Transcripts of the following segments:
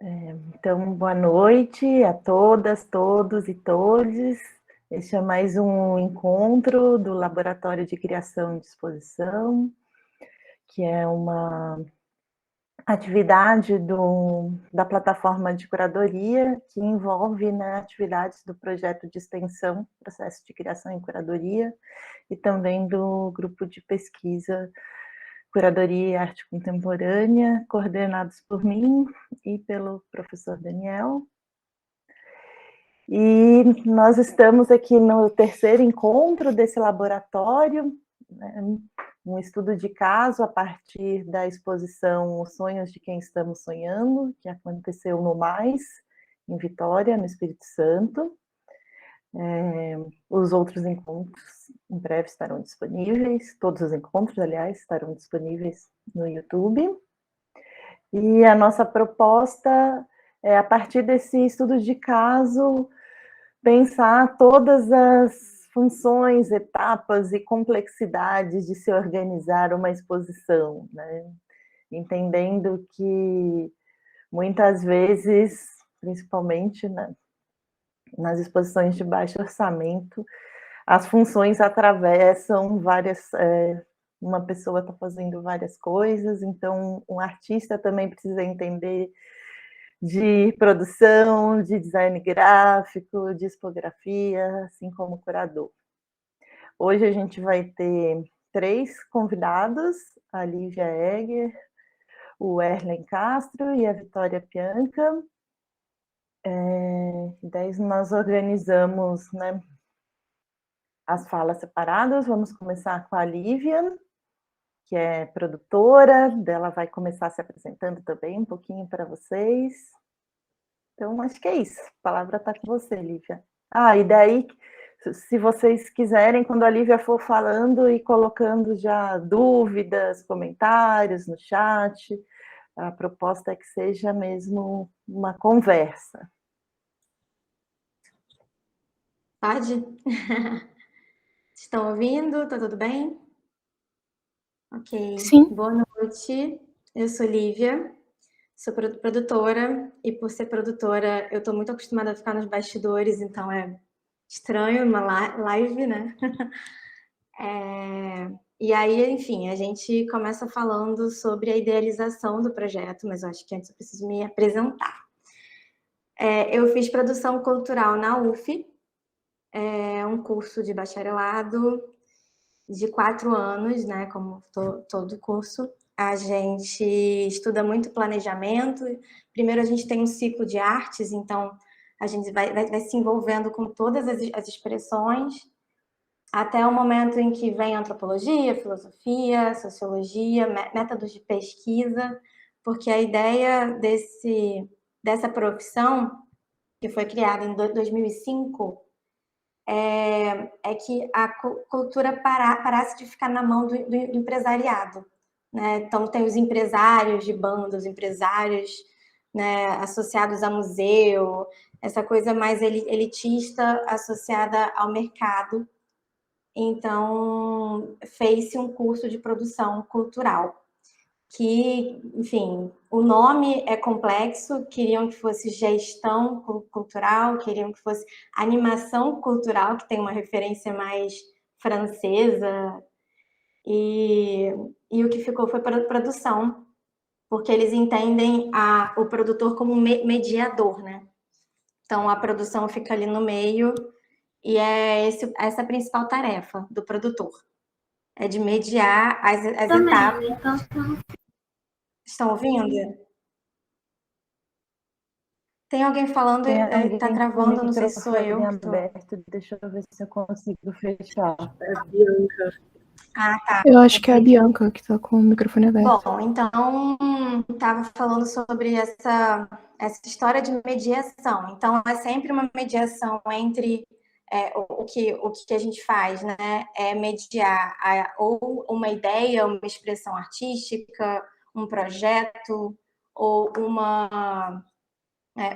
Então, boa noite a todas, todos e todes. Este é mais um encontro do Laboratório de Criação e Disposição, que é uma atividade da plataforma de curadoria, que envolve, né, atividades do projeto de extensão, processo de criação e curadoria, e também do grupo de pesquisa Curadoria e Arte Contemporânea, coordenados por mim e pelo professor Daniel. E nós estamos aqui no terceiro encontro desse laboratório, né, um estudo de caso a partir da exposição Os Sonhos de Quem Estamos Sonhando, que aconteceu no Mais, em Vitória, no Espírito Santo. Os outros encontros em breve estarão disponíveis, todos os encontros, aliás, estarão disponíveis no YouTube. E a nossa proposta é, a partir desse estudo de caso, pensar todas as funções, etapas e complexidades de se organizar uma exposição, né? Entendendo que muitas vezes, principalmente nas exposições de baixo orçamento, as funções atravessam várias. Uma pessoa está fazendo várias coisas, então um artista também precisa entender de produção, de design gráfico, de discografia, assim como o curador. Hoje a gente vai ter 3 convidados, a Lívia Egger, o Erlen Castro e a Vitória Pianca. Daí nós organizamos, né, as falas separadas. Vamos começar com a Lívia, que é produtora, dela vai começar se apresentando também um pouquinho para vocês. Então, acho que é isso. A palavra está com você, Lívia. E daí, se vocês quiserem, quando a Lívia for falando e colocando já dúvidas, comentários no chat, a proposta é que seja mesmo uma conversa. Pode? Estão ouvindo? Tá tudo bem? Ok. Sim. Boa noite. Eu sou Lívia, sou produtora, e por ser produtora, eu tô muito acostumada a ficar nos bastidores, então é estranho uma live, né? E aí, enfim, a gente começa falando sobre a idealização do projeto, mas eu acho que antes eu preciso me apresentar. Eu fiz produção cultural na UF, um curso de bacharelado de 4 anos, né? Como todo curso, a gente estuda muito planejamento. Primeiro a gente tem um ciclo de artes, então a gente vai se envolvendo com todas as expressões, até o momento em que vem antropologia, filosofia, sociologia, métodos de pesquisa, porque a ideia dessa profissão, que foi criada em 2005, é que a cultura parasse de ficar na mão do empresariado, né? Então tem os empresários de banda, os empresários, né, associados a museu, essa coisa mais elitista associada ao mercado. Então fez-se um curso de produção cultural, que, enfim, o nome é complexo, queriam que fosse gestão cultural, queriam que fosse animação cultural, que tem uma referência mais francesa, e o que ficou foi produção, porque eles entendem o produtor como mediador, né? Então a produção fica ali no meio, e essa a principal tarefa do produtor, é de mediar as etapas. Estão ouvindo? Tem alguém falando e tá travando, não sei se sou eu que tô... aberto, deixa eu ver se eu consigo fechar. É a Bianca. Tá. Eu acho que é a Bianca que tá com o microfone aberto. Bom, então, estava falando sobre essa história de mediação. Então, é sempre uma mediação entre o que a gente faz, né? É mediar ou uma ideia, uma expressão artística, um projeto, ou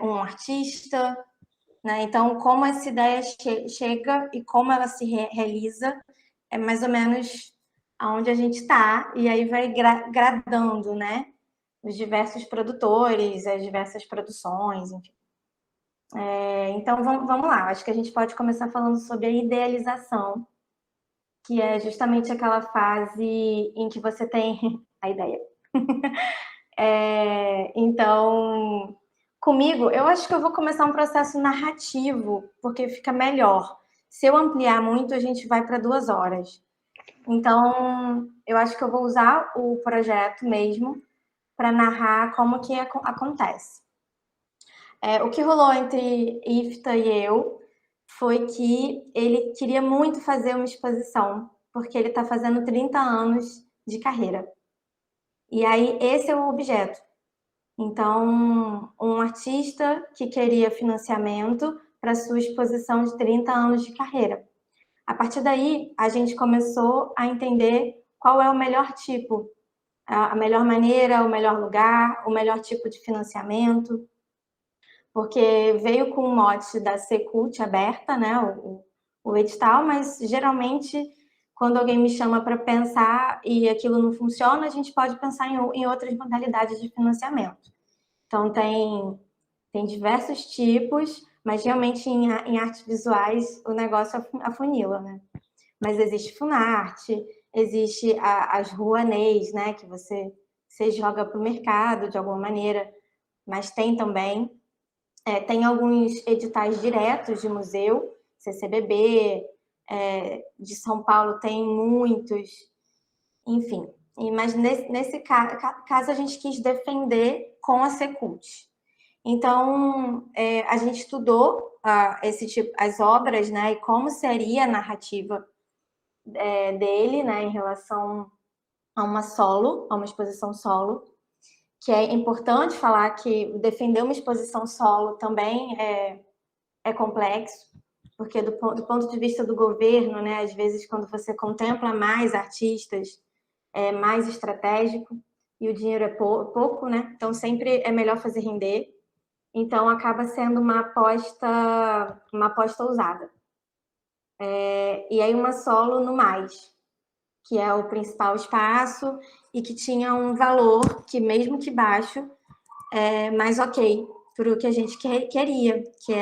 um artista, né? Então, como essa ideia chega e como ela se realiza, é mais ou menos aonde a gente está, e aí vai gradando, né? os diversos produtores, as diversas produções, enfim. Então, vamos lá. Acho que a gente pode começar falando sobre a idealização, que é justamente aquela fase em que você tem a ideia. Então, comigo, eu acho que eu vou começar um processo narrativo, porque fica melhor. Se eu ampliar muito, a gente vai para 2 horas. Então, eu acho que eu vou usar o projeto mesmo para narrar como que acontece. O que rolou entre Ifta e eu foi que ele queria muito fazer uma exposição, porque ele está fazendo 30 anos de carreira. E aí, esse é o objeto. Então, um artista que queria financiamento para sua exposição de 30 anos de carreira. A partir daí, a gente começou a entender qual é o melhor tipo, a melhor maneira, o melhor lugar, o melhor tipo de financiamento, porque veio com o mote da Secult aberta, né, o edital, mas geralmente quando alguém me chama para pensar e aquilo não funciona, a gente pode pensar em outras modalidades de financiamento. Então, tem diversos tipos, mas realmente em artes visuais o negócio afunila, né? Mas existe Funarte, existe as Rouanês, né? Que você joga para o mercado de alguma maneira, mas tem também. Tem alguns editais diretos de museu, CCBB, de São Paulo tem muitos, enfim. Mas nesse caso a gente quis defender com a Secult. Então, a gente estudou esse tipo, as obras, né, e como seria a narrativa dele, né, em relação a uma exposição solo, que é importante falar que defender uma exposição solo também é complexo, porque do ponto de vista do governo, né, às vezes quando você contempla mais artistas, é mais estratégico e o dinheiro é pouco, né? Então sempre é melhor fazer render. Então acaba sendo uma aposta ousada. E aí uma solo no mais, que é o principal espaço e que tinha um valor que mesmo que baixo é mais ok para o que a gente queria, que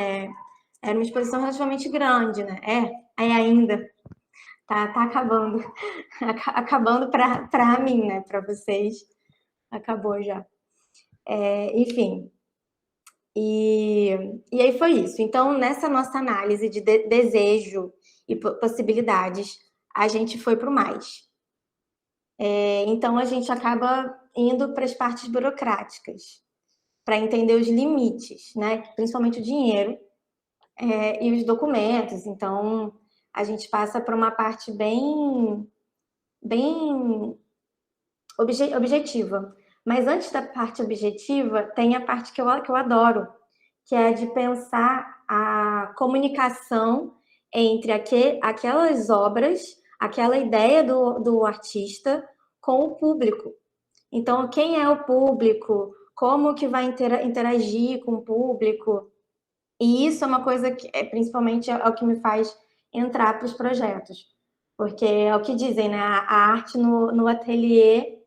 era uma exposição relativamente grande, né? Ainda tá acabando, acabando para mim, né? Para vocês acabou já. Enfim. E aí foi isso. Então, nessa nossa análise de desejo e possibilidades, a gente foi para o mais. Então, a gente acaba indo para as partes burocráticas, para entender os limites, né? Principalmente o dinheiro e os documentos. Então, a gente passa por uma parte bem objetiva. Mas antes da parte objetiva, tem a parte que eu adoro, que é de pensar a comunicação entre aquelas obras, aquela ideia do artista com o público. Então, quem é o público? Como que vai interagir com o público? E isso é uma coisa que, principalmente, é o que me faz entrar para os projetos. Porque é o que dizem, né? A arte no ateliê,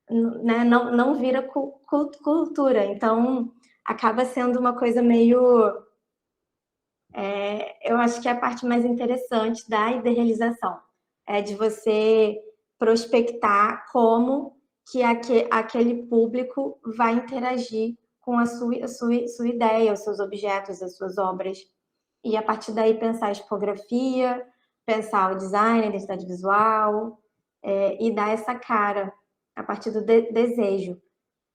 né, não vira cultura. Então, acaba sendo uma coisa meio... eu acho que é a parte mais interessante da idealização. É de você prospectar como que aquele público vai interagir com a sua ideia, os seus objetos, as suas obras. E a partir daí pensar a tipografia, pensar o design, a identidade visual, e dar essa cara a partir do desejo.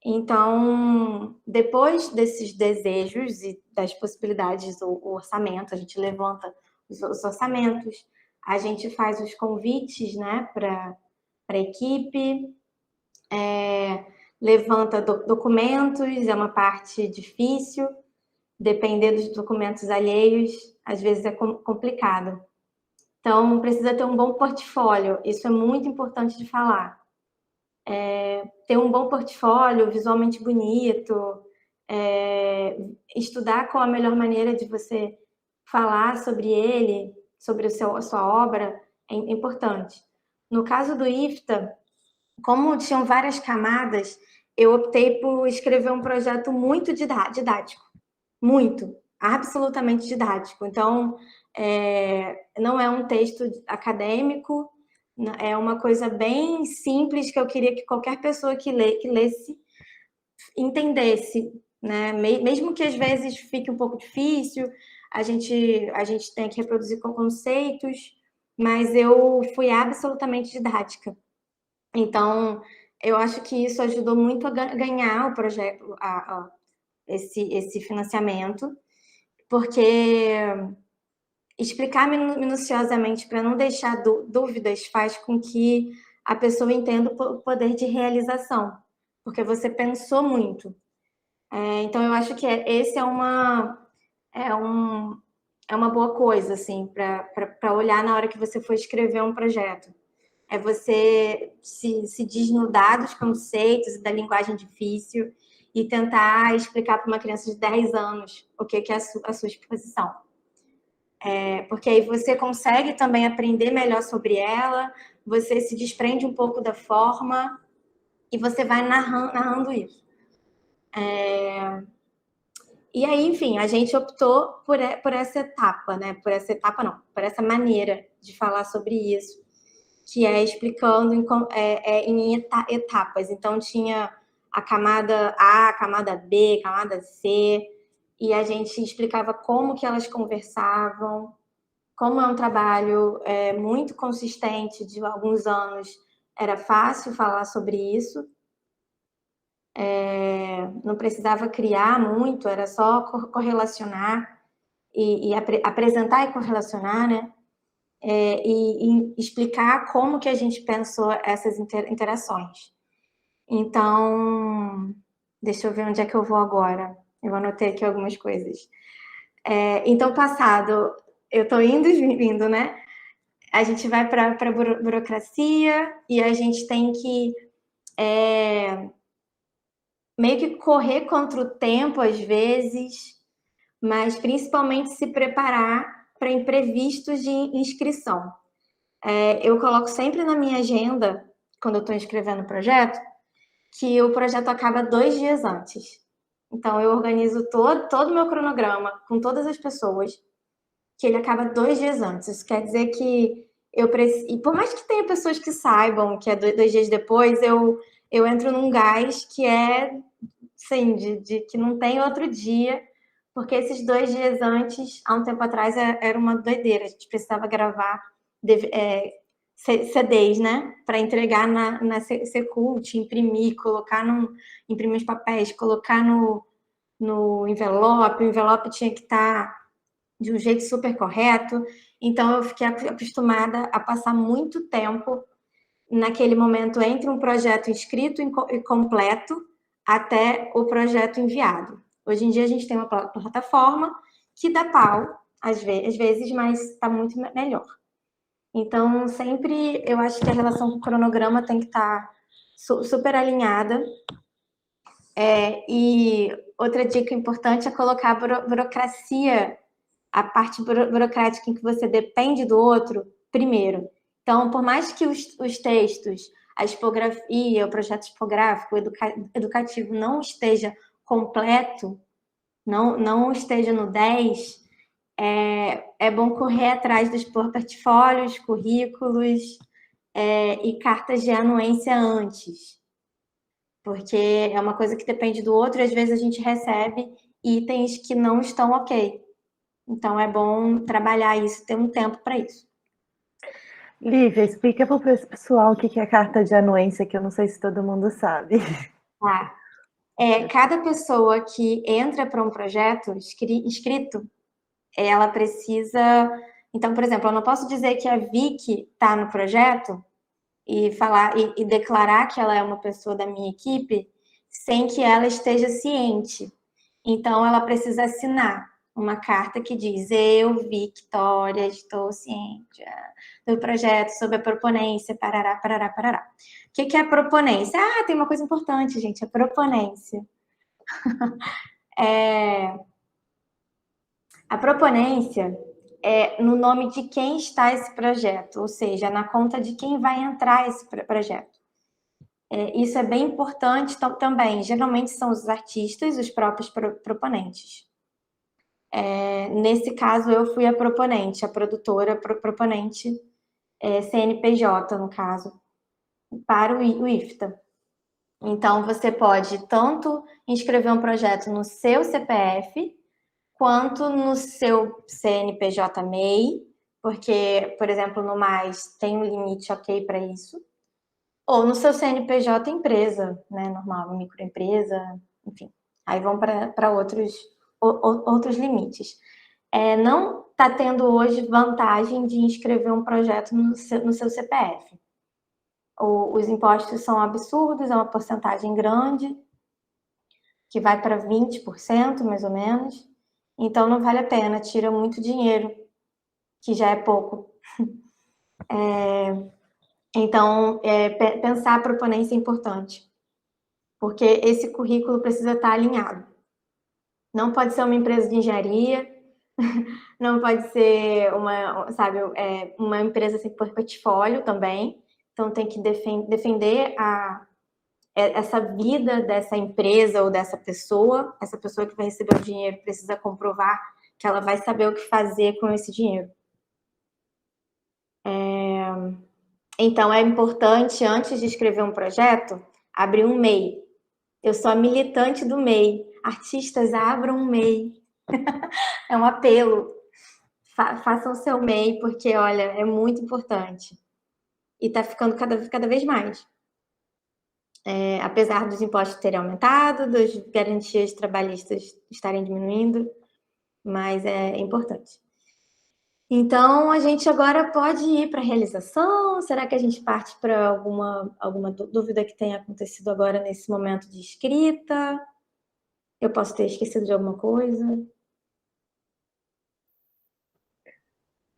Então, depois desses desejos e das possibilidades, o orçamento, a gente levanta os orçamentos, a gente faz os convites, né, para a equipe, levanta documentos, é uma parte difícil, depender dos documentos alheios, às vezes é complicado. Então, precisa ter um bom portfólio, isso é muito importante de falar. Ter um bom portfólio, visualmente bonito, estudar qual a melhor maneira de você falar sobre ele, sobre a sua obra, é importante. No caso do IFTA, como tinham várias camadas, eu optei por escrever um projeto muito didático, muito, absolutamente didático. Então, não é um texto acadêmico, é uma coisa bem simples que eu queria que qualquer pessoa que lesse entendesse, né? Mesmo que às vezes fique um pouco difícil, a gente tem que reproduzir conceitos, mas eu fui absolutamente didática. Então, eu acho que isso ajudou muito a ganhar o projeto, esse financiamento, porque explicar minuciosamente para não deixar dúvidas faz com que a pessoa entenda o poder de realização, porque você pensou muito. Então, eu acho que esse é uma boa coisa, assim, para olhar na hora que você for escrever um projeto. É você se desnudar dos conceitos e da linguagem difícil e tentar explicar para uma criança de 10 anos o que é a sua exposição. Porque aí você consegue também aprender melhor sobre ela, você se desprende um pouco da forma e você vai narrando isso. E aí, enfim, a gente optou por essa etapa, né? Por essa maneira de falar sobre isso, que é explicando em etapas. Então, tinha a camada A, a camada B, a camada C, e a gente explicava como que elas conversavam. Como é um trabalho muito consistente de alguns anos, era fácil falar sobre isso. Não precisava criar muito, era só correlacionar e apresentar e correlacionar, né? E explicar como que a gente pensou essas interações. Então, deixa eu ver onde é que eu vou agora. Eu anotei aqui algumas coisas. Então, passado, eu estou indo e vindo, né? A gente vai para a burocracia e a gente tem que meio que correr contra o tempo às vezes, mas principalmente se preparar para imprevistos de inscrição. Eu coloco sempre na minha agenda, quando eu estou inscrevendo o projeto, que o projeto acaba 2 dias antes. Então, eu organizo todo o meu cronograma com todas as pessoas, que ele acaba 2 dias antes. Isso quer dizer que eu preciso... E por mais que tenha pessoas que saibam que é 2 dias depois, eu entro num gás que assim, de que não tem outro dia, porque esses 2 dias antes, há um tempo atrás, era uma doideira. A gente precisava gravar CDs, né? Para entregar na Secult, imprimir, imprimir os papéis, colocar no envelope. O envelope tinha que estar de um jeito super correto. Então, eu fiquei acostumada a passar muito tempo naquele momento entre um projeto inscrito e completo até o projeto enviado. Hoje em dia, a gente tem uma plataforma que dá pau, às vezes, mas está muito melhor. Então, sempre eu acho que a relação com o cronograma tem que estar super alinhada. E outra dica importante é colocar a burocracia, a parte burocrática em que você depende do outro, primeiro. Então, por mais que os textos, a tipografia, o projeto tipográfico, educativo não esteja completo, não esteja no 10, é bom correr atrás dos portfólios, currículos e cartas de anuência antes, porque é uma coisa que depende do outro e às vezes a gente recebe itens que não estão ok. Então é bom trabalhar isso, ter um tempo para isso. Lívia, explica para o pessoal o que é carta de anuência, que eu não sei se todo mundo sabe. Tá. Cada pessoa que entra para um projeto inscrito, ela precisa... Então, por exemplo, eu não posso dizer que a Vicky está no projeto e falar e declarar que ela é uma pessoa da minha equipe sem que ela esteja ciente. Então, ela precisa assinar uma carta que diz: eu, Victória, estou ciente do projeto sob a proponência, parará, parará, parará. O que é a proponência? Tem uma coisa importante, gente, a proponência. A proponência é no nome de quem está esse projeto, ou seja, na conta de quem vai entrar esse projeto. Isso é bem importante também. Geralmente são os artistas, os próprios proponentes. Nesse caso, eu fui a proponente, a produtora proponente, CNPJ, no caso, para o IFTA. Então, você pode tanto inscrever um projeto no seu CPF, quanto no seu CNPJ MEI, porque, por exemplo, no Mais tem um limite ok para isso, ou no seu CNPJ empresa, né, normal, microempresa, enfim. Aí vão para outros limites. Não está tendo hoje vantagem de inscrever um projeto no seu CPF. Os impostos são absurdos, é uma porcentagem grande, que vai para 20%, mais ou menos. Então, não vale a pena, tira muito dinheiro, que já é pouco. Então, pensar a proponência é importante, porque esse currículo precisa estar alinhado. Não pode ser uma empresa de engenharia, não pode ser uma empresa sem portfólio também. Então, tem que defender essa vida dessa empresa ou dessa pessoa. Essa pessoa que vai receber o dinheiro precisa comprovar que ela vai saber o que fazer com esse dinheiro. Então, é importante, antes de escrever um projeto, abrir um MEI. Eu sou a militante do MEI. Artistas, abram um MEI. É um apelo. Façam o seu MEI, porque, olha, é muito importante. E está ficando cada vez mais. Apesar dos impostos terem aumentado, das garantias trabalhistas estarem diminuindo, mas é importante. Então, a gente agora pode ir para a realização? Será que a gente parte para alguma dúvida que tenha acontecido agora nesse momento de escrita? Eu posso ter esquecido de alguma coisa?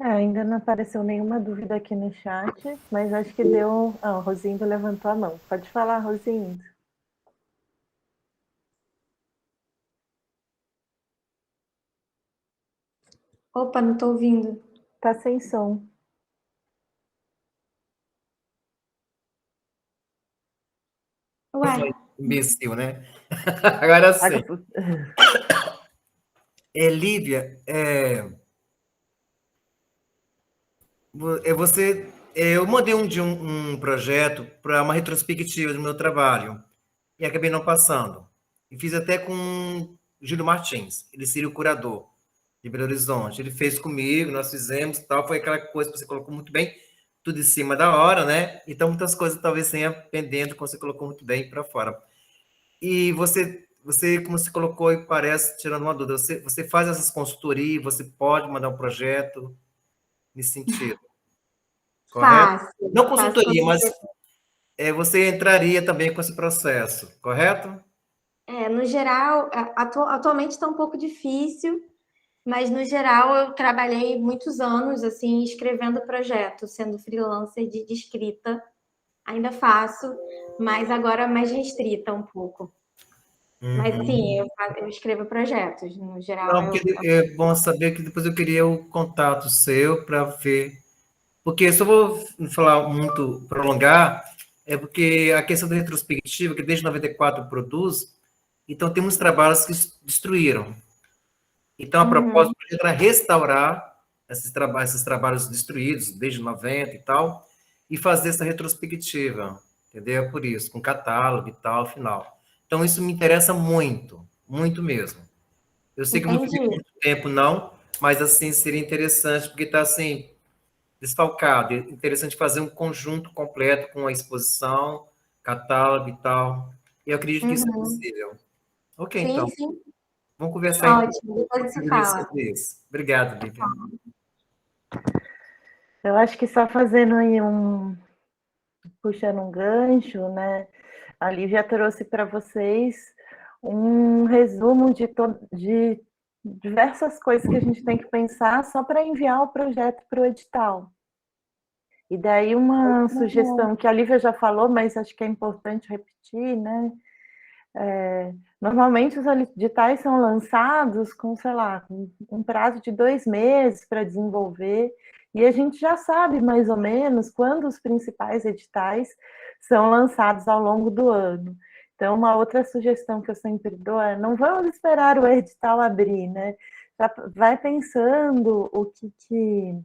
Ainda não apareceu nenhuma dúvida aqui no chat, mas acho que deu... o Rosindo levantou a mão. Pode falar, Rosindo. Opa, não estou ouvindo. Tá sem som. Ué. Imbecil, né? Agora sim. Lívia, eu mandei um projeto para uma retrospectiva do meu trabalho e acabei não passando. E fiz até com o Júlio Martins, ele seria o curador de Belo Horizonte. Ele fez comigo, nós fizemos, tal, foi aquela coisa que você colocou muito bem, tudo em cima da hora, né? Então muitas coisas talvez tenha pendendo, como você colocou muito bem para fora. E você, como você colocou, e parece, tirando uma dúvida, você faz essas consultorias, você pode mandar um projeto nesse sentido, correto? Fácil. Não consultoria, mas você entraria também com esse processo, correto? No geral, atualmente está um pouco difícil, mas no geral eu trabalhei muitos anos assim escrevendo projetos, sendo freelancer de escrita. Ainda faço, mas agora mais restrita um pouco. Mas sim, eu escrevo projetos, no geral. Não, porque é bom saber que depois eu queria o contato seu para ver. Porque se eu vou falar muito, prolongar, é porque a questão da retrospectiva, que desde 94 produz, então tem muitos trabalhos que destruíram. Então, a proposta era restaurar esses trabalhos destruídos desde 90 e tal, e fazer essa retrospectiva, entendeu? Por isso, com catálogo e tal, final. Então, isso me interessa muito, muito mesmo. Eu sei que eu não fiquei muito tempo, não, mas, assim, seria interessante, porque está, assim, desfalcado. É interessante fazer um conjunto completo com a exposição, catálogo e tal. Eu acredito que isso é possível. Ok, sim, então. Sim. Vamos conversar Ótimo, depois se fala. sobre isso. Obrigado, Lívia. Eu acho que só fazendo aí puxando um gancho, né? A Lívia trouxe para vocês um resumo de diversas coisas que a gente tem que pensar só para enviar o projeto para o edital. E daí uma sugestão que a Lívia já falou, mas acho que é importante repetir, né? Normalmente os editais são lançados com, sei lá, com um prazo de 2 meses para desenvolver, e a gente já sabe mais ou menos quando os principais editais são lançados ao longo do ano. Então, uma outra sugestão que eu sempre dou é: não vamos esperar o edital abrir, né? Já vai pensando o que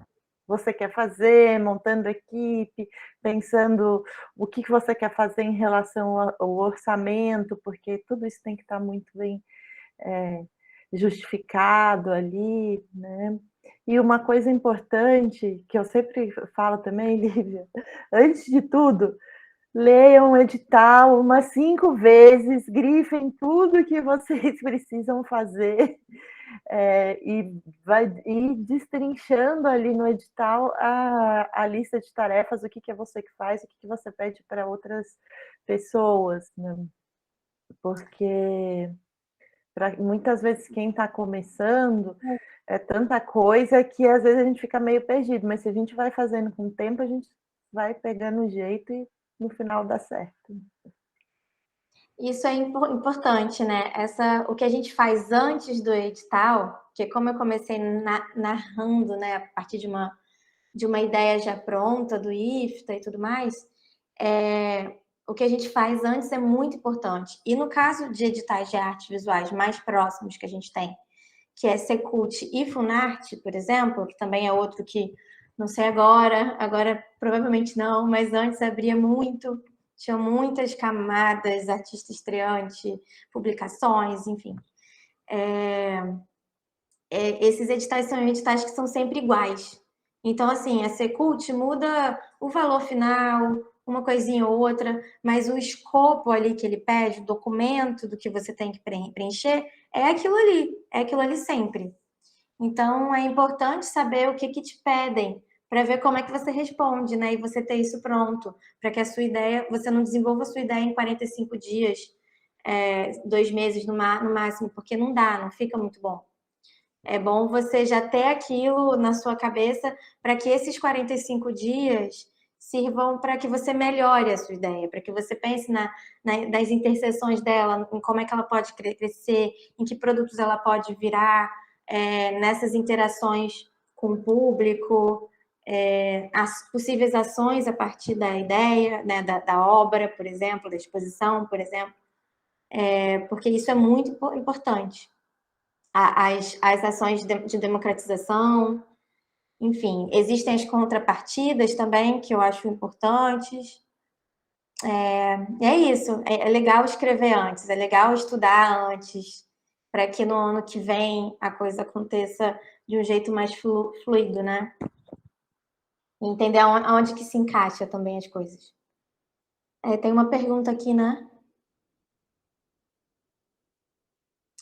você quer fazer, montando equipe, pensando o que você quer fazer em relação ao orçamento, porque tudo isso tem que estar muito bem justificado ali, né? E uma coisa importante, que eu sempre falo também, Lívia, antes de tudo, leiam o edital umas 5 vezes, grifem tudo que vocês precisam fazer, e vai ir destrinchando ali no edital a lista de tarefas, o que é você que faz, o que você pede para outras pessoas, né? Porque muitas vezes quem está começando é tanta coisa que às vezes a gente fica meio perdido, mas se a gente vai fazendo com o tempo, a gente vai pegando o jeito e no final dá certo. Isso é importante, né? O que a gente faz antes do edital, que como eu comecei narrando, né, a partir de uma ideia já pronta do IFTA e tudo mais, o que a gente faz antes é muito importante. E no caso de editais de artes visuais mais próximos que a gente tem, que é Secult e Funarte, por exemplo, que também é outro que, não sei agora provavelmente não, mas antes abria muito, tinha muitas camadas, artista estreante, publicações, enfim. Esses editais são editais que são sempre iguais. Então, assim, a Secult muda o valor final, uma coisinha ou outra, mas o escopo ali que ele pede, o documento do que você tem que preencher, é aquilo ali sempre. Então, é importante saber o que te pedem, para ver como é que você responde, né? E você ter isso pronto, para que a sua ideia, você não desenvolva a sua ideia em 45 dias, 2 meses no máximo, porque não dá, não fica muito bom. É bom você já ter aquilo na sua cabeça para que esses 45 dias sirvam para que você melhore a sua ideia, para que você pense nas interseções dela, em como é que ela pode crescer, em que produtos ela pode virar, nessas interações com o público, as possíveis ações a partir da ideia, né, da obra, por exemplo, da exposição, por exemplo, porque isso é muito importante. As ações de democratização, enfim, existem as contrapartidas também, que eu acho importantes. É isso, é legal escrever antes, é legal estudar antes, para que no ano que vem a coisa aconteça de um jeito mais fluido, né? E entender aonde que se encaixa também as coisas. Tem uma pergunta aqui, né?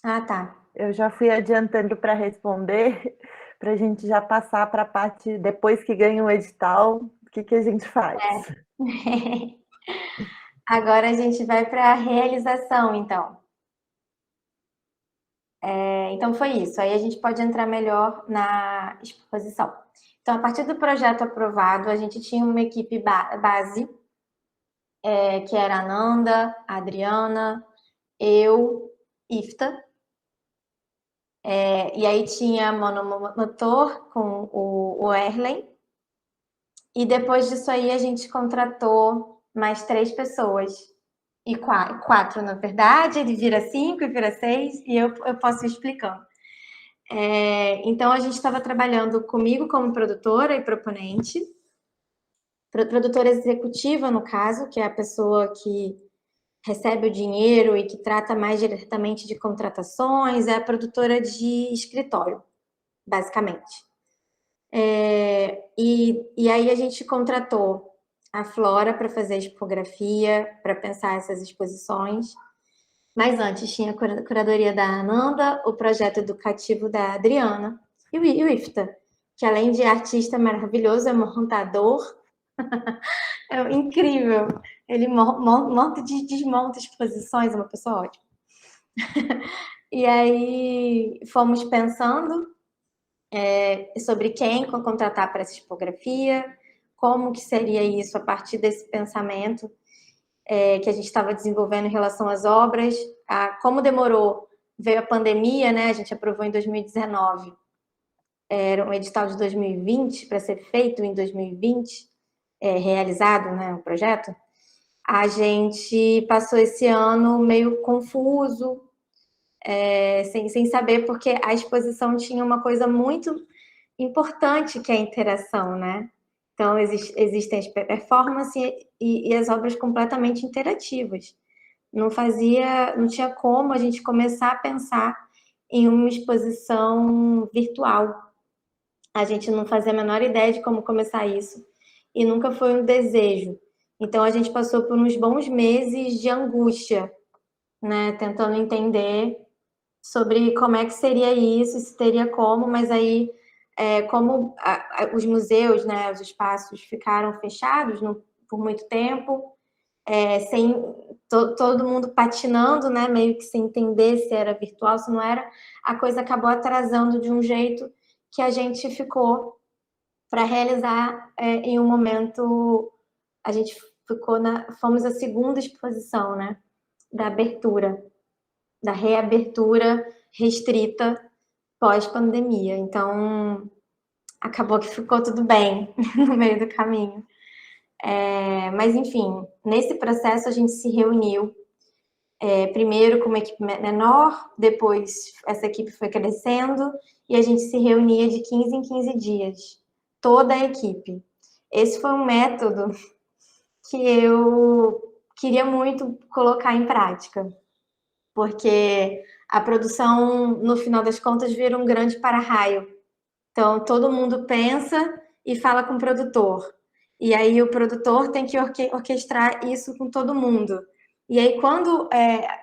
Ah, tá. Eu já fui adiantando para responder, para a gente já passar para a parte, depois que ganha o edital, o que a gente faz? Agora a gente vai para a realização, então. Então foi isso. Aí a gente pode entrar melhor na exposição. Então, a partir do projeto aprovado, a gente tinha uma equipe base, que era a Nanda, a Adriana, eu, IFTA. E aí tinha monomotor com o Erlen. E depois disso aí a gente contratou mais 3 pessoas. E 4, na verdade, ele vira 5 e vira 6, e eu posso ir explicando. Então, a gente estava trabalhando comigo como produtora e proponente, produtora executiva, no caso, que é a pessoa que recebe o dinheiro e que trata mais diretamente de contratações, é a produtora de escritório, basicamente. E aí a gente contratou a Flora para fazer a expografia, para pensar essas exposições. Mas antes tinha a curadoria da Ananda, o projeto educativo da Adriana e o IFTA, que além de artista maravilhoso, é montador. É incrível. Ele monta e desmonta exposições, é uma pessoa ótima. E aí fomos pensando sobre quem contratar para essa expografia, como que seria isso a partir desse pensamento. que a gente estava desenvolvendo em relação às obras. Como demorou, veio a pandemia, né? A gente aprovou em 2019. Era um edital de 2020 para ser feito em 2020, realizado, né, o projeto. A gente passou esse ano meio confuso, sem saber, porque a exposição tinha uma coisa muito importante, que é a interação, né? Então, existem as performances e as obras completamente interativas. Não tinha como a gente começar a pensar em uma exposição virtual. A gente não fazia a menor ideia de como começar isso, e nunca foi um desejo. Então, a gente passou por uns bons meses de angústia, né? Tentando entender sobre como é que seria isso, se teria como, mas aí, como os museus, né, os espaços ficaram fechados por muito tempo, sem todo mundo patinando, né, meio que sem entender se era virtual, se não era, a coisa acabou atrasando de um jeito que a gente ficou para realizar em um momento, a gente fomos a segunda exposição, né, da abertura, da reabertura restrita pós-pandemia. Então, acabou que ficou tudo bem no meio do caminho. Mas, enfim, nesse processo a gente se reuniu, primeiro com uma equipe menor, depois essa equipe foi crescendo e a gente se reunia de 15 em 15 dias, toda a equipe. Esse foi um método que eu queria muito colocar em prática, porque a produção, no final das contas, vira um grande para-raio. Então, todo mundo pensa e fala com o produtor. E aí o produtor tem que orquestrar isso com todo mundo. E aí,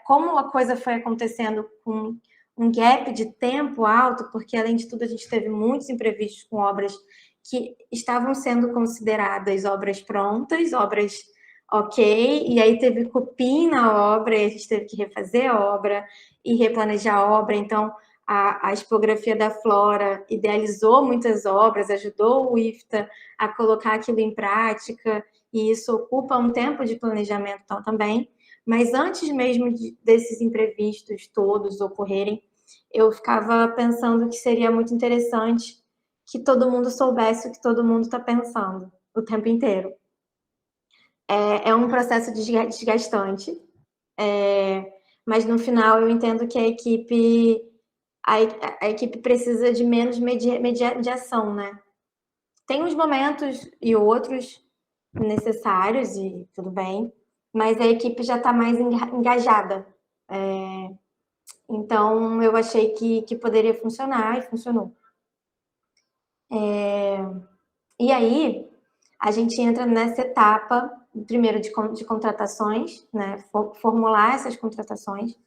como a coisa foi acontecendo com um gap de tempo alto, porque, além de tudo, a gente teve muitos imprevistos com obras que estavam sendo consideradas obras prontas, obras ok, e aí teve cupim na obra, e a gente teve que refazer a obra e replanejar a obra. Então, a Expografia da Flora idealizou muitas obras, ajudou o IFTA a colocar aquilo em prática, e isso ocupa um tempo de planejamento também. Mas antes mesmo desses imprevistos todos ocorrerem, eu ficava pensando que seria muito interessante que todo mundo soubesse o que todo mundo está pensando o tempo inteiro. É um processo desgastante, mas no final eu entendo que a equipe precisa de menos mediação, né? Tem uns momentos e outros necessários e tudo bem, mas a equipe já está mais engajada. Então, eu achei que poderia funcionar e funcionou. E aí, a gente entra nessa etapa, primeiro de contratações, né? Formular essas contratações,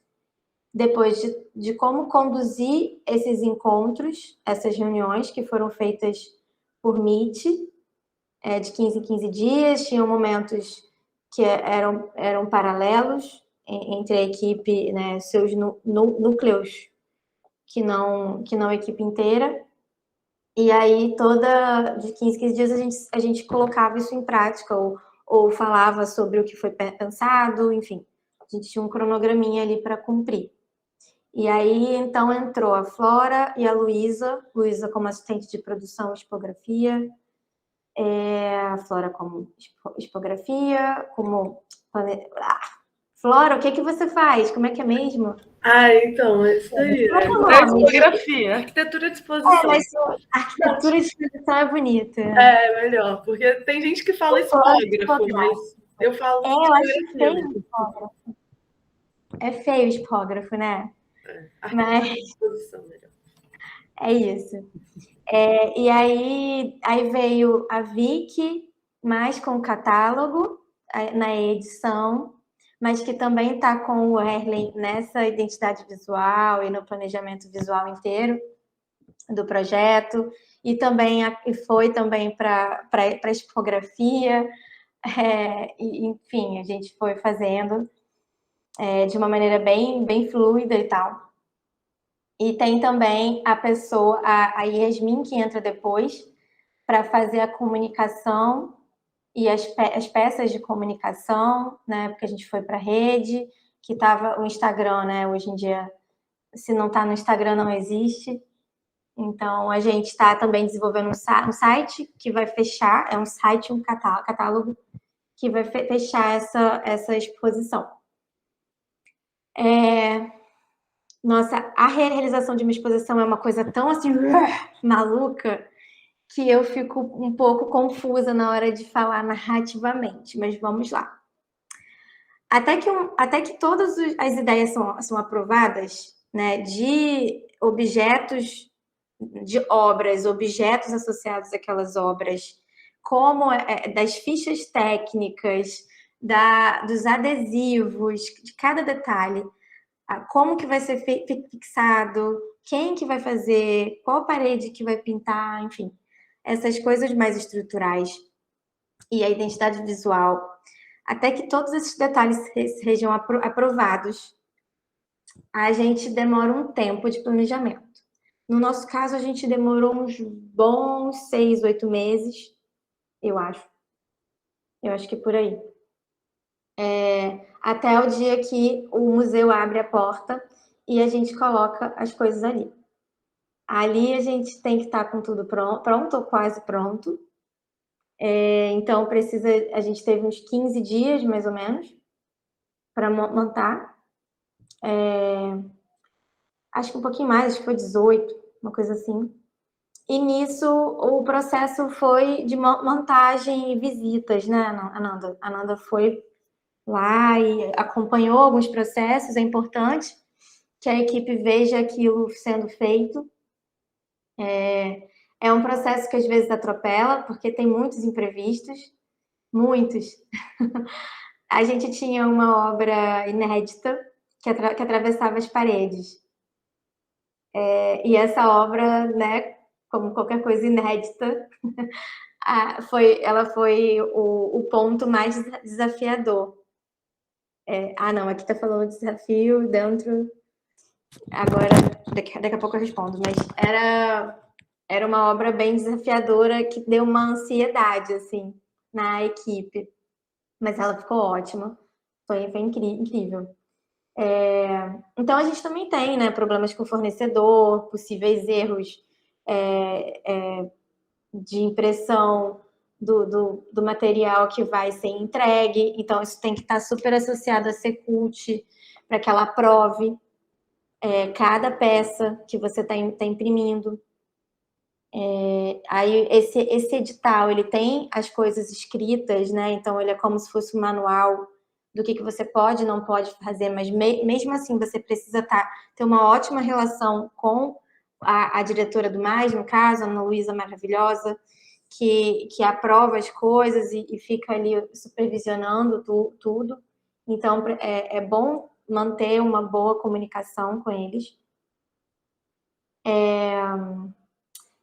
depois de como conduzir esses encontros, essas reuniões que foram feitas por Meet, de 15 em 15 dias, tinham momentos que eram paralelos entre a equipe, né, seus núcleos, que não a equipe inteira, e aí de 15 em 15 dias a gente colocava isso em prática, ou falava sobre o que foi pensado, enfim, a gente tinha um cronograminha ali para cumprir. E aí, então, entrou a Flora e a Luísa como assistente de produção e expografia, a Flora como expografia, como... Flora, o que você faz? Como é que é mesmo? Então, é isso aí. Como é que é o nome? Expografia, arquitetura de exposição. Mas a arquitetura de exposição é bonita. É melhor, porque tem gente que fala expógrafo, mas eu falo eu acho expografia. Feio expógrafo. É feio expógrafo, né? Mas exposição, melhor. É isso. E aí veio a Vicky, mais com o catálogo na edição, mas que também está com o Erlen nessa identidade visual e no planejamento visual inteiro do projeto, e foi também para a expografia, enfim, a gente foi fazendo de uma maneira bem fluida e tal. E tem também a Yasmin, que entra depois, para fazer a comunicação e as peças de comunicação, né? Porque a gente foi para a rede, que estava o Instagram, né? Hoje em dia, se não está no Instagram, não existe. Então, a gente está também desenvolvendo um site que vai fechar, é um site, um catálogo, que vai fechar essa exposição. Nossa, a realização de uma exposição é uma coisa tão assim, maluca, que eu fico um pouco confusa na hora de falar narrativamente, mas vamos lá. Até que todas as ideias são aprovadas, né, de objetos, de obras, objetos associados àquelas obras, como das fichas técnicas, dos adesivos, de cada detalhe, como que vai ser fixado, quem que vai fazer, qual parede que vai pintar, enfim, essas coisas mais estruturais e a identidade visual, até que todos esses detalhes sejam aprovados, a gente demora um tempo de planejamento. No nosso caso, a gente demorou uns bons 6, 8 meses, eu acho. Eu acho que por aí. Até o dia que o museu abre a porta e a gente coloca as coisas ali. Ali a gente tem que estar com tudo pronto ou quase pronto. Então, a gente teve uns 15 dias, mais ou menos, para montar. Acho que um pouquinho mais, acho que foi 18, uma coisa assim. E nisso, o processo foi de montagem e visitas, né, Ananda? A Ananda foi lá e acompanhou alguns processos. É importante que a equipe veja aquilo sendo feito. É um processo que às vezes atropela, porque tem muitos imprevistos, muitos. A gente tinha uma obra inédita que atravessava as paredes. E essa obra, né, como qualquer coisa inédita, ela foi o ponto mais desafiador. Não, aqui está falando de desafio dentro. Agora, daqui a pouco eu respondo, mas era uma obra bem desafiadora que deu uma ansiedade, assim, na equipe. Mas ela ficou ótima. Foi incrível. Então, a gente também tem, né, problemas com o fornecedor, possíveis erros de impressão do material que vai ser entregue. Então, isso tem que estar super associado à Secult, para que ela aprove cada peça que você está imprimindo. Aí, esse edital, ele tem as coisas escritas, né? Então, ele é como se fosse um manual do que você pode e não pode fazer, mas mesmo assim, você precisa ter uma ótima relação com a diretora do MAS, no caso, a Ana Luísa maravilhosa, que aprova as coisas e fica ali supervisionando tudo. Então, é bom manter uma boa comunicação com eles.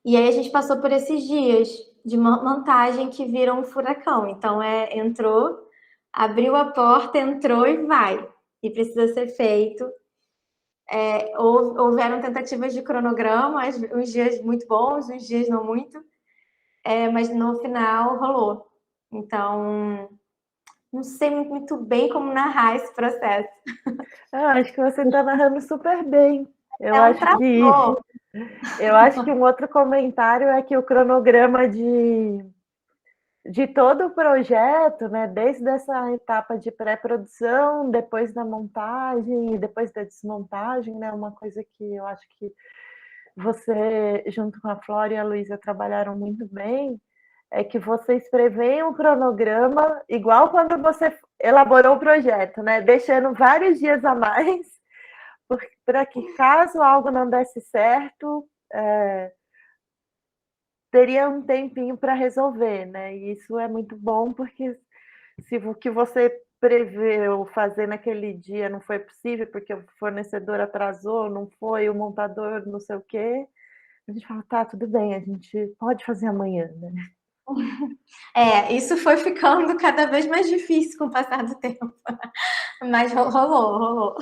E aí a gente passou por esses dias de montagem que viram um furacão. Então, entrou, abriu a porta, entrou e vai. E precisa ser feito. Houveram tentativas de cronograma, uns dias muito bons, uns dias não muito. Mas no final rolou. Então, não sei muito bem como narrar esse processo. Acho que você está narrando super bem. Eu acho que um outro comentário é que o cronograma de todo o projeto, né, desde essa etapa de pré-produção, depois da montagem e depois da desmontagem, né, uma coisa que eu acho que você, junto com a Flora e a Luísa, trabalharam muito bem, é que vocês preveem um cronograma igual quando você elaborou o projeto, né, deixando vários dias a mais para que, caso algo não desse certo, teria um tempinho para resolver, né? E isso é muito bom, porque se o que você preveu fazer naquele dia não foi possível, porque o fornecedor atrasou, não foi, o montador não sei o quê, a gente fala, tá, tudo bem, a gente pode fazer amanhã, né? Isso foi ficando cada vez mais difícil com o passar do tempo. Mas rolou.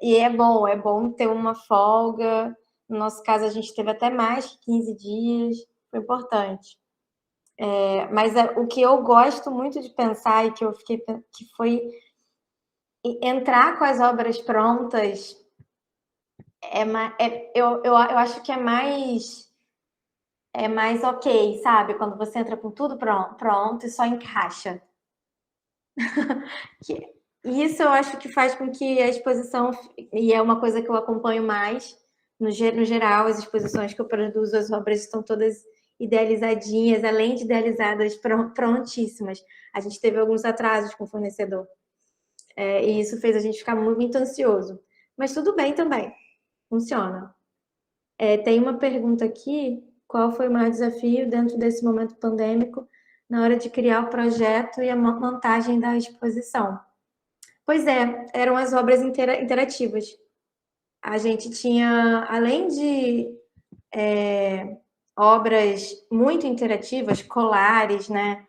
E é bom ter uma folga. No nosso caso, a gente teve até mais que 15 dias, foi importante. Mas o que eu gosto muito de pensar e que foi entrar com as obras prontas, eu acho que é mais ok, sabe? Quando você entra com tudo pronto e só encaixa. Isso eu acho que faz com que a exposição, e é uma coisa que eu acompanho mais, no geral, as exposições que eu produzo, as obras estão todas idealizadinhas, além de idealizadas, prontíssimas. A gente teve alguns atrasos com o fornecedor. E isso fez a gente ficar muito ansioso. Mas tudo bem também, funciona. Tem uma pergunta aqui: qual foi o maior desafio dentro desse momento pandêmico na hora de criar o projeto e a montagem da exposição? Pois eram as obras interativas. A gente tinha, além de obras muito interativas, colares, né?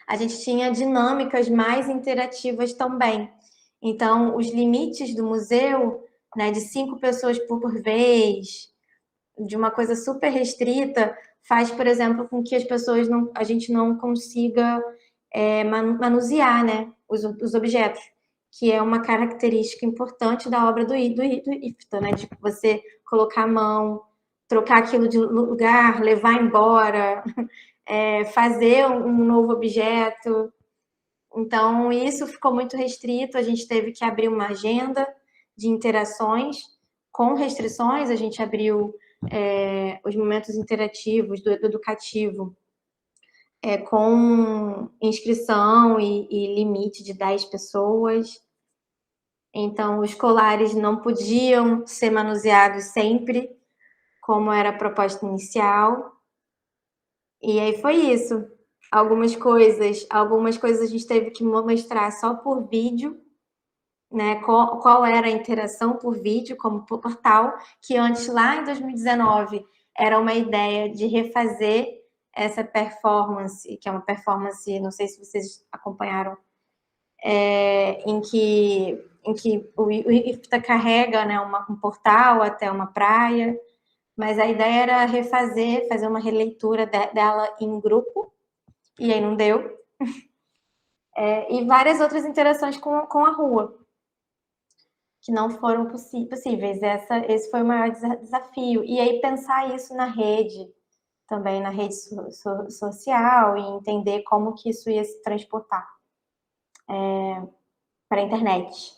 A gente tinha dinâmicas mais interativas também. Então, os limites do museu, né, de 5 pessoas por vez, de uma coisa super restrita, faz, por exemplo, com que a gente não consiga manusear, né, os objetos, que é uma característica importante da obra do IFTA, né, de você colocar a mão, trocar aquilo de lugar, levar embora, fazer um novo objeto. Então, isso ficou muito restrito, a gente teve que abrir uma agenda de interações com restrições, a gente abriu os momentos interativos do educativo com inscrição e limite de 10 pessoas. Então, os colares não podiam ser manuseados sempre, como era a proposta inicial. E aí foi isso. Algumas coisas a gente teve que mostrar só por vídeo, né? Qual era a interação por vídeo como portal, que antes, lá em 2019, era uma ideia de refazer essa performance, que é uma performance, não sei se vocês acompanharam, em que o IFTA carrega, né, um portal até uma praia, mas a ideia era fazer uma releitura dela em grupo, e aí não deu. E várias outras interações com a rua, que não foram possíveis. Esse foi o maior desafio. E aí pensar isso na rede, também na rede social, e entender como que isso ia se transportar para a internet.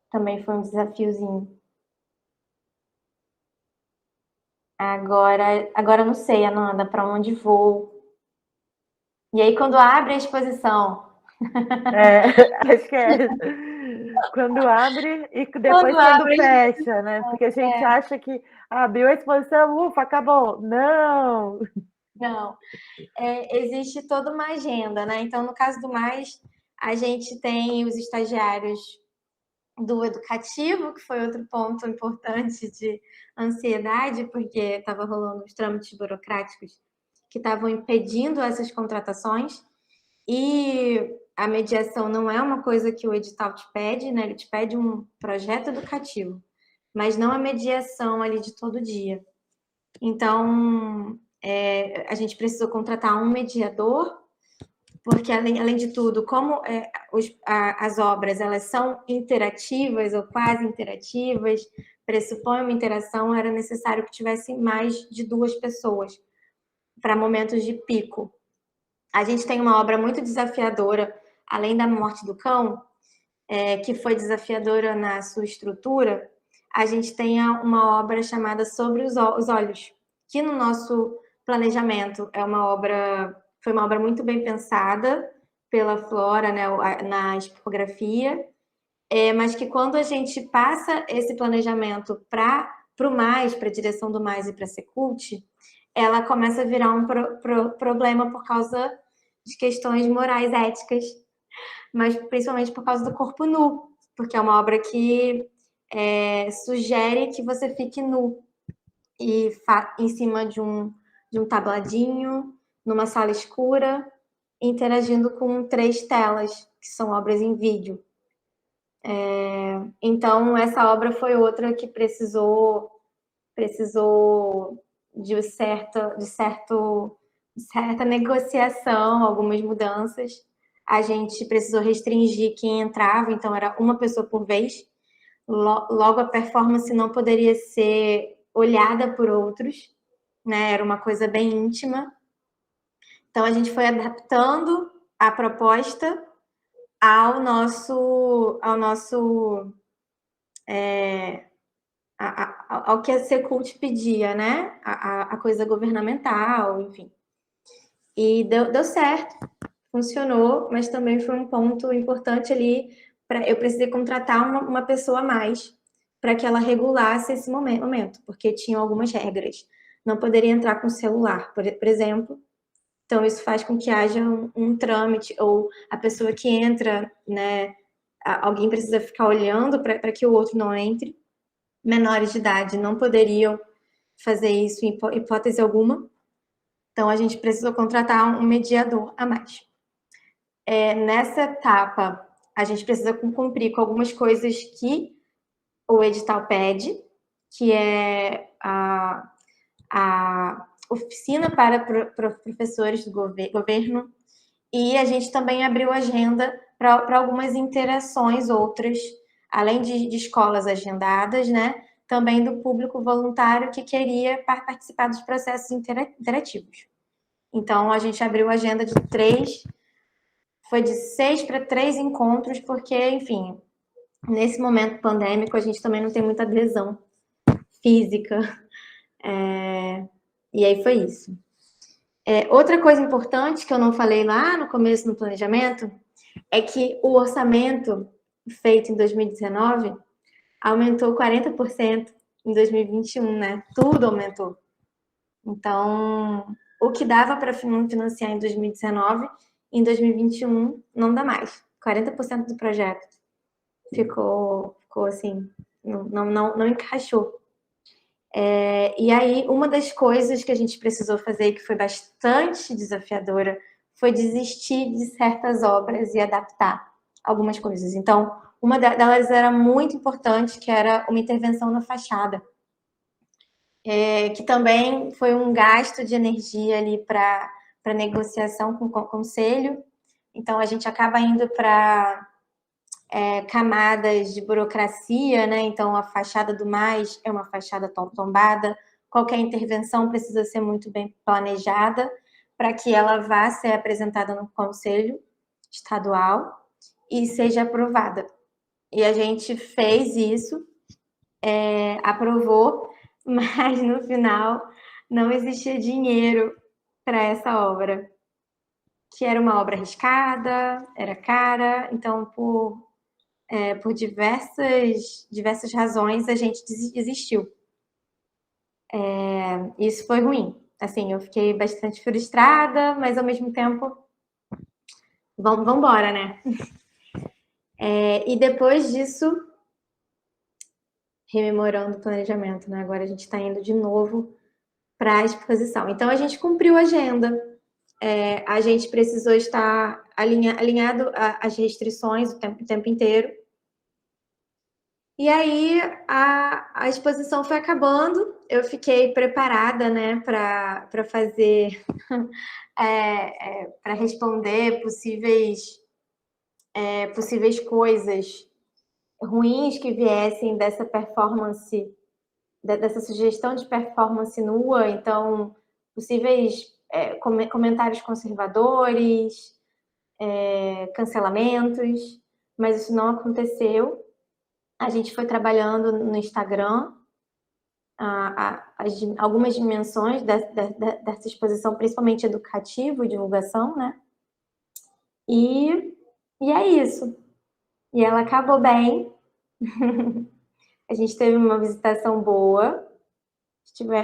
Também foi um desafiozinho. Agora eu não sei, Ananda, para onde vou. E aí, quando abre a exposição... Acho que quando abre e depois quando fecha, né? Porque a gente acha que abriu a exposição, ufa, acabou. Não! Não. Existe toda uma agenda, né? Então, no caso do Mais, a gente tem os estagiários do educativo, que foi outro ponto importante de ansiedade, porque estava rolando os trâmites burocráticos que estavam impedindo essas contratações, e a mediação não é uma coisa que o edital te pede, né? Ele te pede um projeto educativo, mas não a mediação ali de todo dia. Então, a gente precisou contratar um mediador, porque, além de tudo, como as obras elas são interativas ou quase interativas, pressupõem uma interação, era necessário que tivesse mais de 2 pessoas para momentos de pico. A gente tem uma obra muito desafiadora, além da Morte do Cão, que foi desafiadora na sua estrutura. A gente tem uma obra chamada Sobre os Olhos, que no nosso planejamento foi uma obra muito bem pensada pela Flora, né, na tipografia, mas que quando a gente passa esse planejamento para o Mais, para a direção do Mais e para a Secult, ela começa a virar um problema por causa de questões morais, éticas, mas principalmente por causa do corpo nu, porque é uma obra que sugere que você fique nu e em cima de um tabladinho, numa sala escura, interagindo com 3 telas, que são obras em vídeo. Então, essa obra foi outra que precisou de certo certa negociação, algumas mudanças. A gente precisou restringir quem entrava, então era uma pessoa por vez. Logo, a performance não poderia ser olhada por outros, né? Era uma coisa bem íntima. Então, a gente foi adaptando a proposta ao nosso ao que a Secult pedia, né? A coisa governamental, enfim. E deu certo, funcionou, mas também foi um ponto importante ali. Eu precisei contratar uma pessoa a mais para que ela regulasse esse momento, porque tinham algumas regras. Não poderia entrar com celular, por exemplo. Então, isso faz com que haja um trâmite, ou a pessoa que entra, né, alguém precisa ficar olhando para que o outro não entre. Menores de idade não poderiam fazer isso em hipótese alguma. Então, a gente precisou contratar um mediador a mais. Nessa etapa, a gente precisa cumprir com algumas coisas que o edital pede, que é a oficina para professores do governo, e a gente também abriu agenda para algumas interações outras, além de escolas agendadas, né? Também do público voluntário que queria participar dos processos interativos. Então, a gente abriu a agenda de 3, foi de 6 para 3 encontros, porque, enfim, nesse momento pandêmico, a gente também não tem muita adesão física. E aí foi isso. Outra coisa importante que eu não falei lá no começo no planejamento é que o orçamento feito em 2019 aumentou 40% em 2021, né? Tudo aumentou. Então, o que dava para financiar em 2019, em 2021 não dá mais. 40% do projeto ficou assim, não encaixou. E aí, uma das coisas que a gente precisou fazer, que foi bastante desafiadora, foi desistir de certas obras e adaptar algumas coisas. Então, uma delas era muito importante, que era uma intervenção na fachada, que também foi um gasto de energia ali para negociação com o conselho. Então, a gente acaba indo para camadas de burocracia, né? Então, a fachada do mais é uma fachada tombada. Qualquer intervenção precisa ser muito bem planejada para que ela vá ser apresentada no Conselho Estadual e seja aprovada. E a gente fez isso, aprovou, mas no final não existia dinheiro para essa obra, que era uma obra arriscada, era cara, então por diversas razões, a gente desistiu. Isso foi ruim. Assim, eu fiquei bastante frustrada, mas ao mesmo tempo, vamos embora, né? E depois disso, rememorando o planejamento, né? Agora a gente está indo de novo para a exposição. Então, a gente cumpriu a agenda. A gente precisou estar alinhado às restrições o tempo inteiro. E aí a exposição foi acabando, eu fiquei preparada, né, para fazer, para responder possíveis coisas ruins que viessem dessa performance, dessa sugestão de performance nua, então possíveis comentários conservadores, cancelamentos, mas isso não aconteceu. A gente foi trabalhando no Instagram algumas dimensões dessa exposição, principalmente educativo, divulgação, né? E é isso. E ela acabou bem. A gente teve uma visitação boa,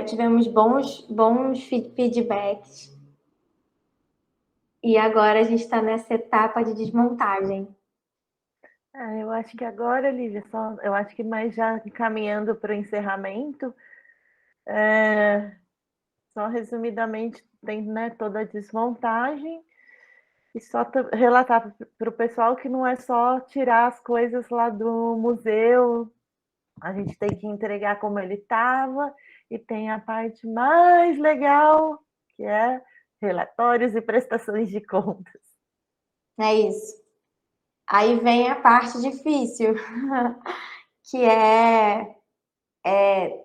tivemos bons feedbacks. E agora a gente está nessa etapa de desmontagem. Eu acho que agora, Lívia, eu acho que mais já caminhando para o encerramento, só resumidamente tem, né, toda a desmontagem e só relatar para o pessoal que não é só tirar as coisas lá do museu, a gente tem que entregar como ele estava, e tem a parte mais legal, que é relatórios e prestações de contas. É isso. Aí vem a parte difícil, que é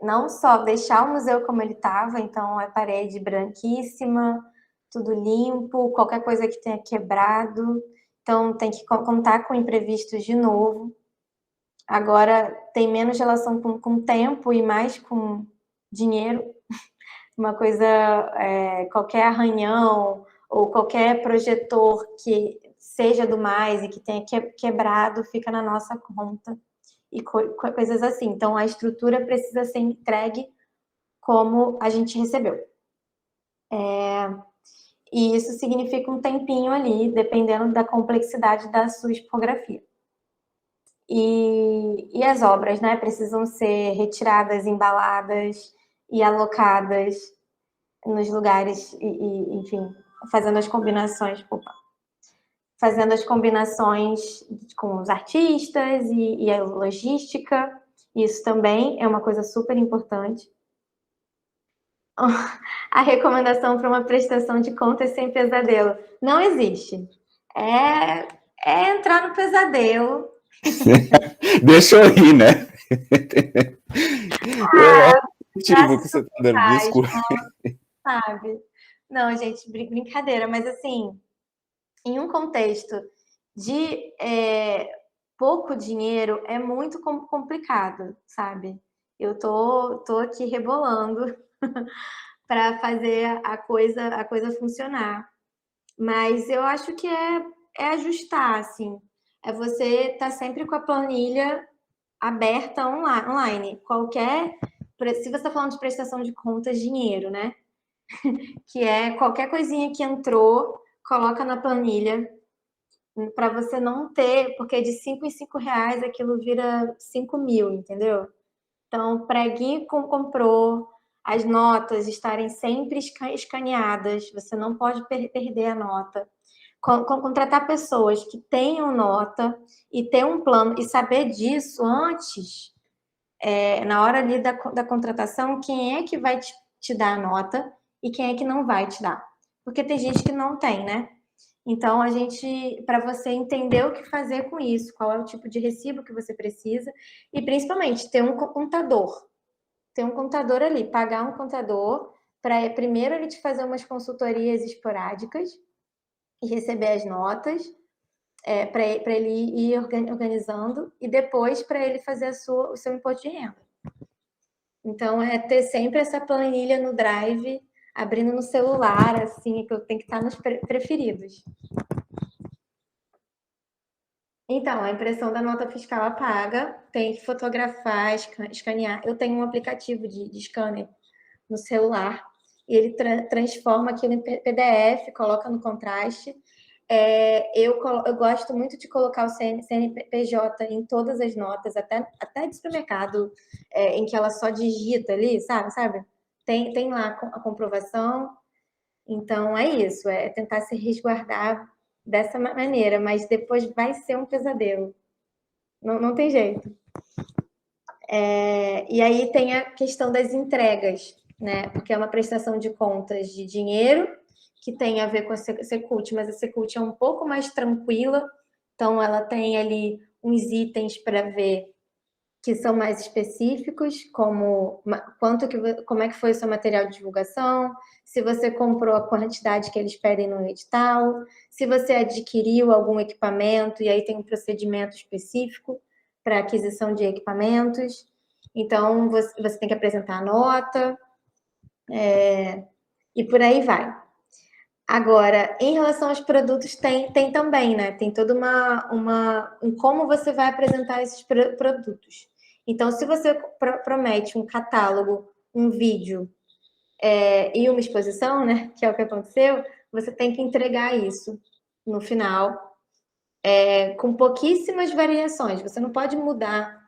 não só deixar o museu como ele estava, então a parede branquíssima, tudo limpo, qualquer coisa que tenha quebrado, então tem que contar com imprevistos de novo. Agora tem menos relação com tempo e mais com dinheiro. Uma coisa, qualquer arranhão ou qualquer projetor que seja do mais e que tenha quebrado fica na nossa conta e coisas assim. Então, a estrutura precisa ser entregue como a gente recebeu. E isso significa um tempinho ali, dependendo da complexidade da sua tipografia. E as obras, né, precisam ser retiradas, embaladas e alocadas nos lugares, enfim, fazendo as combinações com os artistas e a logística. Isso também é uma coisa super importante. A recomendação para uma prestação de contas sem pesadelo não existe. É entrar no pesadelo. Deixa eu rir, né? Tipo que você tá dando, desculpa. Sabe? Não, gente, brincadeira, mas assim, em um contexto de pouco dinheiro, é muito complicado, sabe? Eu tô aqui rebolando para fazer a coisa funcionar. Mas eu acho que é ajustar, assim. É você estar sempre com a planilha aberta online. Se você está falando de prestação de contas, dinheiro, né? Que é qualquer coisinha que entrou, coloca na planilha, para você não ter, porque de 5 em 5 reais aquilo vira 5 mil, entendeu? Então, preguinho comprou, as notas estarem sempre escaneadas, você não pode perder a nota. Contratar pessoas que tenham nota e ter um plano, e saber disso antes, na hora ali da contratação, quem é que vai te dar a nota e quem é que não vai te dar. Porque tem gente que não tem, né? Então, para você entender o que fazer com isso, qual é o tipo de recibo que você precisa, e principalmente ter um contador. Ter um contador ali, pagar um contador, para primeiro ele te fazer umas consultorias esporádicas e receber as notas, para ele ir organizando, e depois para ele fazer o seu imposto de renda. Então, é ter sempre essa planilha no Drive, abrindo no celular, assim, que eu tenho que estar nos preferidos. Então, a impressão da nota fiscal apaga, tem que fotografar, escanear. Eu tenho um aplicativo de scanner no celular, e ele transforma aquilo em PDF, coloca no contraste. Eu gosto muito de colocar o CNPJ em todas as notas, até de supermercado, em que ela só digita ali, sabe? Tem lá a comprovação. Então, é isso, é tentar se resguardar dessa maneira, mas depois vai ser um pesadelo. Não tem jeito. E aí tem a questão das entregas, né? Porque é uma prestação de contas de dinheiro, que tem a ver com a Secult, mas a Secult é um pouco mais tranquila, então ela tem ali uns itens para ver que são mais específicos, como como é que foi o seu material de divulgação, se você comprou a quantidade que eles pedem no edital, se você adquiriu algum equipamento, e aí tem um procedimento específico para aquisição de equipamentos. Então, você tem que apresentar a nota, e por aí vai. Agora, em relação aos produtos, tem também, né? Tem toda um como você vai apresentar esses produtos. Então, se você promete um catálogo, um vídeo e uma exposição, né? Que é o que aconteceu, você tem que entregar isso no final, com pouquíssimas variações. Você não pode mudar.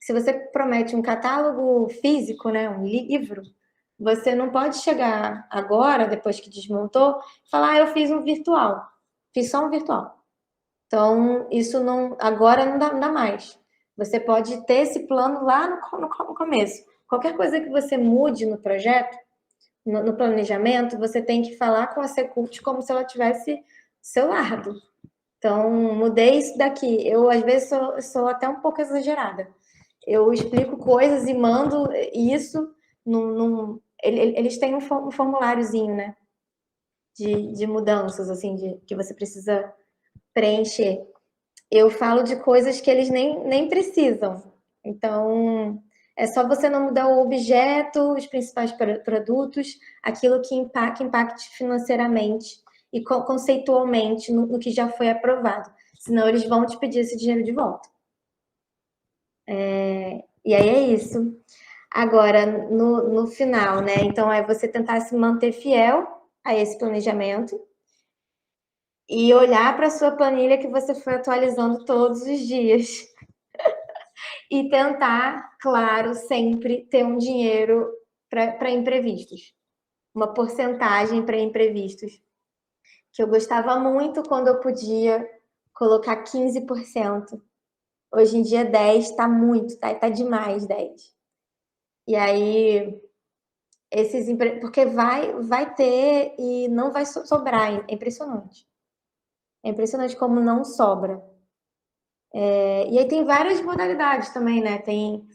Se você promete um catálogo físico, né? Um livro, você não pode chegar agora, depois que desmontou, e falar, eu fiz um virtual. Fiz só um virtual. Então, isso agora não dá mais. Você pode ter esse plano lá no começo. Qualquer coisa que você mude no projeto, no planejamento, você tem que falar com a Secult como se ela tivesse do seu lado. Então, mudei isso daqui. Eu, às vezes, sou até um pouco exagerada. Eu explico coisas e mando isso eles têm um formuláriozinho, né? De mudanças, assim, que você precisa preencher. Eu falo de coisas que eles nem precisam. Então, é só você não mudar o objeto, os principais produtos, aquilo que impacte financeiramente e conceitualmente no que já foi aprovado. Senão, eles vão te pedir esse dinheiro de volta. E aí é isso. Agora, no final, né? Então, é você tentar se manter fiel a esse planejamento e olhar para a sua planilha que você foi atualizando todos os dias. E tentar, claro, sempre ter um dinheiro para imprevistos. Uma porcentagem para imprevistos. Que eu gostava muito quando eu podia colocar 15%. Hoje em dia 10% está muito, tá demais 10%. E aí, porque vai ter e não vai sobrar. É impressionante. É impressionante como não sobra. E aí tem várias modalidades também, né? Tem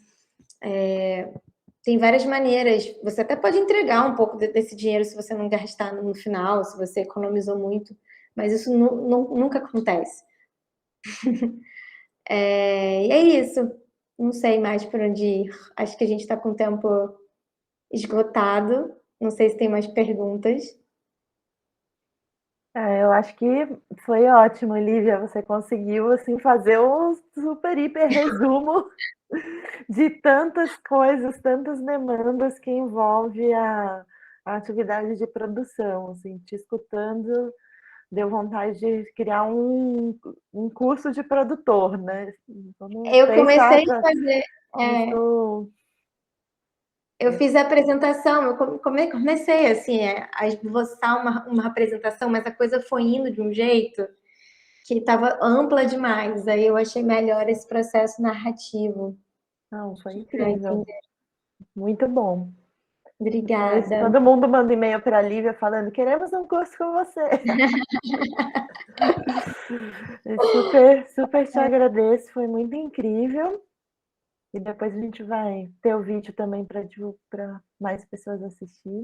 várias maneiras. Você até pode entregar um pouco desse dinheiro se você não gastar no final, se você economizou muito, mas isso nunca acontece. E é isso. Não sei mais por onde ir. Acho que a gente está com o tempo esgotado. Não sei se tem mais perguntas. Eu acho que foi ótimo, Lívia. Você conseguiu assim fazer um super hiper resumo de tantas coisas, tantas demandas que envolve a atividade de produção. Assim, te escutando, deu vontade de criar um curso de produtor, né? Eu comecei a fazer. Isso. Eu fiz a apresentação, eu comecei assim, a esboçar uma apresentação, mas a coisa foi indo de um jeito que estava ampla demais. Aí eu achei melhor esse processo narrativo. Não, foi incrível. Muito bom. Obrigada. Depois, todo mundo manda e-mail para a Lívia falando: queremos um curso com você. Super te agradeço, foi muito incrível. E depois a gente vai ter o vídeo também para mais pessoas assistirem.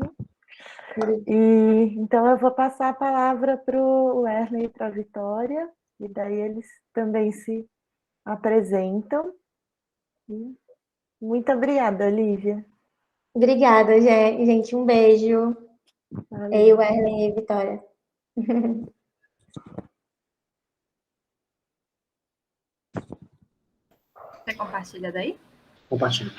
E então eu vou passar a palavra para o Erlen e para a Vitória, e daí eles também se apresentam. E muito obrigada, Lívia. Obrigada, gente. Um beijo. Valeu. Eu, Erlen e Vitória. Você compartilha daí? Compartilha.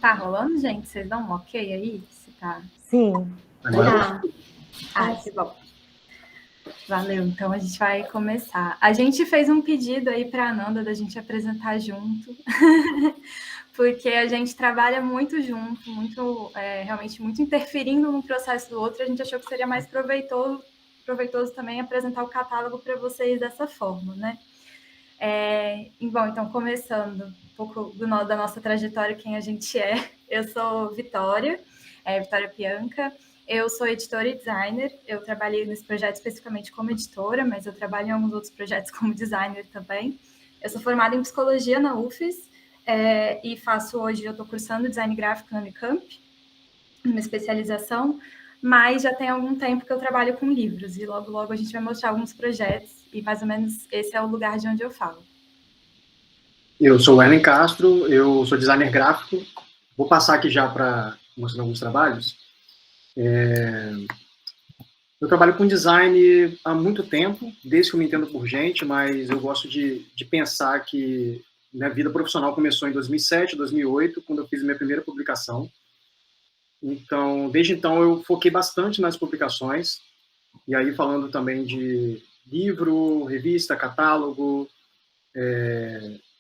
Tá rolando, gente? Vocês dão um ok aí? Se tá... Sim. Tá. Que bom. Valeu, então a gente vai começar. A gente fez um pedido aí para a Ananda da gente apresentar junto, porque a gente trabalha muito junto, realmente muito interferindo no processo do outro. A gente achou que seria mais proveitoso também apresentar o catálogo para vocês dessa forma, né? Bom, então começando um pouco da nossa trajetória, quem a gente é. Eu sou Vitória Pianca. Eu sou editora e designer. Eu trabalhei nesse projeto especificamente como editora, mas eu trabalho em alguns outros projetos como designer também. Eu sou formada em psicologia na UFES e hoje eu estou cursando design gráfico na Unicamp, uma especialização, mas já tem algum tempo que eu trabalho com livros e logo a gente vai mostrar alguns projetos e mais ou menos esse é o lugar de onde eu falo. Eu sou o Erlen Castro, eu sou designer gráfico. Vou passar aqui já para mostrar alguns trabalhos. Eu trabalho com design há muito tempo, desde que eu me entendo por gente, mas eu gosto de pensar que minha vida profissional começou em 2007, 2008, quando eu fiz minha primeira publicação. Então, desde então, eu foquei bastante nas publicações, e aí falando também de livro, revista, catálogo,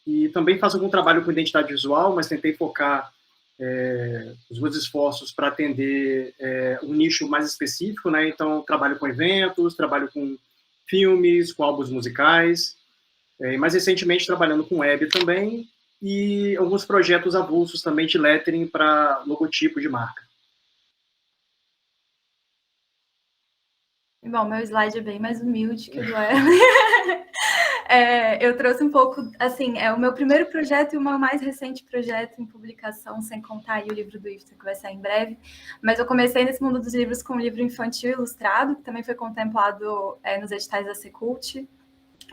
e também faço algum trabalho com identidade visual, mas tentei focar os meus esforços para atender um nicho mais específico, né? Então, trabalho com eventos, trabalho com filmes, com álbuns musicais, e mais recentemente trabalhando com web também, e alguns projetos avulsos também de lettering para logotipo de marca. Bom, meu slide é bem mais humilde que o do Erlen. Eu trouxe um pouco, assim, é o meu primeiro projeto e o meu mais recente projeto em publicação, sem contar aí o livro do Iftar, que vai sair em breve. Mas eu comecei nesse mundo dos livros com um livro infantil ilustrado, que também foi contemplado nos editais da Secult,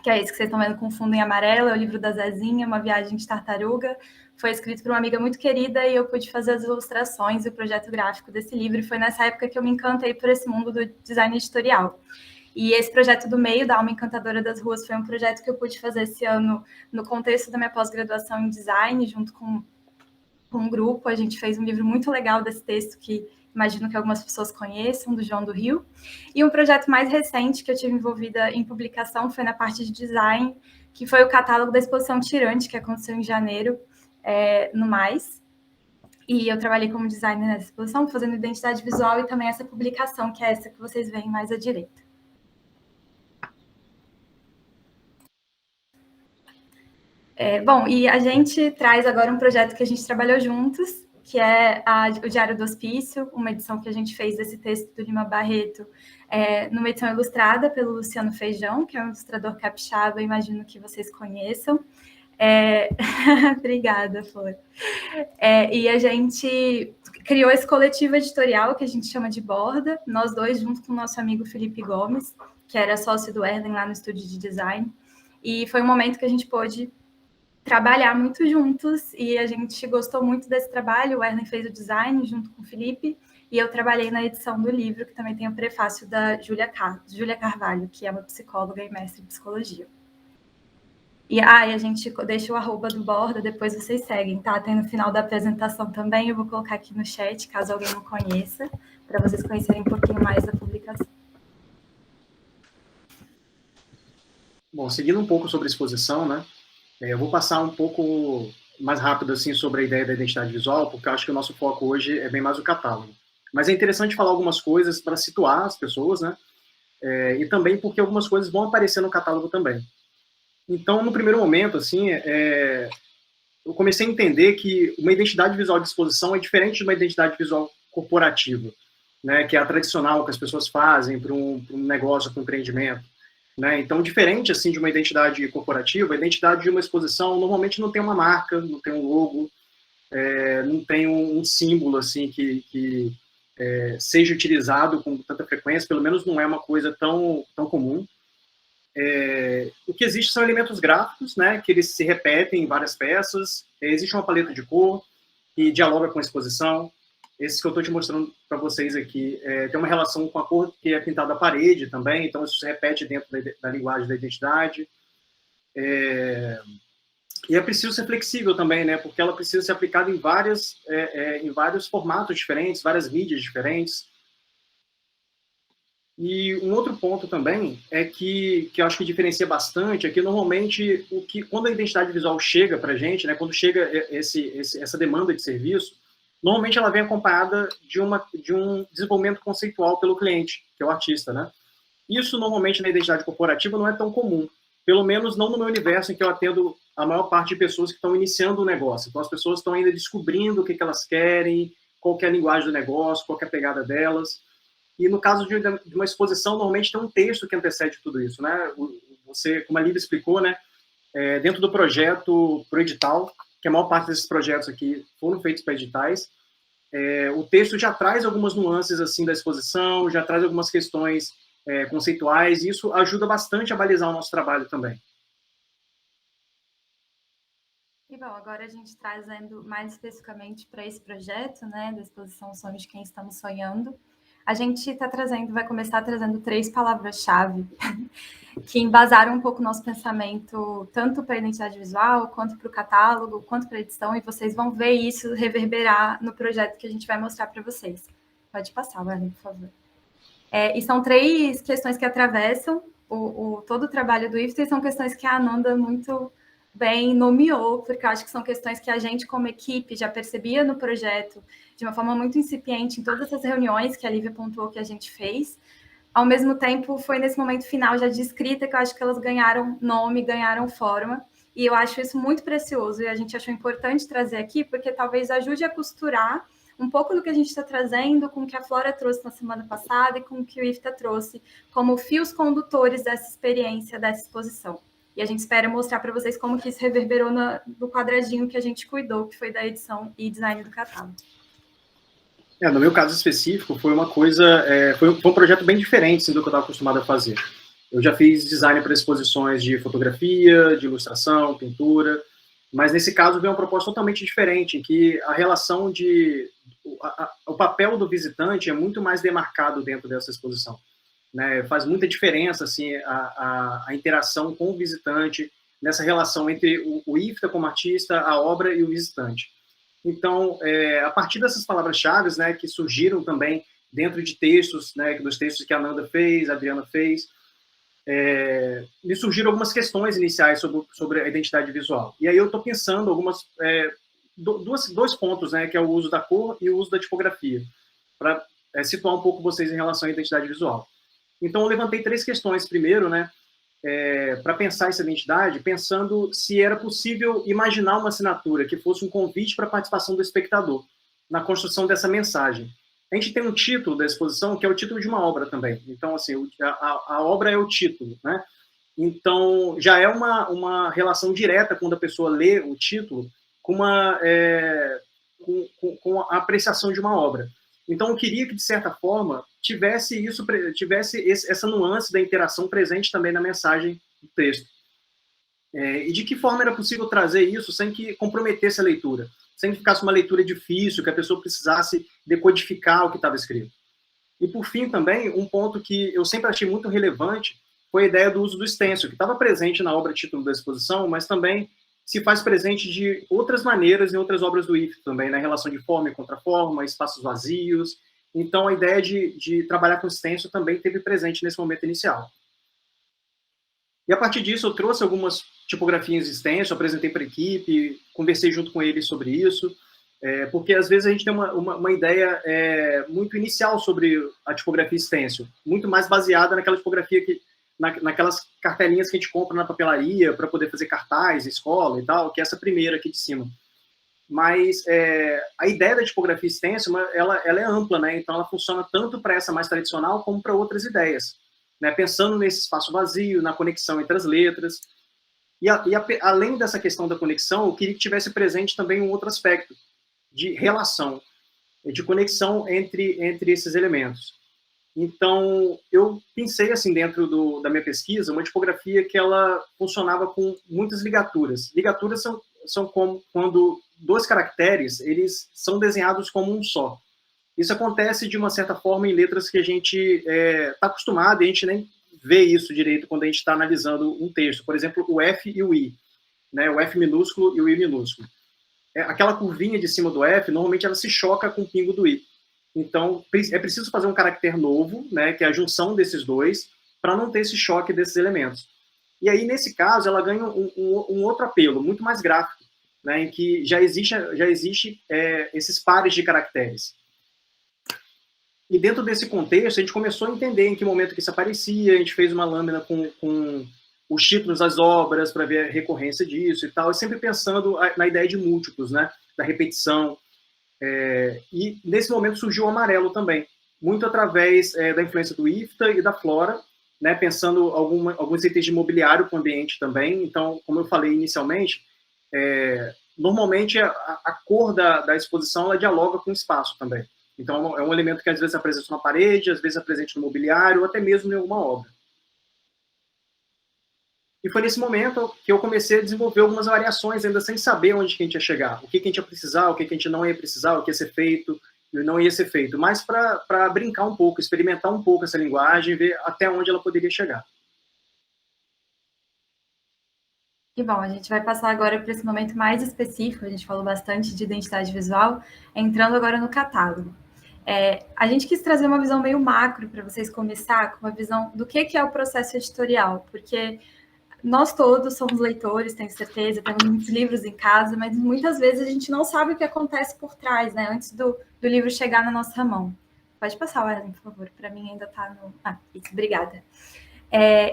que é esse que vocês estão vendo com fundo em amarelo, é o livro da Zezinha, Uma Viagem de Tartaruga. Foi escrito por uma amiga muito querida e eu pude fazer as ilustrações e o projeto gráfico desse livro. E foi nessa época que eu me encantei por esse mundo do design editorial. E esse projeto do meio, da Alma Encantadora das Ruas, foi um projeto que eu pude fazer esse ano no contexto da minha pós-graduação em design, junto com um grupo. A gente fez um livro muito legal desse texto que imagino que algumas pessoas conheçam, do João do Rio. E um projeto mais recente que eu tive envolvida em publicação foi na parte de design, que foi o catálogo da exposição Tirante, que aconteceu em janeiro, no Mais. E eu trabalhei como designer nessa exposição, fazendo identidade visual e também essa publicação, que é essa que vocês veem mais à direita. Bom, e a gente traz agora um projeto que a gente trabalhou juntos, que é o Diário do Hospício, uma edição que a gente fez desse texto do Lima Barreto, numa edição ilustrada pelo Luciano Feijão, que é um ilustrador capixaba, imagino que vocês conheçam. Obrigada, Flor. E a gente criou esse coletivo editorial que a gente chama de Borda, nós dois, junto com o nosso amigo Felipe Gomes, que era sócio do Erlen lá no estúdio de design, e foi um momento que a gente pôde trabalhar muito juntos, e a gente gostou muito desse trabalho. O Erlen fez o design junto com o Felipe, e eu trabalhei na edição do livro, que também tem o prefácio da Júlia Carvalho, que é uma psicóloga e mestre em psicologia. E a gente deixa o arroba do Borda, depois vocês seguem, tá? Tem no final da apresentação também, eu vou colocar aqui no chat, caso alguém não conheça, para vocês conhecerem um pouquinho mais da publicação. Bom, seguindo um pouco sobre a exposição, né? Eu vou passar um pouco mais rápido assim, sobre a ideia da identidade visual, porque eu acho que o nosso foco hoje é bem mais o catálogo. Mas é interessante falar algumas coisas para situar as pessoas, né? E também porque algumas coisas vão aparecer no catálogo também. Então, no primeiro momento, assim, eu comecei a entender que uma identidade visual de exposição é diferente de uma identidade visual corporativa, né? Que é a tradicional que as pessoas fazem para um negócio, para um empreendimento. Né? Então, diferente assim, de uma identidade corporativa, a identidade de uma exposição normalmente não tem uma marca, não tem um logo, não tem um símbolo assim, que seja utilizado com tanta frequência, pelo menos não é uma coisa tão comum. O que existe são elementos gráficos, né, que eles se repetem em várias peças, existe uma paleta de cor que dialoga com a exposição. Esse que eu estou te mostrando para vocês aqui tem uma relação com a cor que é pintada à parede também, então isso se repete dentro da linguagem da identidade. E é preciso ser flexível também, né, porque ela precisa ser aplicada em vários formatos diferentes, várias mídias diferentes. E um outro ponto também é que eu acho que diferencia bastante é que normalmente quando a identidade visual chega para a gente, né, quando chega essa demanda de serviço, normalmente ela vem acompanhada de um desenvolvimento conceitual pelo cliente, que é o artista, né? Isso, normalmente, na identidade corporativa não é tão comum, pelo menos não no meu universo, em que eu atendo a maior parte de pessoas que estão iniciando o negócio. Então, as pessoas estão ainda descobrindo o que elas querem, qual que é a linguagem do negócio, qual que é a pegada delas. E, no caso de uma exposição, normalmente tem um texto que antecede tudo isso, né? Você, como a Lívia explicou, né? Dentro do projeto pro edital, que a maior parte desses projetos aqui foram feitos para editais, o texto já traz algumas nuances assim da exposição, já traz algumas questões conceituais, e isso ajuda bastante a balizar o nosso trabalho também. E bom, agora a gente trazendo mais especificamente para esse projeto, né, da exposição Sonhos de Quem Estamos Sonhando, a gente vai começar trazendo 3 palavras-chave que embasaram um pouco o nosso pensamento, tanto para a identidade visual, quanto para o catálogo, quanto para a edição, e vocês vão ver isso reverberar no projeto que a gente vai mostrar para vocês. Pode passar, Marlene, por favor. E são 3 questões que atravessam todo o trabalho do Iftar, e são questões que a Ananda muito bem nomeou, porque eu acho que são questões que a gente, como equipe, já percebia no projeto de uma forma muito incipiente em todas as reuniões que a Lívia pontuou que a gente fez. Ao mesmo tempo, foi nesse momento final já de escrita que eu acho que elas ganharam nome, ganharam forma, e eu acho isso muito precioso, e a gente achou importante trazer aqui, porque talvez ajude a costurar um pouco do que a gente está trazendo com o que a Flora trouxe na semana passada e com o que o IFTA trouxe como fios condutores dessa experiência, dessa exposição. E a gente espera mostrar para vocês como que isso reverberou no quadradinho que a gente cuidou, que foi da edição e design do catálogo. No meu caso específico, foi uma coisa, foi um projeto bem diferente assim, do que eu estava acostumado a fazer. Eu já fiz design para exposições de fotografia, de ilustração, pintura, mas nesse caso veio uma proposta totalmente diferente, em que a relação o papel do visitante é muito mais demarcado dentro dessa exposição. Né? Faz muita diferença assim, a interação com o visitante, nessa relação entre o IFTA como artista, a obra e o visitante. Então, a partir dessas palavras-chave, né, que surgiram também dentro de textos, né, dos textos que a Nanda fez, a Adriana fez, me surgiram algumas questões iniciais sobre a identidade visual. E aí eu estou pensando dois pontos, né, que é o uso da cor e o uso da tipografia, para situar um pouco vocês em relação à identidade visual. Então, eu levantei 3 questões. Primeiro, né, para pensar essa identidade, pensando se era possível imaginar uma assinatura que fosse um convite para a participação do espectador na construção dessa mensagem. A gente tem um título da exposição, que é o título de uma obra também. Então, assim, a obra é o título, né? Então, já é uma relação direta quando a pessoa lê o título com a apreciação de uma obra. Então, eu queria que, de certa forma, tivesse essa nuance da interação presente também na mensagem do texto. E de que forma era possível trazer isso sem que comprometesse a leitura, sem que ficasse uma leitura difícil, que a pessoa precisasse decodificar o que estava escrito. E, por fim, também, um ponto que eu sempre achei muito relevante foi a ideia do uso do stencil, que estava presente na obra título da exposição, mas também se faz presente de outras maneiras em outras obras do IFTA também, na relação de forma e contraforma, espaços vazios. Então, a ideia de trabalhar com stencil também teve presente nesse momento inicial. E, a partir disso, eu trouxe algumas tipografias de stencil, apresentei para a equipe, conversei junto com eles sobre isso, porque, às vezes, a gente tem uma ideia muito inicial sobre a tipografia stencil, muito mais baseada naquela tipografia naquelas cartelinhas que a gente compra na papelaria para poder fazer cartaz, escola e tal, que é essa primeira aqui de cima. Mas a ideia da tipografia stencil, ela é ampla, né? Então ela funciona tanto para essa mais tradicional como para outras ideias, né? Pensando nesse espaço vazio, na conexão entre as letras. E além dessa questão da conexão, eu queria que tivesse presente também um outro aspecto de relação, de conexão entre esses elementos. Então, eu pensei, assim, dentro da minha pesquisa, uma tipografia que ela funcionava com muitas ligaturas. Ligaturas são como quando 2 caracteres, eles são desenhados como um só. Isso acontece, de uma certa forma, em letras que a gente está acostumado, e a gente nem vê isso direito quando a gente está analisando um texto. Por exemplo, o F e o I, né? O F minúsculo e o I minúsculo. Aquela curvinha de cima do F, normalmente ela se choca com o pingo do I. Então, é preciso fazer um caractere novo, né, que é a junção desses dois, para não ter esse choque desses elementos. E aí, nesse caso, ela ganha um outro apelo, muito mais gráfico, né, em que já existe esses pares de caracteres. E dentro desse contexto, a gente começou a entender em que momento que isso aparecia, a gente fez uma lâmina com os títulos das obras, para ver a recorrência disso e tal, e sempre pensando na ideia de múltiplos, né, da repetição. E nesse momento surgiu o amarelo também, muito através da influência do IFTA e da Flora, né, pensando alguns itens de mobiliário com o ambiente também. Então, como eu falei inicialmente, normalmente a cor da exposição ela dialoga com o espaço também. Então, é um elemento que às vezes é presente na parede, às vezes é presente no mobiliário, ou até mesmo em alguma obra. E foi nesse momento que eu comecei a desenvolver algumas variações, ainda sem saber onde que a gente ia chegar, o que a gente ia precisar, o que a gente não ia precisar, o que ia ser feito e não ia ser feito, mas para brincar um pouco, experimentar um pouco essa linguagem, ver até onde ela poderia chegar. E bom, a gente vai passar agora para esse momento mais específico, a gente falou bastante de identidade visual, entrando agora no catálogo. A gente quis trazer uma visão meio macro para vocês começar com uma visão do que é o processo editorial, porque nós todos somos leitores, tenho certeza, temos muitos livros em casa, mas muitas vezes a gente não sabe o que acontece por trás, né? Antes do livro chegar na nossa mão. Pode passar, Ellen, por favor. Para mim ainda está no... isso, obrigada.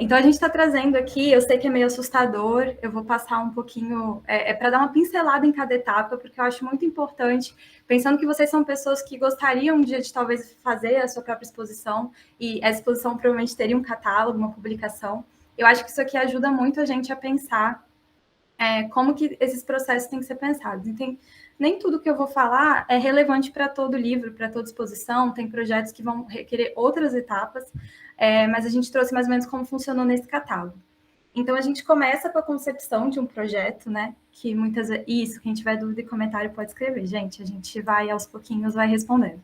Então, a gente está trazendo aqui, eu sei que é meio assustador, eu vou passar um pouquinho, para dar uma pincelada em cada etapa, porque eu acho muito importante, pensando que vocês são pessoas que gostariam de talvez fazer a sua própria exposição, e essa exposição provavelmente teria um catálogo, uma publicação. Eu acho que isso aqui ajuda muito a gente a pensar como que esses processos têm que ser pensados. Então, nem tudo que eu vou falar é relevante para todo livro, para toda exposição, tem projetos que vão requerer outras etapas, mas a gente trouxe mais ou menos como funcionou nesse catálogo. Então, a gente começa com a concepção de um projeto, né, que muitas vezes... Isso, quem tiver dúvida e comentário pode escrever, gente, a gente vai, aos pouquinhos, vai respondendo.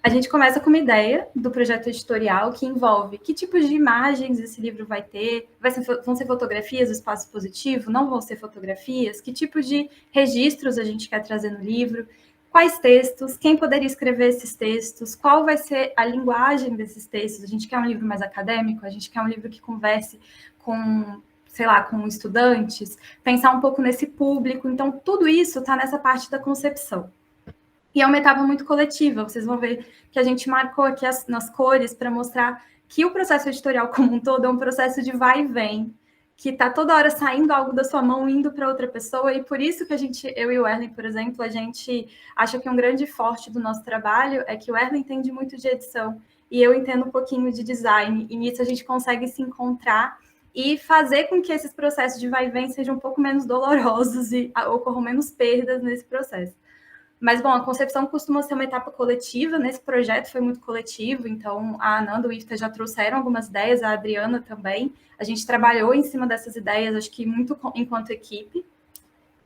A gente começa com uma ideia do projeto editorial que envolve que tipos de imagens esse livro vai ter, vão ser fotografias do espaço expositivo, não vão ser fotografias, que tipos de registros a gente quer trazer no livro, quais textos, quem poderia escrever esses textos, qual vai ser a linguagem desses textos, a gente quer um livro mais acadêmico, a gente quer um livro que converse com, sei lá, com estudantes, pensar um pouco nesse público, então tudo isso está nessa parte da concepção. E é uma etapa muito coletiva, vocês vão ver que a gente marcou aqui nas cores para mostrar que o processo editorial como um todo é um processo de vai e vem, que está toda hora saindo algo da sua mão, indo para outra pessoa, e por isso que eu e o Erlen, por exemplo, a gente acha que um grande forte do nosso trabalho é que o Erlen entende muito de edição, e eu entendo um pouquinho de design, e nisso a gente consegue se encontrar e fazer com que esses processos de vai e vem sejam um pouco menos dolorosos e ocorram menos perdas nesse processo. Mas, bom, a concepção costuma ser uma etapa coletiva, nesse projeto foi muito coletivo, então a Ananda e o IFTA já trouxeram algumas ideias, a Adriana também, a gente trabalhou em cima dessas ideias, acho que muito enquanto equipe,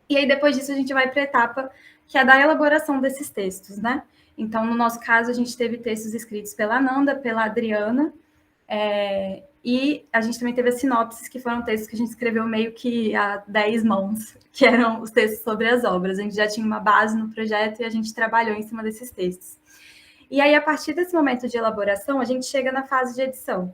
e aí depois disso a gente vai para a etapa que é da elaboração desses textos, né? Então, no nosso caso, a gente teve textos escritos pela Ananda, pela Adriana, e a gente também teve as sinopses, que foram textos que a gente escreveu meio que a 10 mãos, que eram os textos sobre as obras. A gente já tinha uma base no projeto e a gente trabalhou em cima desses textos. E aí, a partir desse momento de elaboração, a gente chega na fase de edição.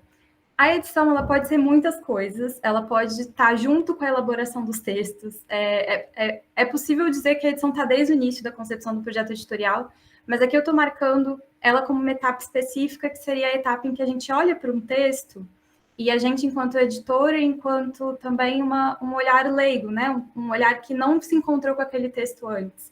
A edição, ela pode ser muitas coisas, ela pode estar junto com a elaboração dos textos. É possível dizer que a edição está desde o início da concepção do projeto editorial, mas aqui eu estou marcando ela como uma etapa específica, que seria a etapa em que a gente olha para um texto e a gente, enquanto editora, enquanto também um olhar leigo, né? Um olhar que não se encontrou com aquele texto antes.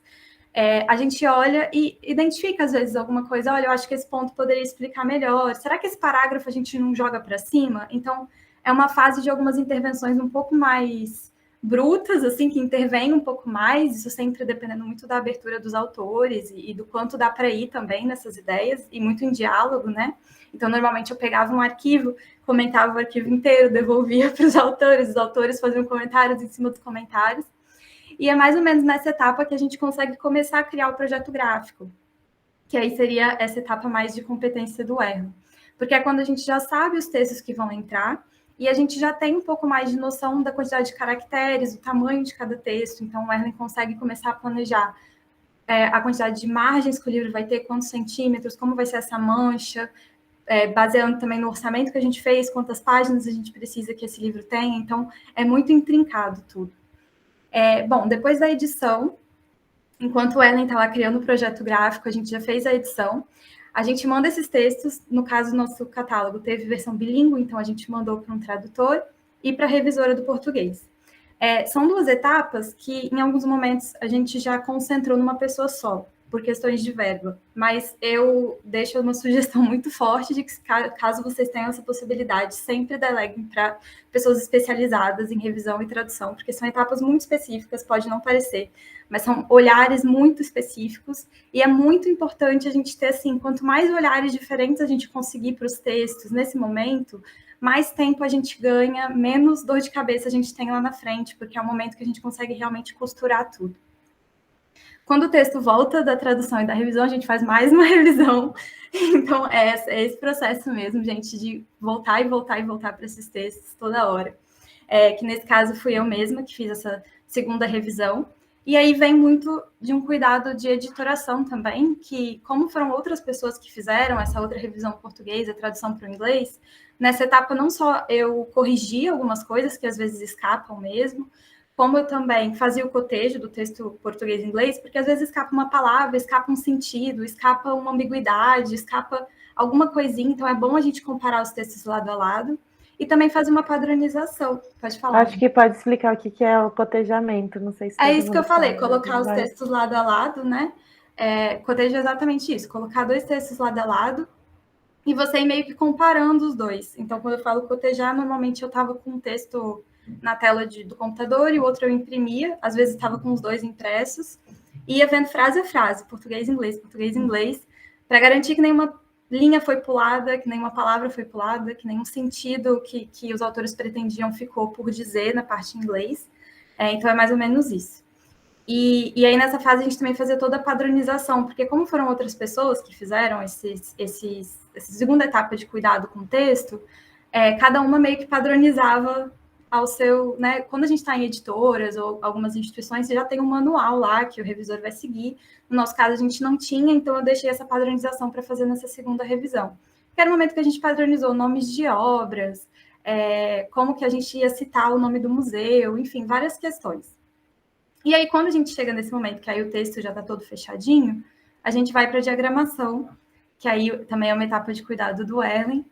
A gente olha e identifica, às vezes, alguma coisa. Olha, eu acho que esse ponto poderia explicar melhor. Será que esse parágrafo a gente não joga para cima? Então, é uma fase de algumas intervenções um pouco mais brutas, assim, que intervêm um pouco mais, isso sempre dependendo muito da abertura dos autores e do quanto dá para ir também nessas ideias, e muito em diálogo, né? Então, normalmente eu pegava um arquivo, comentava o arquivo inteiro, devolvia para os autores faziam comentários em cima dos comentários, e é mais ou menos nessa etapa que a gente consegue começar a criar o projeto gráfico, que aí seria essa etapa mais de competência do Erlen, porque é quando a gente já sabe os textos que vão entrar, e a gente já tem um pouco mais de noção da quantidade de caracteres, o tamanho de cada texto, então o Erlen consegue começar a planejar a quantidade de margens que o livro vai ter, quantos centímetros, como vai ser essa mancha, baseando também no orçamento que a gente fez, quantas páginas a gente precisa que esse livro tenha, então é muito intrincado tudo. Bom, depois da edição, enquanto o Erlen está lá criando o projeto gráfico, a gente já fez a edição, a gente manda esses textos, no caso, nosso catálogo teve versão bilíngue, então a gente mandou para um tradutor e para a revisora do português. São duas etapas que, em alguns momentos, a gente já concentrou numa pessoa só, por questões de verba, mas eu deixo uma sugestão muito forte de que, caso vocês tenham essa possibilidade, sempre deleguem para pessoas especializadas em revisão e tradução, porque são etapas muito específicas, pode não parecer, mas são olhares muito específicos, e é muito importante a gente ter, assim, quanto mais olhares diferentes a gente conseguir para os textos nesse momento, mais tempo a gente ganha, menos dor de cabeça a gente tem lá na frente, porque é o momento que a gente consegue realmente costurar tudo. Quando o texto volta da tradução e da revisão, a gente faz mais uma revisão. Então, é esse processo mesmo, gente, de voltar e voltar e voltar para esses textos toda hora. Que nesse caso fui eu mesma que fiz essa segunda revisão. E aí vem muito de um cuidado de editoração também, que como foram outras pessoas que fizeram essa outra revisão em português, a tradução para o inglês, Nessa etapa, não só eu corrigia algumas coisas que às vezes escapam mesmo, como eu também fazia o cotejo do texto português e inglês, porque às vezes escapa uma palavra, escapa um sentido, escapa uma ambiguidade, escapa alguma coisinha, então é bom a gente comparar os textos lado a lado, e também fazer uma padronização. Pode falar. Acho que pode explicar o que é o cotejamento, não sei se é isso que eu falei, sabe, colocar os textos lado a lado, né? Cotejo é exatamente isso, colocar 2 textos lado a lado, e você ir meio que comparando os dois. Então, quando eu falo cotejar, normalmente eu estava com um texto na tela do computador e o outro eu imprimia, às vezes estava com os 2 impressos, e ia vendo frase a frase, português, inglês, para garantir que nenhuma linha foi pulada, que nenhuma palavra foi pulada, que nenhum sentido que os autores pretendiam ficou por dizer na parte em inglês. Então, é mais ou menos isso. E aí, nessa fase, a gente também fazia toda a padronização, porque como foram outras pessoas que fizeram essa segunda etapa de cuidado com o texto, cada uma meio que padronizava ao seu, né? Quando a gente está em editoras ou algumas instituições, você já tem um manual lá que o revisor vai seguir. No nosso caso, a gente não tinha, então eu deixei essa padronização para fazer nessa segunda revisão. Que era o momento que a gente padronizou nomes de obras, como que a gente ia citar o nome do museu, enfim, várias questões. E aí, quando a gente chega nesse momento, que aí o texto já está todo fechadinho, a gente vai para a diagramação, que aí também é uma etapa de cuidado do Erlen,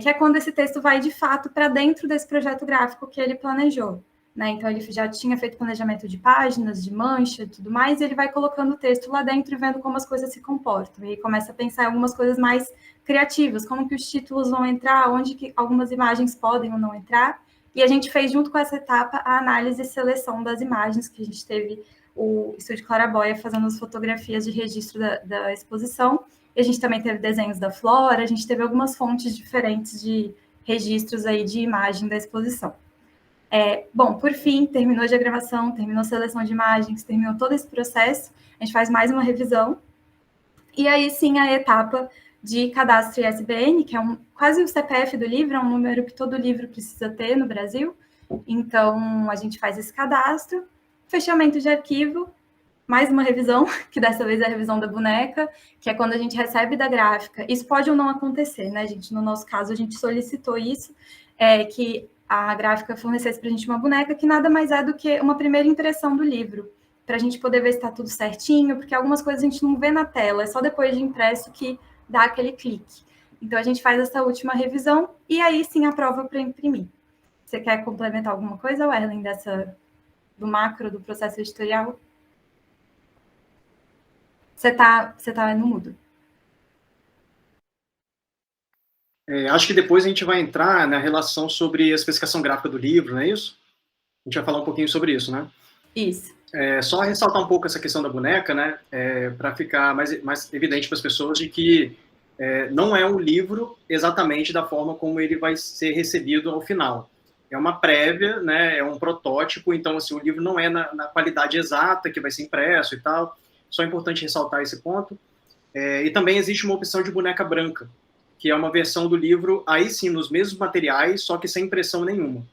que é quando esse texto vai, de fato, para dentro desse projeto gráfico que ele planejou. Né? Então, ele já tinha feito planejamento de páginas, de mancha e tudo mais, e ele vai colocando o texto lá dentro e vendo como as coisas se comportam. E aí começa a pensar em algumas coisas mais criativas, como que os títulos vão entrar, onde que algumas imagens podem ou não entrar. E a gente fez, junto com essa etapa, a análise e seleção das imagens, que a gente teve o Estúdio Claraboia fazendo as fotografias de registro da exposição. E a gente também teve desenhos da Flora, a gente teve algumas fontes diferentes de registros aí de imagem da exposição. Bom, por fim, terminou a diagramação, terminou a seleção de imagens, terminou todo esse processo, a gente faz mais uma revisão. E aí, sim, a etapa de cadastro ISBN, que é quase o CPF do livro, é um número que todo livro precisa ter no Brasil. Então, a gente faz esse cadastro, fechamento de arquivo, mais uma revisão, que dessa vez é a revisão da boneca, que é quando a gente recebe da gráfica. Isso pode ou não acontecer, né, gente? No nosso caso, a gente solicitou isso, que a gráfica fornecesse para a gente uma boneca, que nada mais é do que uma primeira impressão do livro, para a gente poder ver se está tudo certinho, porque algumas coisas a gente não vê na tela, é só depois de impresso que dá aquele clique. Então, a gente faz essa última revisão e aí sim aprova para imprimir. Você quer complementar alguma coisa, Erlen, do macro, do processo editorial? Você tá no mudo. Acho que depois a gente vai entrar na relação sobre a especificação gráfica do livro, não é isso? A gente vai falar um pouquinho sobre isso, né? Isso. Só ressaltar um pouco essa questão da boneca, né? Para ficar mais evidente para as pessoas de que não é um livro exatamente da forma como ele vai ser recebido ao final. É uma prévia, né? É um protótipo, então assim, o livro não é na qualidade exata que vai ser impresso e tal. Só é importante ressaltar esse ponto. E também existe uma opção de boneca branca, que é uma versão do livro, aí sim, nos mesmos materiais, só que sem impressão nenhuma.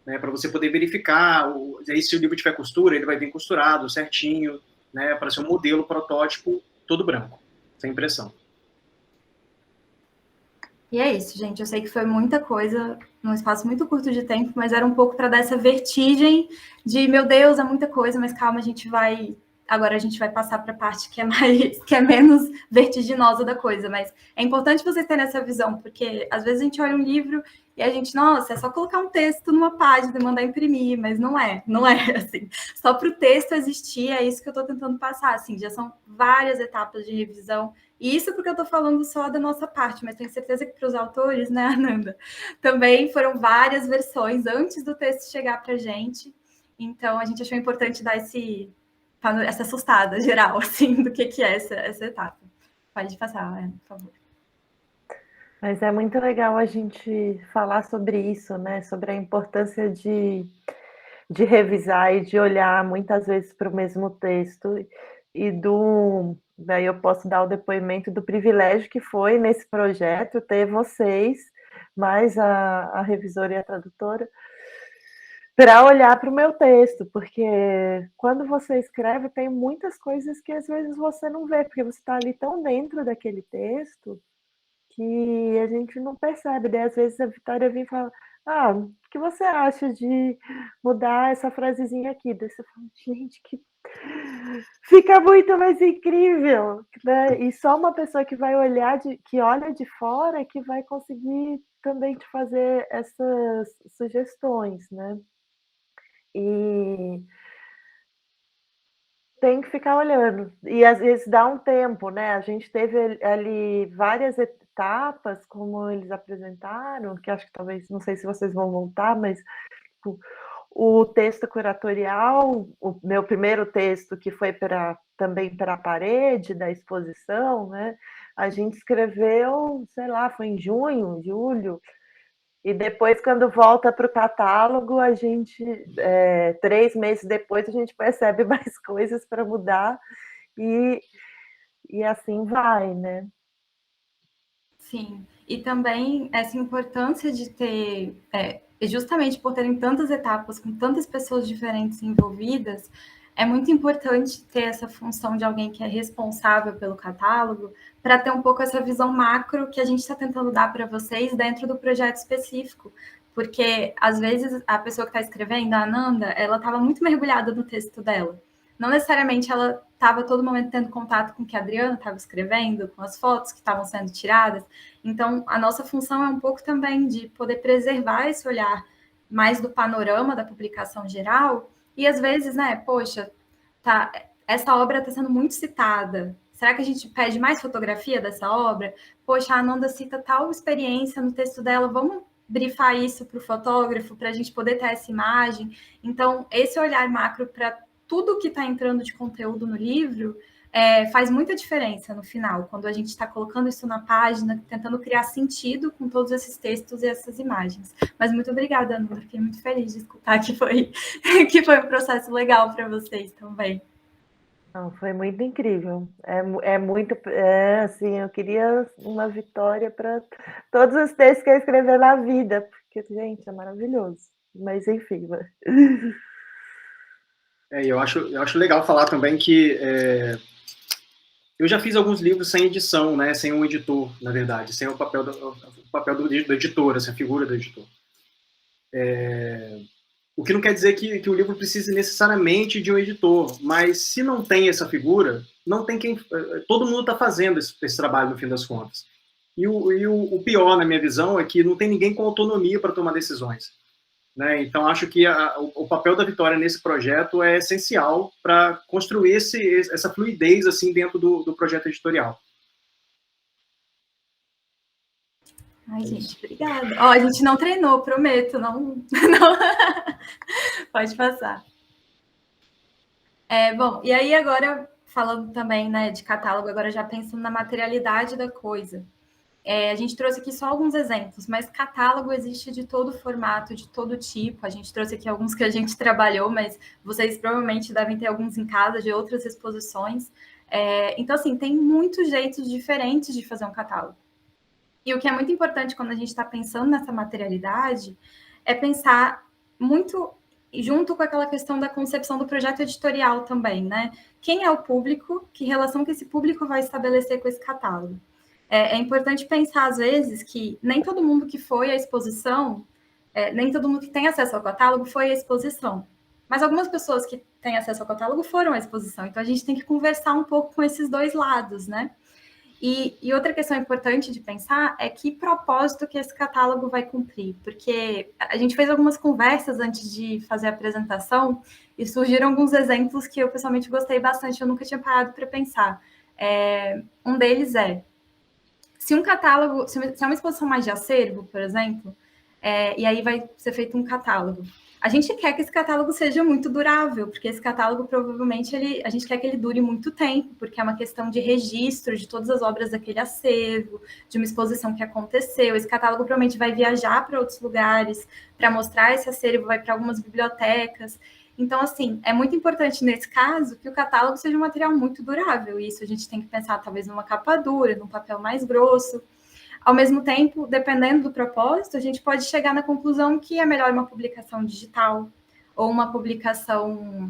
Né, para você poder verificar, aí se o livro tiver costura, ele vai vir costurado, certinho, né, para ser um modelo, protótipo, todo branco, sem impressão. E é isso, gente. Eu sei que foi muita coisa num espaço muito curto de tempo, mas era um pouco para dar essa vertigem de, meu Deus, é muita coisa, mas calma, agora a gente vai passar para a parte que é menos vertiginosa da coisa, mas é importante vocês terem essa visão, porque às vezes a gente olha um livro e a gente, nossa, é só colocar um texto numa página e mandar imprimir, mas não é assim. Só para o texto existir, é isso que eu estou tentando passar, assim, já são várias etapas de revisão, e isso porque eu estou falando só da nossa parte, mas tenho certeza que para os autores, né, Ananda, também foram várias versões antes do texto chegar para a gente, então a gente achou importante dar essa assustada geral, assim, do que é essa etapa. Pode passar, por favor. Mas é muito legal a gente falar sobre isso, né? Sobre a importância de revisar e de olhar muitas vezes para o mesmo texto daí eu posso dar o depoimento do privilégio que foi nesse projeto ter vocês, mais a revisora e a tradutora, para olhar para o meu texto, porque quando você escreve tem muitas coisas que às vezes você não vê, porque você está ali tão dentro daquele texto que a gente não percebe, né? Às vezes a Vitória vem e fala, o que você acha de mudar essa frasezinha aqui? Daí você fala, gente, que fica muito mais incrível, né? E só uma pessoa que vai olhar, que olha de fora, que vai conseguir também te fazer essas sugestões, né? E tem que ficar olhando. E às vezes dá um tempo, né? A gente teve ali várias etapas, como eles apresentaram, que acho que talvez, não sei se vocês vão voltar, mas o texto curatorial, o meu primeiro texto, que foi também para a parede da exposição, né? A gente escreveu, sei lá, foi em junho, julho, e depois, quando volta para o catálogo, a gente, 3 meses depois, a gente percebe mais coisas para mudar, e assim vai, né? Sim, e também essa importância de ter, justamente por terem tantas etapas, com tantas pessoas diferentes envolvidas, é muito importante ter essa função de alguém que é responsável pelo catálogo, para ter um pouco essa visão macro que a gente está tentando dar para vocês dentro do projeto específico. Porque, às vezes, a pessoa que está escrevendo, a Ananda, ela estava muito mergulhada no texto dela. Não necessariamente ela estava a todo momento tendo contato com o que a Adriana estava escrevendo, com as fotos que estavam sendo tiradas. Então, a nossa função é um pouco também de poder preservar esse olhar mais do panorama da publicação geral. E, às vezes, né, poxa, essa obra está sendo muito citada. Será que a gente pede mais fotografia dessa obra? Poxa, a Ananda cita tal experiência no texto dela, vamos brifar isso para o fotógrafo, para a gente poder ter essa imagem. Então, esse olhar macro para tudo que está entrando de conteúdo no livro faz muita diferença no final, quando a gente está colocando isso na página, tentando criar sentido com todos esses textos e essas imagens. Mas muito obrigada, Ananda, fiquei muito feliz de escutar que foi um processo legal para vocês também. Não, foi muito incrível. Assim, eu queria uma vitória para todos os textos que eu escrevi na vida, porque, gente, é maravilhoso. Mas, enfim. Eu acho legal falar também que eu já fiz alguns livros sem edição, né, sem um editor, na verdade, sem o papel do editor, assim, a figura do editor. O que não quer dizer que o livro precise necessariamente de um editor, mas se não tem essa figura, não tem quem... Todo mundo está fazendo esse trabalho, no fim das contas. E o pior, na minha visão, é que não tem ninguém com autonomia para tomar decisões. Né? Então, acho que o papel da Vitória nesse projeto é essencial para construir essa fluidez assim, dentro do projeto editorial. Ai, gente, obrigada. A gente não treinou, prometo, não... Pode passar. Bom, e aí agora, falando também, né, de catálogo, agora já pensando na materialidade da coisa. A gente trouxe aqui só alguns exemplos, mas catálogo existe de todo formato, de todo tipo. A gente trouxe aqui alguns que a gente trabalhou, mas vocês provavelmente devem ter alguns em casa de outras exposições. Então, assim, tem muitos jeitos diferentes de fazer um catálogo. E o que é muito importante quando a gente está pensando nessa materialidade é pensar muito junto com aquela questão da concepção do projeto editorial também, né? Quem é o público? Que relação que esse público vai estabelecer com esse catálogo? É importante pensar, às vezes, que nem todo mundo que foi à exposição, nem todo mundo que tem acesso ao catálogo foi à exposição. Mas algumas pessoas que têm acesso ao catálogo foram à exposição. Então, a gente tem que conversar um pouco com esses dois lados, né? E outra questão importante de pensar é que propósito que esse catálogo vai cumprir, porque a gente fez algumas conversas antes de fazer a apresentação e surgiram alguns exemplos que eu pessoalmente gostei bastante, eu nunca tinha parado para pensar. Um deles se um catálogo, se é uma exposição mais de acervo, por exemplo, e aí vai ser feito um catálogo, a gente quer que esse catálogo seja muito durável, porque esse catálogo provavelmente a gente quer que ele dure muito tempo, porque é uma questão de registro de todas as obras daquele acervo, de uma exposição que aconteceu. Esse catálogo provavelmente vai viajar para outros lugares para mostrar esse acervo, vai para algumas bibliotecas. Então, assim, é muito importante nesse caso que o catálogo seja um material muito durável. E isso a gente tem que pensar talvez numa capa dura, num papel mais grosso. Ao mesmo tempo, dependendo do propósito, a gente pode chegar na conclusão que é melhor uma publicação digital, ou uma publicação,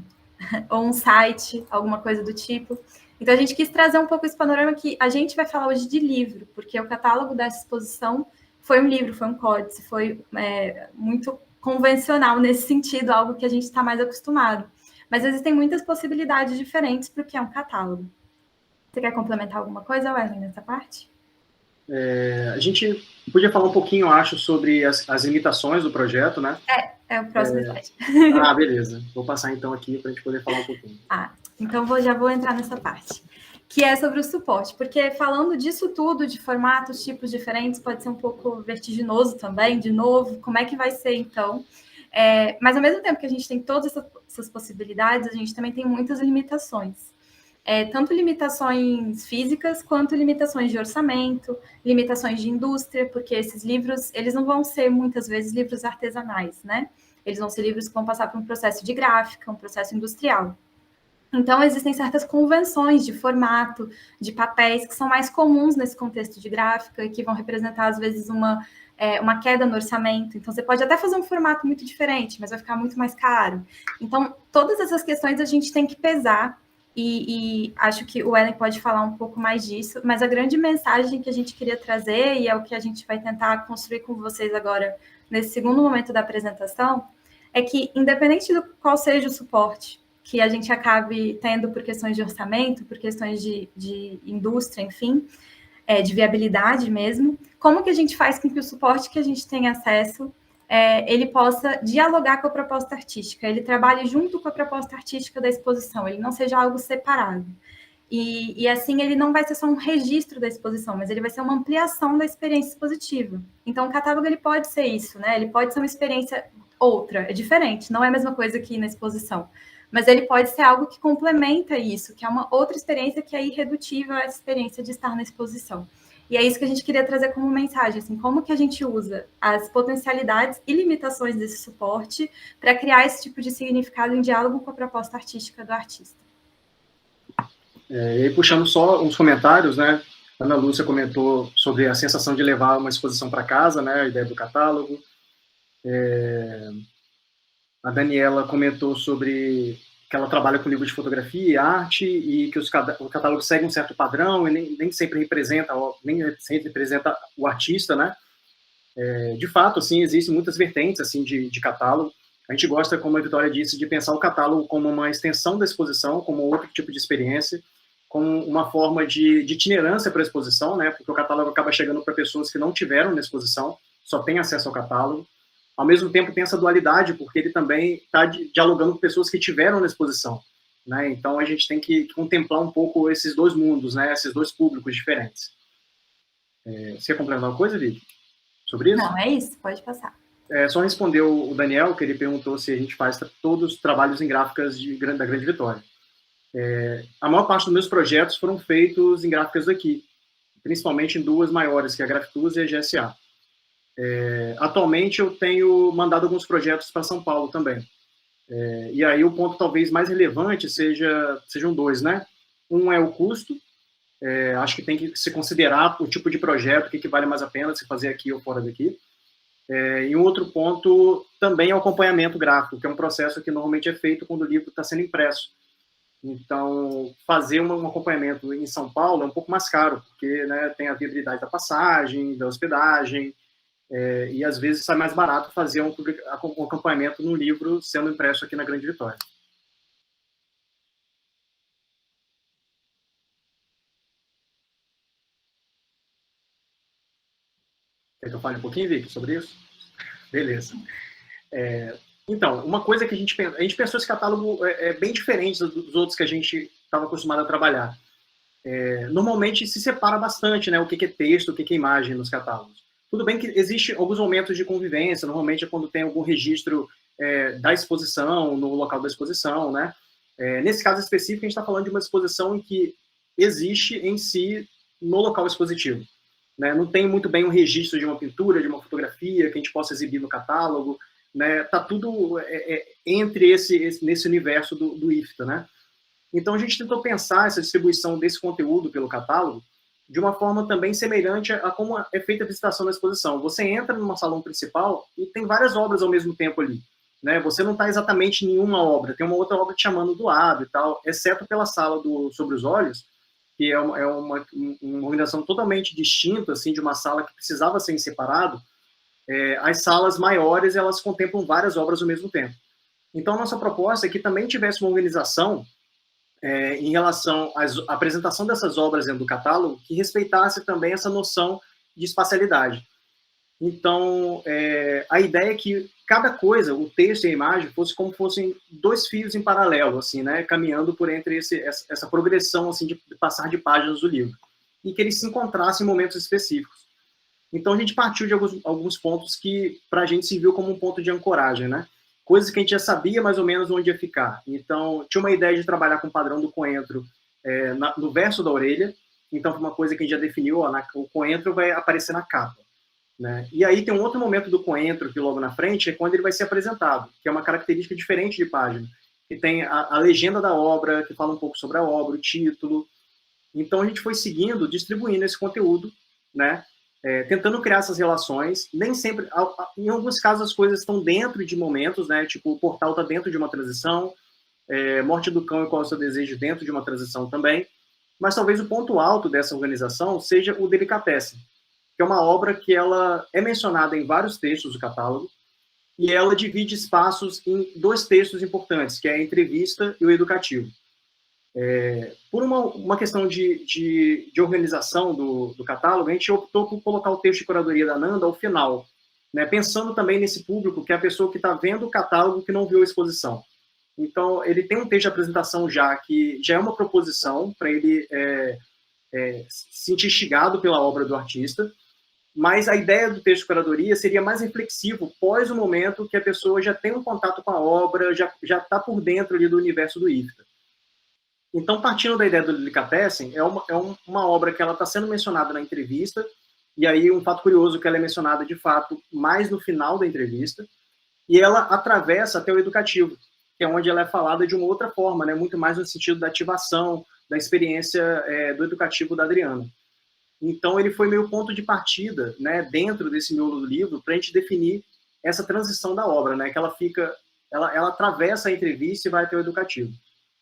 ou um site, alguma coisa do tipo. Então, a gente quis trazer um pouco esse panorama que a gente vai falar hoje de livro, porque o catálogo dessa exposição foi um livro, foi um códice, foi muito convencional nesse sentido, algo que a gente está mais acostumado. Mas existem muitas possibilidades diferentes para o que é um catálogo. Você quer complementar alguma coisa, Wesley, nessa parte? A gente podia falar um pouquinho, acho, sobre as limitações do projeto, né? É o próximo slide. Ah, beleza. Vou passar então aqui para a gente poder falar um pouquinho. Então já vou entrar nessa parte, que é sobre o suporte, porque falando disso tudo, de formatos, tipos diferentes, pode ser um pouco vertiginoso também, de novo, como é que vai ser então? Mas ao mesmo tempo que a gente tem todas essas possibilidades, a gente também tem muitas limitações. Tanto limitações físicas, quanto limitações de orçamento, limitações de indústria, porque esses livros, eles não vão ser, muitas vezes, livros artesanais, né? Eles vão ser livros que vão passar por um processo de gráfica, um processo industrial. Então, existem certas convenções de formato, de papéis, que são mais comuns nesse contexto de gráfica, e que vão representar, às vezes, uma queda no orçamento. Então, você pode até fazer um formato muito diferente, mas vai ficar muito mais caro. Então, todas essas questões a gente tem que pesar, e acho que o Ellen pode falar um pouco mais disso, mas a grande mensagem que a gente queria trazer, e é o que a gente vai tentar construir com vocês agora, nesse segundo momento da apresentação, é que, independente do qual seja o suporte que a gente acabe tendo por questões de orçamento, por questões de indústria, enfim, de viabilidade mesmo, como que a gente faz com que o suporte que a gente tem acesso, ele possa dialogar com a proposta artística, ele trabalhe junto com a proposta artística da exposição, ele não seja algo separado. E assim, ele não vai ser só um registro da exposição, mas ele vai ser uma ampliação da experiência expositiva. Então, o catálogo, ele pode ser isso, né? Ele pode ser uma experiência outra, é diferente, não é a mesma coisa que na exposição. Mas ele pode ser algo que complementa isso, que é uma outra experiência que é irredutível à experiência de estar na exposição. E é isso que a gente queria trazer como mensagem, assim, como que a gente usa as potencialidades e limitações desse suporte para criar esse tipo de significado em diálogo com a proposta artística do artista. E aí, puxando só uns comentários, né? A Ana Lúcia comentou sobre a sensação de levar uma exposição para casa, né? A ideia do catálogo. A Daniela comentou sobre que ela trabalha com livro de fotografia e arte e que o catálogo segue um certo padrão e nem sempre representa o artista, né? De fato, assim, existem muitas vertentes assim de catálogo. A gente gosta, como a Vitória disse, de pensar o catálogo como uma extensão da exposição, como outro tipo de experiência, como uma forma de itinerância para a exposição, né? Porque o catálogo acaba chegando para pessoas que não tiveram na exposição, só têm acesso ao catálogo. Ao mesmo tempo tem essa dualidade, porque ele também está dialogando com pessoas que tiveram na exposição, né? Então a gente tem que contemplar um pouco esses dois mundos, né? Esses dois públicos diferentes. Você quer complementar alguma coisa, Vicky, sobre isso? Não, é isso, pode passar. Só respondeu o Daniel, que ele perguntou se a gente faz todos os trabalhos em gráficas da Grande Vitória. A maior parte dos meus projetos foram feitos em gráficas daqui, principalmente em duas maiores, que é a Graftus e a GSA. Atualmente eu tenho mandado alguns projetos para São Paulo também. E aí o ponto talvez mais relevante sejam dois, né? Um é o custo. Acho que tem que se considerar o tipo de projeto, o que vale mais a pena se fazer aqui ou fora daqui. E um outro ponto também é o acompanhamento gráfico, que é um processo que normalmente é feito quando o livro está sendo impresso. Então, fazer um acompanhamento em São Paulo é um pouco mais caro, porque, né, tem a viabilidade da passagem, da hospedagem, e às vezes sai mais barato fazer um acompanhamento no livro sendo impresso aqui na Grande Vitória. Quer que eu fale um pouquinho, Vicky, sobre isso? Beleza. Então, uma coisa que a gente pensou, esse catálogo é bem diferente dos outros que a gente estava acostumado a trabalhar. Normalmente se separa bastante, né, o que é texto, o que é imagem nos catálogos. Tudo bem que existe alguns momentos de convivência, normalmente é quando tem algum registro da exposição, no local da exposição, né? Nesse caso específico, a gente está falando de uma exposição em que existe em si no local expositivo, né? Não tem muito bem um registro de uma pintura, de uma fotografia que a gente possa exibir no catálogo, né? Tá tudo entre nesse universo do IFTA, né? Então a gente tentou pensar essa distribuição desse conteúdo pelo catálogo de uma forma também semelhante a como é feita a visitação da exposição. Você entra numa salão principal e tem várias obras ao mesmo tempo ali. né? Você não está exatamente em nenhuma obra, tem uma outra obra te chamando do lado e tal, exceto pela sala Sobre os Olhos, que é uma organização totalmente distinta, assim, de uma sala que precisava ser separado. As salas maiores, elas contemplam várias obras ao mesmo tempo. Então, nossa proposta é que também tivesse uma organização em relação à apresentação dessas obras dentro do catálogo, que respeitasse também essa noção de espacialidade. Então, a ideia é que cada coisa, o texto e a imagem, fosse como fossem dois fios em paralelo, assim, né, caminhando por entre essa progressão assim, de passar de páginas do livro, e que eles se encontrassem em momentos específicos. Então, a gente partiu de alguns pontos que, para a gente, serviu como um ponto de ancoragem, né? Coisas que a gente já sabia mais ou menos onde ia ficar. Então, tinha uma ideia de trabalhar com o padrão do coentro no verso da orelha. Então, foi uma coisa que a gente já definiu, o coentro vai aparecer na capa, né? E aí tem um outro momento do coentro, que logo na frente, é quando ele vai ser apresentado, que é uma característica diferente de página, que tem a legenda da obra, que fala um pouco sobre a obra, o título. Então, a gente foi seguindo, distribuindo esse conteúdo, né? Tentando criar essas relações. Nem sempre, em alguns casos, as coisas estão dentro de momentos, né? Tipo, o portal está dentro de uma transição, Morte do Cão e Qual é o Seu Desejo dentro de uma transição também, mas talvez o ponto alto dessa organização seja o Delicatessen, que é uma obra que ela é mencionada em vários textos do catálogo, e ela divide espaços em dois textos importantes, que é a entrevista e o educativo. Por uma questão de organização do catálogo, a gente optou por colocar o texto de curadoria da Nanda ao final, né, pensando também nesse público, que é a pessoa que está vendo o catálogo que não viu a exposição. Então, ele tem um texto de apresentação já, que já é uma proposição para ele se sentir instigado pela obra do artista, mas a ideia do texto de curadoria seria mais reflexivo pós o momento que a pessoa já tem um contato com a obra, já está por dentro ali do universo do IFTA. Então, partindo da ideia do Delicatessen, é uma obra que ela está sendo mencionada na entrevista, e aí um fato curioso que ela é mencionada, de fato, mais no final da entrevista, e ela atravessa até o educativo, que é onde ela é falada de uma outra forma, né, muito mais no sentido da ativação, da experiência do educativo da Adriana. Então, ele foi meio ponto de partida, né, dentro desse miolo do livro, para a gente definir essa transição da obra, né, que ela atravessa a entrevista e vai até o educativo.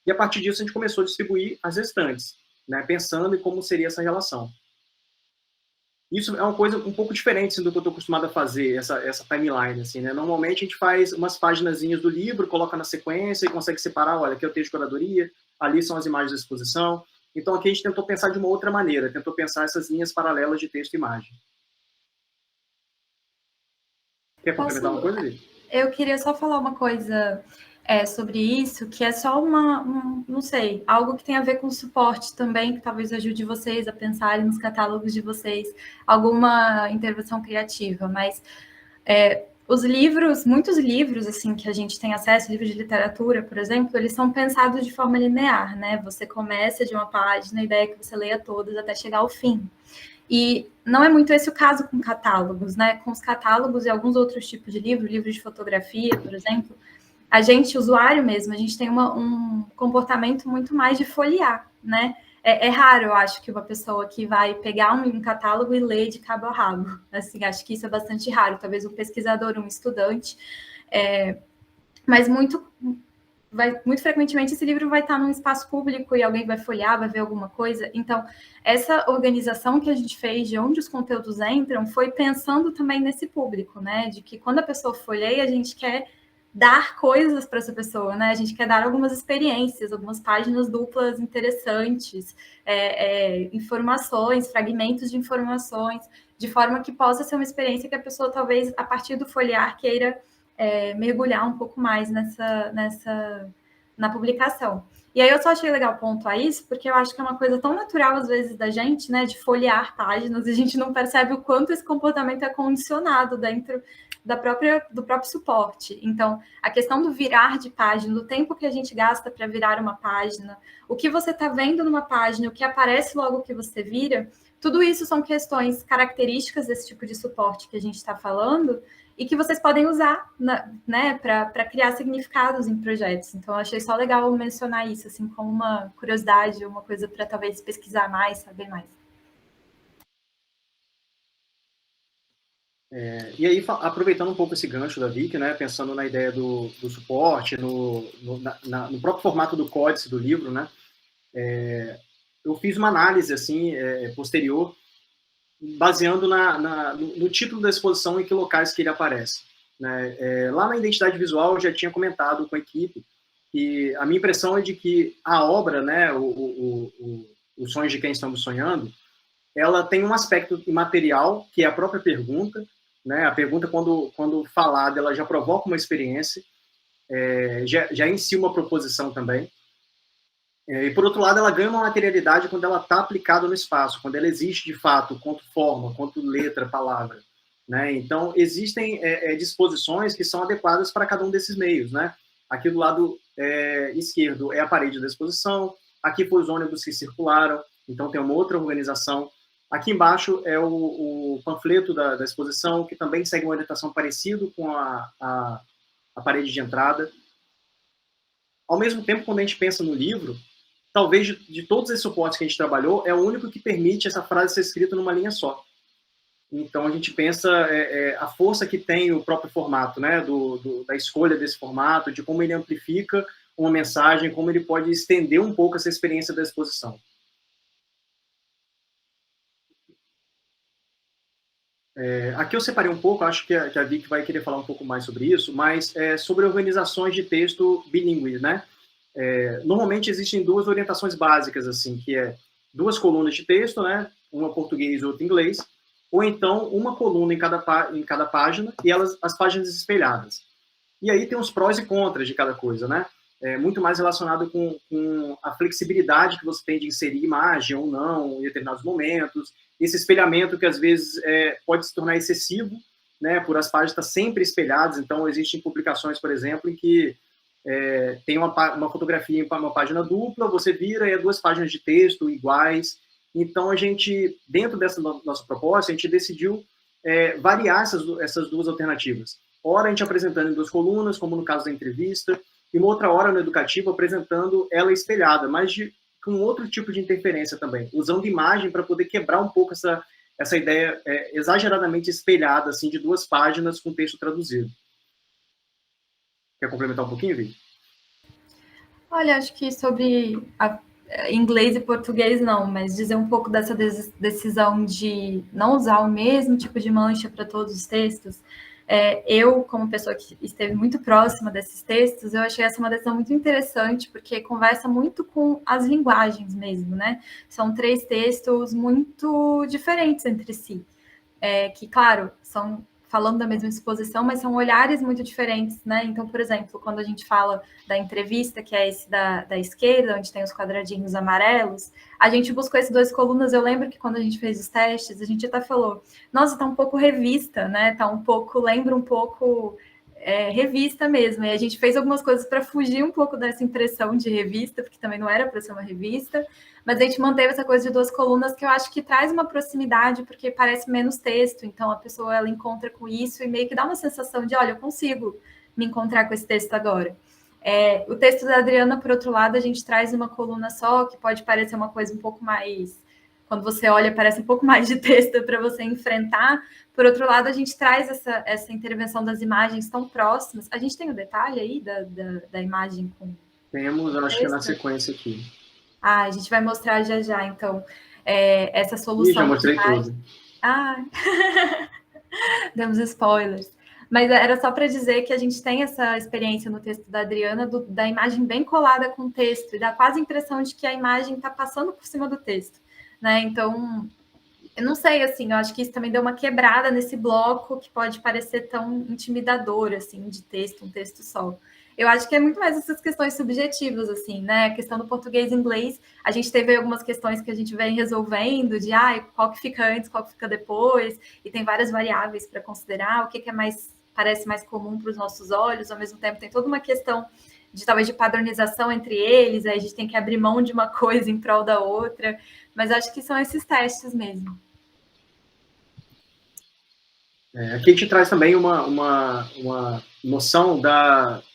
E a partir disso a gente começou a distribuir as restantes, né, pensando em como seria essa relação. Isso é uma coisa um pouco diferente assim, do que eu estou acostumado a fazer, essa timeline. Assim, né? Normalmente a gente faz umas paginazinhas do livro, coloca na sequência e consegue separar, olha, aqui é o texto de curadoria, ali são as imagens da exposição. Então aqui a gente tentou pensar de uma outra maneira, tentou pensar essas linhas paralelas de texto e imagem. Quer complementar uma coisa, Liv? Eu queria só falar uma coisa sobre isso, que é só não sei, algo que tem a ver com suporte também, que talvez ajude vocês a pensarem nos catálogos de vocês, alguma intervenção criativa, mas os livros, muitos livros assim que a gente tem acesso, livros de literatura, por exemplo, eles são pensados de forma linear, né? Você começa de uma página, a ideia é que você leia todas até chegar ao fim. E não é muito esse o caso com catálogos, né? Com os catálogos e alguns outros tipos de livros de fotografia, por exemplo, a gente, usuário mesmo, a gente tem um comportamento muito mais de folhear, né? É raro, eu acho, que uma pessoa que vai pegar um catálogo e ler de cabo a rabo. Assim, acho que isso é bastante raro. Talvez um pesquisador, um estudante. Mas muito frequentemente esse livro vai estar num espaço público e alguém vai folhear, vai ver alguma coisa. Então, essa organização que a gente fez de onde os conteúdos entram foi pensando também nesse público, né? De que quando a pessoa folheia, a gente quer dar coisas para essa pessoa, né? A gente quer dar algumas experiências, algumas páginas duplas interessantes, informações, fragmentos de informações, de forma que possa ser uma experiência que a pessoa, talvez, a partir do folhear, queira mergulhar um pouco mais na publicação. E aí eu só achei legal pontuar isso, porque eu acho que é uma coisa tão natural, às vezes, da gente, né? De folhear páginas, e a gente não percebe o quanto esse comportamento é condicionado dentro do próprio suporte. Então, a questão do virar de página, do tempo que a gente gasta para virar uma página, o que você está vendo numa página, o que aparece logo que você vira, tudo isso são questões características desse tipo de suporte que a gente está falando e que vocês podem usar, né, para criar significados em projetos. Então, eu achei só legal mencionar isso, assim, como uma curiosidade, uma coisa para talvez pesquisar mais, saber mais. E aí, aproveitando um pouco esse gancho da Vicky, né, pensando na ideia do suporte, no próprio formato do códice do livro, né, eu fiz uma análise assim, posterior, baseando no título da exposição e que locais que ele aparece. Né? Lá na identidade visual, eu já tinha comentado com a equipe que a minha impressão é de que a obra, né, os sonhos de quem estamos sonhando, ela tem um aspecto imaterial, que é a própria pergunta, né? A pergunta, quando falada, ela já provoca uma experiência, já em si uma proposição também. E, por outro lado, ela ganha uma materialidade quando ela está aplicada no espaço, quando ela existe de fato, quanto forma, quanto letra, palavra. Né? Então, existem disposições que são adequadas para cada um desses meios. Né? Aqui do lado esquerdo é a parede da exposição, aqui foi os ônibus que circularam, então tem uma outra organização. Aqui embaixo é o panfleto da exposição, que também segue uma orientação parecida com a parede de entrada. Ao mesmo tempo, quando a gente pensa no livro, talvez de todos esses suportes que a gente trabalhou, é o único que permite essa frase ser escrita numa linha só. Então, a gente pensa a força que tem o próprio formato, né, da escolha desse formato, de como ele amplifica uma mensagem, como ele pode estender um pouco essa experiência da exposição. Aqui eu separei um pouco, acho que a Vicky vai querer falar um pouco mais sobre isso, mas sobre organizações de texto bilíngues, né? Normalmente existem duas orientações básicas, assim, que é 2 colunas de texto, né? Uma português e outra inglês, ou então uma coluna em cada página e as páginas espelhadas. E aí tem os prós e contras de cada coisa, né? Muito mais relacionado com a flexibilidade que você tem de inserir imagem ou não em determinados momentos, esse espelhamento que às vezes pode se tornar excessivo, né, por as páginas estar sempre espelhadas. Então, existem publicações, por exemplo, em que tem uma fotografia em uma página dupla, você vira e 2 páginas de texto iguais. Então, a gente, dentro dessa nossa proposta, a gente decidiu variar essas 2 alternativas. Ora, a gente apresentando em 2 colunas, como no caso da entrevista, e uma outra hora no educativo apresentando ela espelhada, mas com outro tipo de interferência também, usando imagem para poder quebrar um pouco essa ideia exageradamente espelhada, assim, de 2 páginas com texto traduzido. Quer complementar um pouquinho, Vicky? Olha, acho que sobre inglês e português não, mas dizer um pouco dessa decisão de não usar o mesmo tipo de mancha para todos os textos. Eu, como pessoa que esteve muito próxima desses textos, eu achei essa uma decisão muito interessante, porque conversa muito com as linguagens mesmo, né? São 3 textos muito diferentes entre si, que, claro, são falando da mesma exposição, mas são olhares muito diferentes, né? Então, por exemplo, quando a gente fala da entrevista, que é esse da esquerda, onde tem os quadradinhos amarelos, a gente buscou esses 2 colunas. Eu lembro que quando a gente fez os testes, a gente até falou, nossa, tá um pouco revista, né? Tá um pouco, lembra um pouco revista mesmo. E a gente fez algumas coisas para fugir um pouco dessa impressão de revista, porque também não era para ser uma revista, mas a gente manteve essa coisa de 2 colunas, que eu acho que traz uma proximidade, porque parece menos texto, então a pessoa ela encontra com isso e meio que dá uma sensação de, olha, eu consigo me encontrar com esse texto agora. O texto da Adriana, por outro lado, a gente traz uma coluna só, que pode parecer uma coisa um pouco mais... Quando você olha, parece um pouco mais de texto para você enfrentar. Por outro lado, a gente traz essa intervenção das imagens tão próximas. A gente tem o detalhe aí da imagem com... Temos, acho que na sequência aqui. A gente vai mostrar já, então, essa solução. Já mostrei tudo. Demos spoilers. Mas era só para dizer que a gente tem essa experiência no texto da Adriana, da imagem bem colada com o texto, e dá quase a impressão de que a imagem está passando por cima do texto, né? Então, eu não sei, assim, eu acho que isso também deu uma quebrada nesse bloco que pode parecer tão intimidador, assim, de texto, um texto só. Eu acho que é muito mais essas questões subjetivas, assim, né? A questão do português e inglês, a gente teve algumas questões que a gente vem resolvendo, de qual que fica antes, qual que fica depois, e tem várias variáveis para considerar, o que é parece mais comum para os nossos olhos, ao mesmo tempo tem toda uma questão de talvez de padronização entre eles, aí a gente tem que abrir mão de uma coisa em prol da outra, mas acho que são esses testes mesmo. Aqui a gente traz também uma noção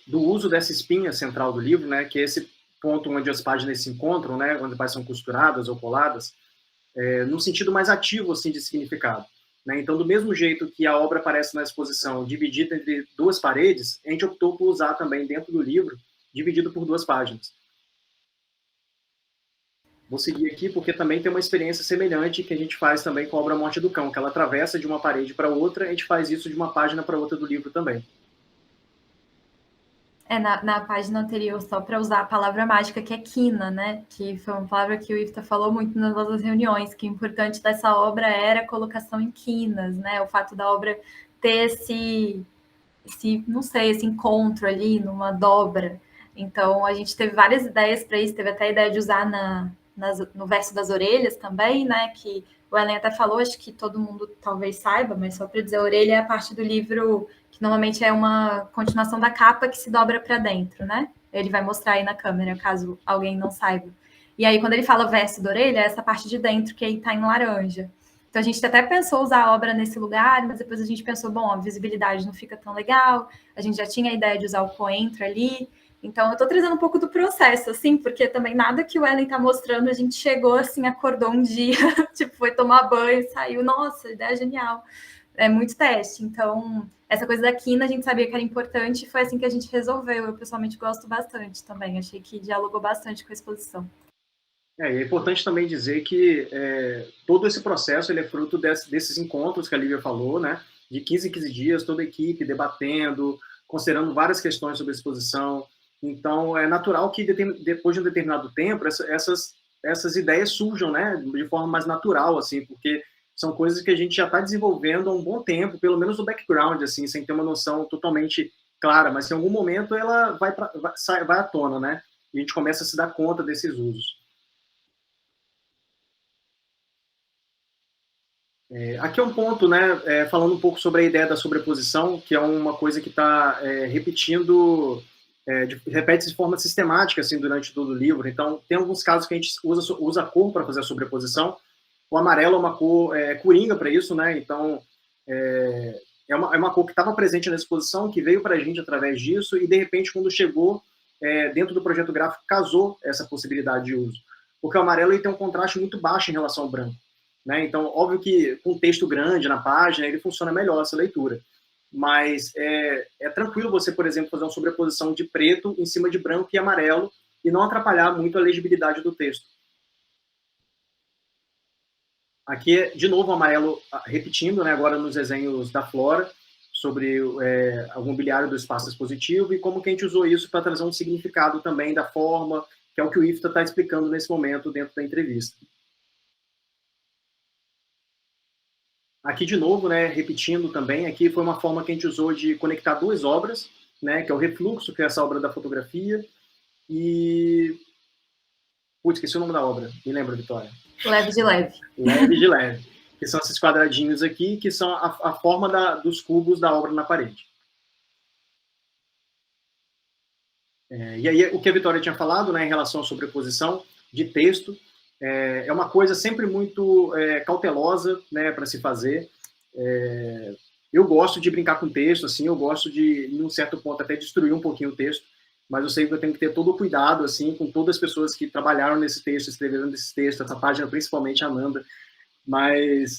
do uso dessa espinha central do livro, né, que é esse ponto onde as páginas se encontram, né, onde as páginas são costuradas ou coladas, no sentido mais ativo assim, de significado. né? Então, do mesmo jeito que a obra aparece na exposição dividida entre 2 paredes, a gente optou por usar também dentro do livro, dividido por 2 páginas. Vou seguir aqui porque também tem uma experiência semelhante que a gente faz também com a obra Morte do Cão, que ela atravessa de uma parede para outra, a gente faz isso de uma página para outra do livro também. Na página anterior, só para usar a palavra mágica, que é quina, né? Que foi uma palavra que o Ivta falou muito nas nossas reuniões, que o importante dessa obra era a colocação em quinas, né? O fato da obra ter esse não sei, esse encontro ali numa dobra. Então, a gente teve várias ideias para isso, teve até a ideia de usar no verso das orelhas também, né? Que o Ellen até falou, acho que todo mundo talvez saiba, mas só para dizer, a orelha é a parte do livro que normalmente é uma continuação da capa que se dobra para dentro, né? Ele vai mostrar aí na câmera, caso alguém não saiba. E aí, quando ele fala verso da orelha, é essa parte de dentro que aí está em laranja. Então, a gente até pensou usar a obra nesse lugar, mas depois a gente pensou, bom, a visibilidade não fica tão legal, a gente já tinha a ideia de usar o coentro ali. Então, eu estou trazendo um pouco do processo, assim, porque também nada que o Ellen está mostrando, a gente chegou, assim, acordou um dia, tipo, foi tomar banho, saiu, nossa, ideia genial. É muito teste. Então, essa coisa da quina, a gente sabia que era importante e foi assim que a gente resolveu. Eu, pessoalmente, gosto bastante também. Achei que dialogou bastante com a exposição. É importante também dizer que todo esse processo ele é fruto desses encontros que a Lívia falou, né? De 15 em 15 dias, toda a equipe debatendo, considerando várias questões sobre a exposição. Então, é natural que depois de um determinado tempo, essas ideias surjam, né? De forma mais natural, assim, porque são coisas que a gente já está desenvolvendo há um bom tempo, pelo menos no background, assim, sem ter uma noção totalmente clara, mas em algum momento ela vai à tona, né? E a gente começa a se dar conta desses usos. Aqui é um ponto, né, falando um pouco sobre a ideia da sobreposição, que é uma coisa que está repetindo, repete-se de forma sistemática assim, durante todo o livro. Então, tem alguns casos que a gente usa a cor para fazer a sobreposição. O amarelo é uma cor coringa para isso, né? Então, é uma cor que estava presente na exposição, que veio para a gente através disso, e de repente, quando chegou dentro do projeto gráfico, casou essa possibilidade de uso. Porque o amarelo ele tem um contraste muito baixo em relação ao branco. Né? Então, óbvio que com texto grande na página, ele funciona melhor essa leitura. Mas é tranquilo você, por exemplo, fazer uma sobreposição de preto em cima de branco e amarelo e não atrapalhar muito a legibilidade do texto. Aqui, de novo, o amarelo repetindo, né, agora nos desenhos da Flora, sobre o mobiliário do espaço expositivo e como que a gente usou isso para trazer um significado também da forma, que é o que o Ivta está explicando nesse momento dentro da entrevista. Aqui, de novo, né, repetindo também, aqui foi uma forma que a gente usou de conectar 2 obras, né, que é o Refluxo, que é essa obra da fotografia, e... Putz, esqueci o nome da obra. Me lembra, Vitória? Leve de leve. Leve de leve. Que são esses quadradinhos aqui, que são a forma dos cubos da obra na parede. E aí, o que a Vitória tinha falado, né, em relação à sobreposição de texto, é uma coisa sempre muito cautelosa, né, para se fazer. Eu gosto de brincar com texto, assim, eu gosto de, em um certo ponto, até destruir um pouquinho o texto, mas eu sei que eu tenho que ter todo o cuidado, assim, com todas as pessoas que trabalharam nesse texto, escreveram nesse texto, essa página, principalmente a Amanda, mas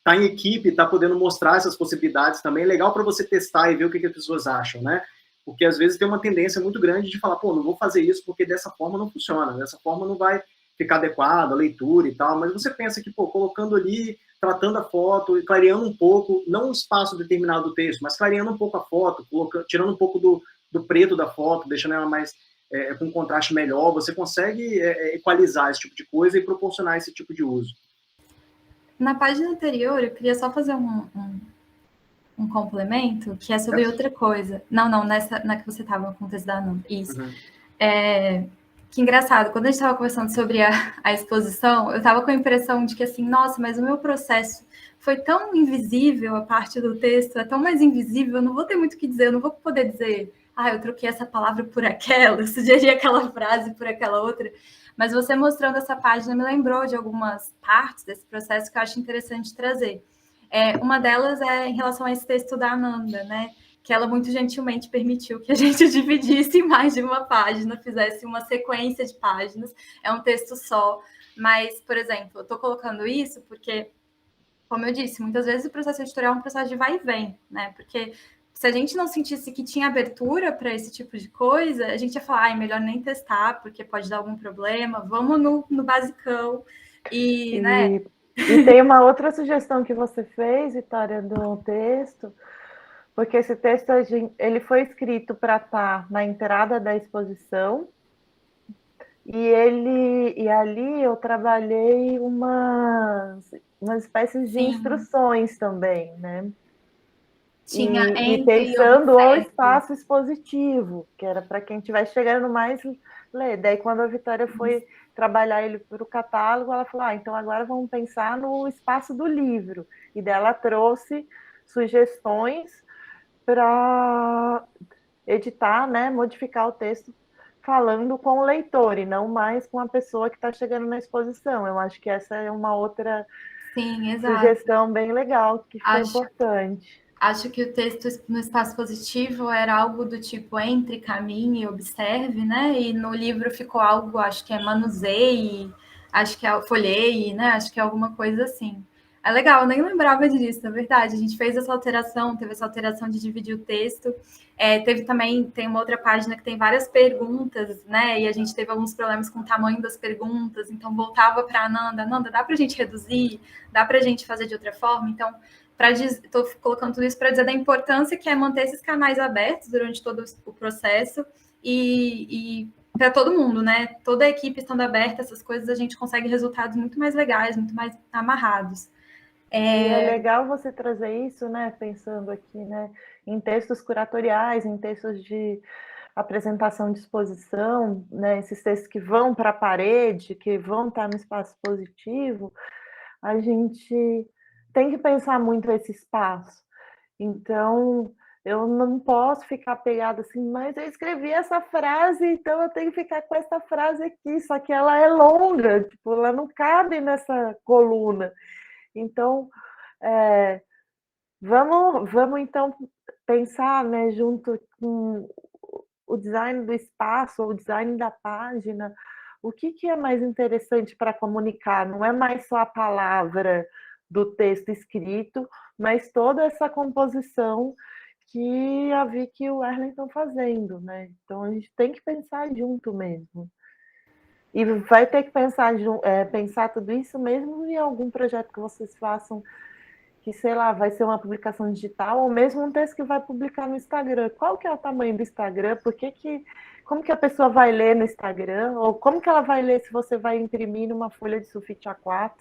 tá em equipe, tá podendo mostrar essas possibilidades também, é legal para você testar e ver o que as pessoas acham, né? Porque às vezes tem uma tendência muito grande de falar, pô, não vou fazer isso porque dessa forma não funciona, dessa forma não vai ficar adequado a leitura e tal, mas você pensa que, pô, colocando ali, tratando a foto, clareando um pouco, não um espaço determinado do texto, mas clareando um pouco a foto, tirando um pouco do preto da foto, deixando ela mais com um contraste melhor, você consegue equalizar esse tipo de coisa e proporcionar esse tipo de uso. Na página anterior, eu queria só fazer um complemento, que é sobre outra coisa. Não, na que você estava com o texto da Ananda. Isso. Uhum. Que engraçado, quando a gente estava conversando sobre a exposição, eu estava com a impressão de que, assim, nossa, mas o meu processo foi tão invisível, a parte do texto é tão mais invisível, eu não vou ter muito o que dizer, eu não vou poder dizer, eu troquei essa palavra por aquela, eu sugeri aquela frase por aquela outra. Mas você mostrando essa página me lembrou de algumas partes desse processo que eu acho interessante trazer. Uma delas é em relação a esse texto da Ananda, né? Que ela muito gentilmente permitiu que a gente dividisse em mais de uma página, fizesse uma sequência de páginas. É um texto só, mas, por exemplo, eu estou colocando isso porque como eu disse, muitas vezes o processo editorial é um processo de vai e vem, né? Porque se a gente não sentisse que tinha abertura para esse tipo de coisa, a gente ia falar, é melhor nem testar, porque pode dar algum problema, vamos no basicão. Né? E tem uma outra sugestão que você fez, Vitória, do texto, porque esse texto ele foi escrito para estar na entrada da exposição, e ali eu trabalhei umas espécies de instruções também, né? E pensando o espaço expositivo, que era para quem estiver chegando mais ler. Daí, quando a Vitória foi trabalhar ele para o catálogo, ela falou, então agora vamos pensar no espaço do livro. E daí ela trouxe sugestões para editar, né, modificar o texto falando com o leitor e não mais com a pessoa que está chegando na exposição. Eu acho que essa é uma outra sugestão bem legal, que foi importante. Acho que o texto no espaço positivo era algo do tipo entre, caminhe e observe, né? E no livro ficou algo, acho que é manuseie, acho que é folheie, né? Acho que é alguma coisa assim. É legal, eu nem lembrava disso, é verdade. A gente fez essa alteração, teve essa alteração de dividir o texto. Teve também, tem uma outra página que tem várias perguntas, né? E a gente teve alguns problemas com o tamanho das perguntas, então voltava para a Ananda, dá para a gente reduzir? Dá para a gente fazer de outra forma? Então, estou colocando tudo isso para dizer da importância que é manter esses canais abertos durante todo o processo e para todo mundo, né? Toda a equipe estando aberta, essas coisas, a gente consegue resultados muito mais legais, muito mais amarrados. E é legal você trazer isso, né? Pensando aqui, né? Em textos curatoriais, em textos de apresentação de exposição, né? Esses textos que vão para a parede, que vão estar no espaço positivo, a gente tem que pensar muito esse espaço. Então, eu não posso ficar pegada assim, mas eu escrevi essa frase, então eu tenho que ficar com essa frase aqui, só que ela é longa, tipo, ela não cabe nessa coluna. Então, vamos então pensar, né, junto com o design do espaço, ou o design da página, o que é mais interessante para comunicar? Não é mais só a palavra do texto escrito, mas toda essa composição que a Vicky e o Erlen estão fazendo, né? Então, a gente tem que pensar junto mesmo. E vai ter que pensar tudo isso mesmo em algum projeto que vocês façam, que, sei lá, vai ser uma publicação digital, ou mesmo um texto que vai publicar no Instagram. Qual que é o tamanho do Instagram? Como que a pessoa vai ler no Instagram? Ou como que ela vai ler se você vai imprimir numa folha de sulfite A4?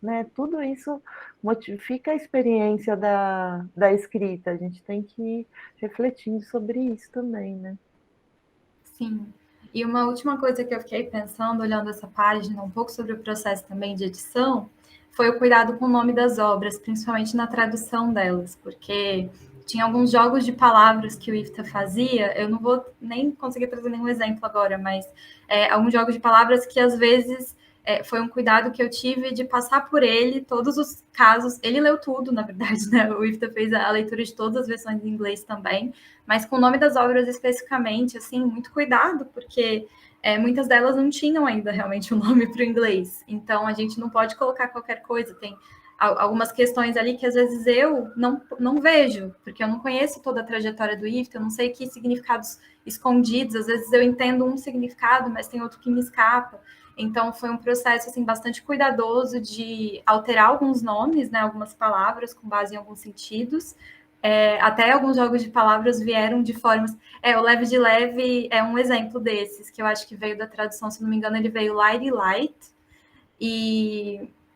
Né? Tudo isso modifica a experiência da escrita. A gente tem que ir refletindo sobre isso também, né? Sim. E uma última coisa que eu fiquei pensando, olhando essa página, um pouco sobre o processo também de edição, foi o cuidado com o nome das obras, principalmente na tradução delas, porque tinha alguns jogos de palavras que o IFTA fazia, eu não vou nem conseguir trazer nenhum exemplo agora, mas alguns jogos de palavras que às vezes foi um cuidado que eu tive de passar por ele todos os casos. Ele leu tudo, na verdade, né? O IFTA fez a leitura de todas as versões em inglês também, mas com o nome das obras especificamente, assim, muito cuidado, porque muitas delas não tinham ainda realmente um nome para o inglês. Então, a gente não pode colocar qualquer coisa. Tem algumas questões ali que às vezes eu não vejo, porque eu não conheço toda a trajetória do IFTA, eu não sei que significados escondidos, às vezes eu entendo um significado, mas tem outro que me escapa. Então, foi um processo assim, bastante cuidadoso de alterar alguns nomes, né, algumas palavras com base em alguns sentidos. Até alguns jogos de palavras vieram de formas... o Leve de Leve é um exemplo desses, que eu acho que veio da tradução, se não me engano, ele veio Light e Light,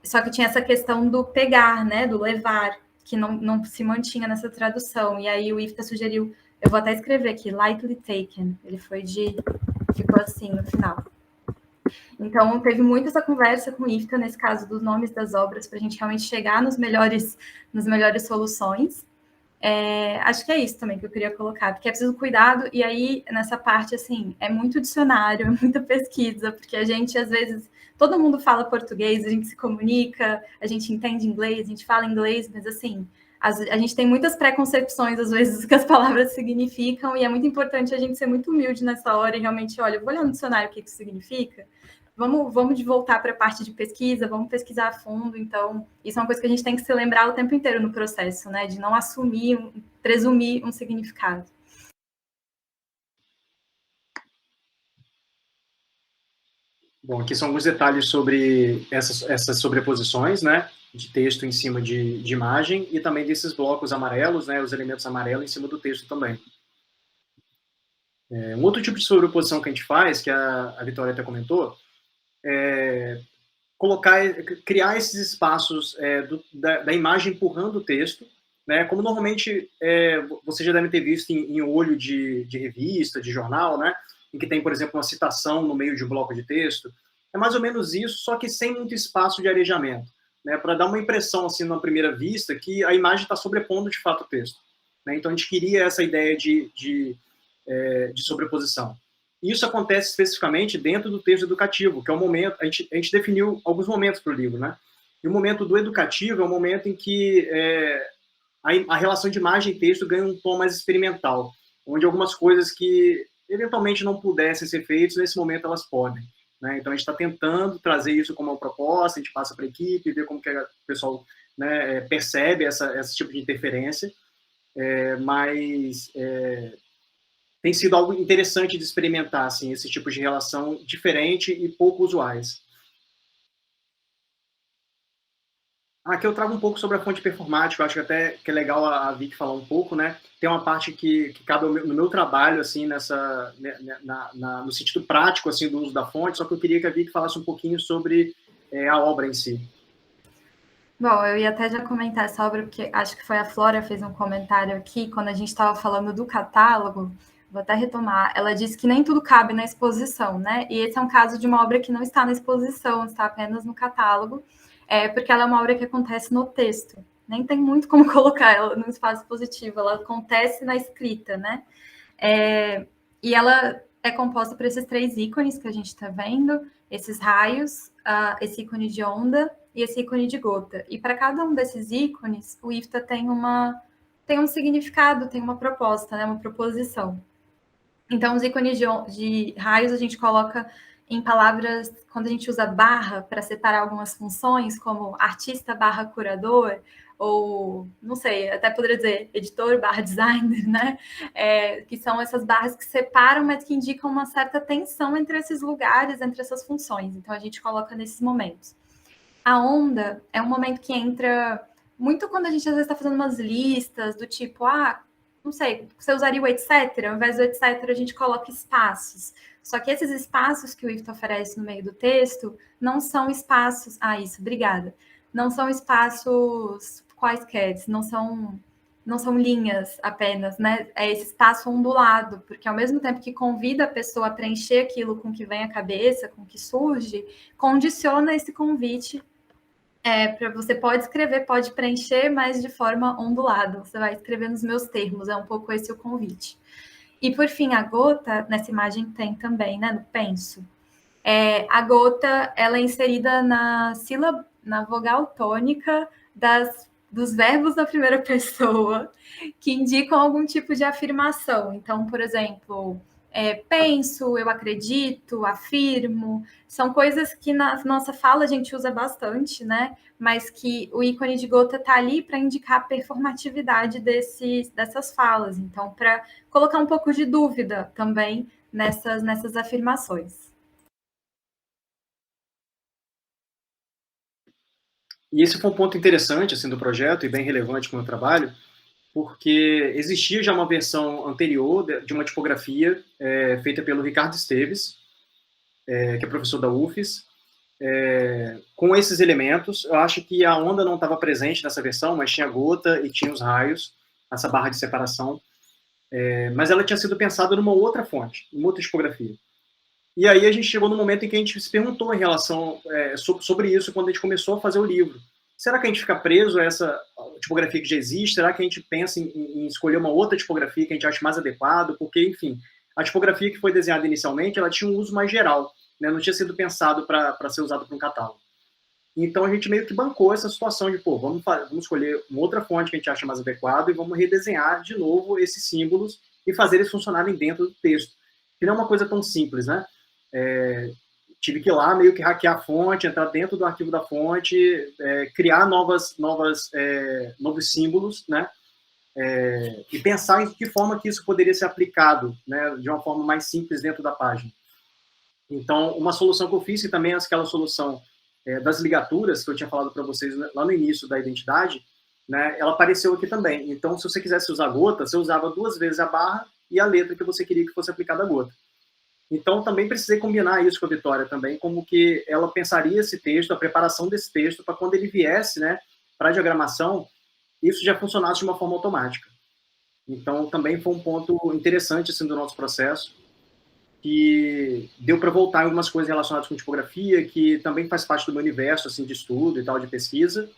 só que tinha essa questão do pegar, né, do levar, que não se mantinha nessa tradução. E aí o IFTA sugeriu, eu vou até escrever aqui, Lightly Taken, ele ficou assim no final. Então, teve muito essa conversa com o IFTA, nesse caso dos nomes das obras, para a gente realmente chegar nas melhores soluções. Acho que é isso também que eu queria colocar, porque é preciso cuidado, e aí, nessa parte, assim, é muito dicionário, é muita pesquisa, porque a gente, às vezes, todo mundo fala português, a gente se comunica, a gente entende inglês, a gente fala inglês, mas, assim, a gente tem muitas preconcepções, às vezes, do que as palavras significam, e é muito importante a gente ser muito humilde nessa hora e realmente, olha, eu vou olhar no dicionário o que isso significa, vamos de voltar para a parte de pesquisa, vamos pesquisar a fundo. Então, isso é uma coisa que a gente tem que se lembrar o tempo inteiro no processo, né? De não presumir um significado. Bom, aqui são alguns detalhes sobre essas sobreposições, né, de texto em cima de imagem e também desses blocos amarelos, né, os elementos amarelos em cima do texto também. Um outro tipo de sobreposição que a gente faz, que a Vitória até comentou, é criar esses espaços da imagem empurrando o texto, né, como normalmente vocês já devem ter visto em olho de revista, de jornal, né, em que tem, por exemplo, uma citação no meio de um bloco de texto. É mais ou menos isso, só que sem muito espaço de arejamento, né, para dar uma impressão, assim, na primeira vista, que a imagem está sobrepondo, de fato, o texto. Né? Então, a gente queria essa ideia de sobreposição. Isso acontece especificamente dentro do texto educativo, que é o momento... A gente definiu alguns momentos para o livro, né? E o momento do educativo é o momento em que a relação de imagem e texto ganha um tom mais experimental, onde algumas coisas que eventualmente não pudessem ser feitas, nesse momento elas podem. Né? Então, a gente está tentando trazer isso como uma proposta, a gente passa para a equipe, ver como que o pessoal, né, percebe esse tipo de interferência, mas tem sido algo interessante de experimentar, assim, esse tipo de relação diferente e pouco usuais. Aqui eu trago um pouco sobre a fonte performática, eu acho que até que é legal a Vicky falar um pouco, né? Tem uma parte que cabe no meu trabalho, assim, no sentido prático, assim, do uso da fonte, só que eu queria que a Vicky falasse um pouquinho sobre a obra em si. Bom, eu ia até já comentar essa obra, porque acho que foi a Flora fez um comentário aqui, quando a gente estava falando do catálogo, vou até retomar, ela disse que nem tudo cabe na exposição, né? E esse é um caso de uma obra que não está na exposição, está apenas no catálogo, porque ela é uma obra que acontece no texto. Nem tem muito como colocar ela no espaço positivo, ela acontece na escrita, né? E ela é composta por esses 3 ícones que a gente está vendo, esses raios, esse ícone de onda e esse ícone de gota. E para cada um desses ícones, o IFTA tem um significado, tem uma proposta, né? Uma proposição. Então, os ícones de raios a gente coloca em palavras, quando a gente usa barra para separar algumas funções, como artista barra curador, ou, não sei, até poderia dizer editor barra designer, né? Que são essas barras que separam, mas que indicam uma certa tensão entre esses lugares, entre essas funções. Então, a gente coloca nesses momentos. A onda é um momento que entra muito quando a gente, às vezes, está fazendo umas listas do tipo, não sei, você usaria o etc? Ao invés do etc, a gente coloca espaços. Só que esses espaços que o IFTA oferece no meio do texto não são espaços... isso, obrigada. Não são espaços quaisquer, não são linhas apenas, né? É esse espaço ondulado, porque ao mesmo tempo que convida a pessoa a preencher aquilo com que vem à cabeça, com que surge, condiciona esse convite para você pode escrever, pode preencher, mas de forma ondulada. Você vai escrever nos meus termos, é um pouco esse o convite. E, por fim, a gota, nessa imagem tem também, né, no penso. A gota, ela é inserida na vogal tônica dos verbos da primeira pessoa, que indicam algum tipo de afirmação. Então, por exemplo, penso, eu acredito, afirmo, são coisas que na nossa fala a gente usa bastante, né? Mas que o ícone de gota está ali para indicar a performatividade dessas falas. Então, para colocar um pouco de dúvida também nessas afirmações. E esse foi um ponto interessante, assim, do projeto e bem relevante com o meu trabalho, porque existia já uma versão anterior de uma tipografia feita pelo Ricardo Esteves, que é professor da UFES, com esses elementos. Eu acho que a onda não estava presente nessa versão, mas tinha gota e tinha os raios, essa barra de separação, mas ela tinha sido pensada numa outra fonte, numa outra tipografia. E aí a gente chegou no momento em que a gente se perguntou em relação sobre isso quando a gente começou a fazer o livro. Será que a gente fica preso a essa tipografia que já existe? Será que a gente pensa em escolher uma outra tipografia que a gente acha mais adequado? Porque, enfim, a tipografia que foi desenhada inicialmente, ela tinha um uso mais geral, né? Não tinha sido pensado para ser usado para um catálogo. Então a gente meio que bancou essa situação de, vamos escolher uma outra fonte que a gente acha mais adequada e vamos redesenhar de novo esses símbolos e fazer eles funcionarem dentro do texto. Que não é uma coisa tão simples, né? tive que ir lá meio que hackear a fonte, entrar dentro do arquivo da fonte, criar novos símbolos, né? E pensar em que forma que isso poderia ser aplicado, né, de uma forma mais simples dentro da página. Então, uma solução que eu fiz, que também é aquela solução das ligaturas, que eu tinha falado para vocês lá no início da identidade, né, ela apareceu aqui também. Então, se você quisesse usar gota, você usava 2 vezes a barra e a letra que você queria que fosse aplicada a gota. Então, também precisei combinar isso com a Vitória também, como que ela pensaria esse texto, a preparação desse texto, para quando ele viesse, né, para a diagramação, isso já funcionasse de uma forma automática. Então, também foi um ponto interessante assim, do nosso processo, que deu para voltar em algumas coisas relacionadas com tipografia, que também faz parte do meu universo assim, de estudo e tal, de pesquisa,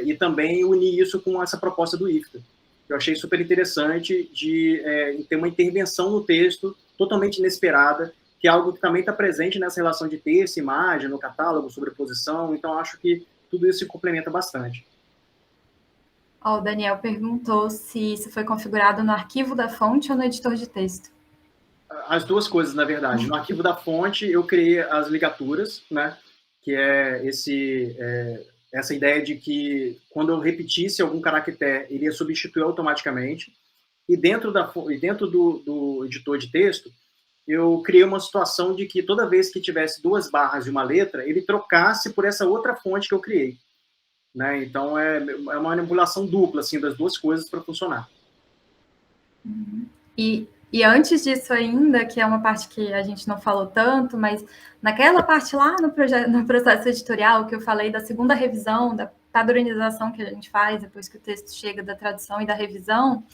e também unir isso com essa proposta do IFTA. Eu achei super interessante de ter uma intervenção no texto totalmente inesperada, que é algo que também está presente nessa relação de texto, imagem, no catálogo, sobreposição, então acho que tudo isso se complementa bastante. O Daniel perguntou se isso foi configurado no arquivo da fonte ou no editor de texto. As duas coisas, na verdade. No arquivo da fonte, eu criei as ligaturas, né? Que é essa ideia de que, quando eu repetisse algum caractere, ele ia substituir automaticamente. E dentro do editor de texto, eu criei uma situação de que, toda vez que tivesse 2 barras e uma letra, ele trocasse por essa outra fonte que eu criei. Né? Então, é uma manipulação dupla, assim, das duas coisas para funcionar. E antes disso ainda, que é uma parte que a gente não falou tanto, mas naquela parte lá no processo editorial, que eu falei da segunda revisão, da padronização que a gente faz depois que o texto chega da tradução e da revisão,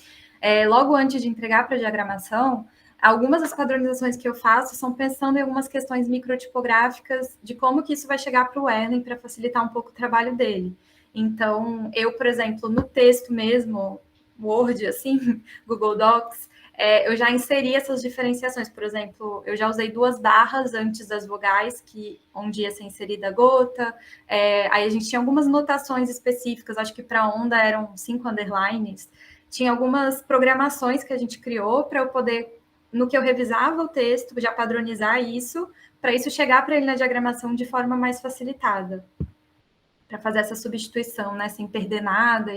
logo antes de entregar para a diagramação, algumas das padronizações que eu faço são pensando em algumas questões microtipográficas de como que isso vai chegar para o Erlen para facilitar um pouco o trabalho dele. Então, eu, por exemplo, no texto mesmo, Word, assim, Google Docs, eu já inseri essas diferenciações. Por exemplo, eu já usei 2 barras antes das vogais, onde ia ser inserida a gota. Aí a gente tinha algumas notações específicas, acho que para onda eram 5 underlines. Tinha algumas programações que a gente criou para eu poder, no que eu revisava o texto, já padronizar isso, para isso chegar para ele na diagramação de forma mais facilitada, para fazer essa substituição, né, sem perder nada.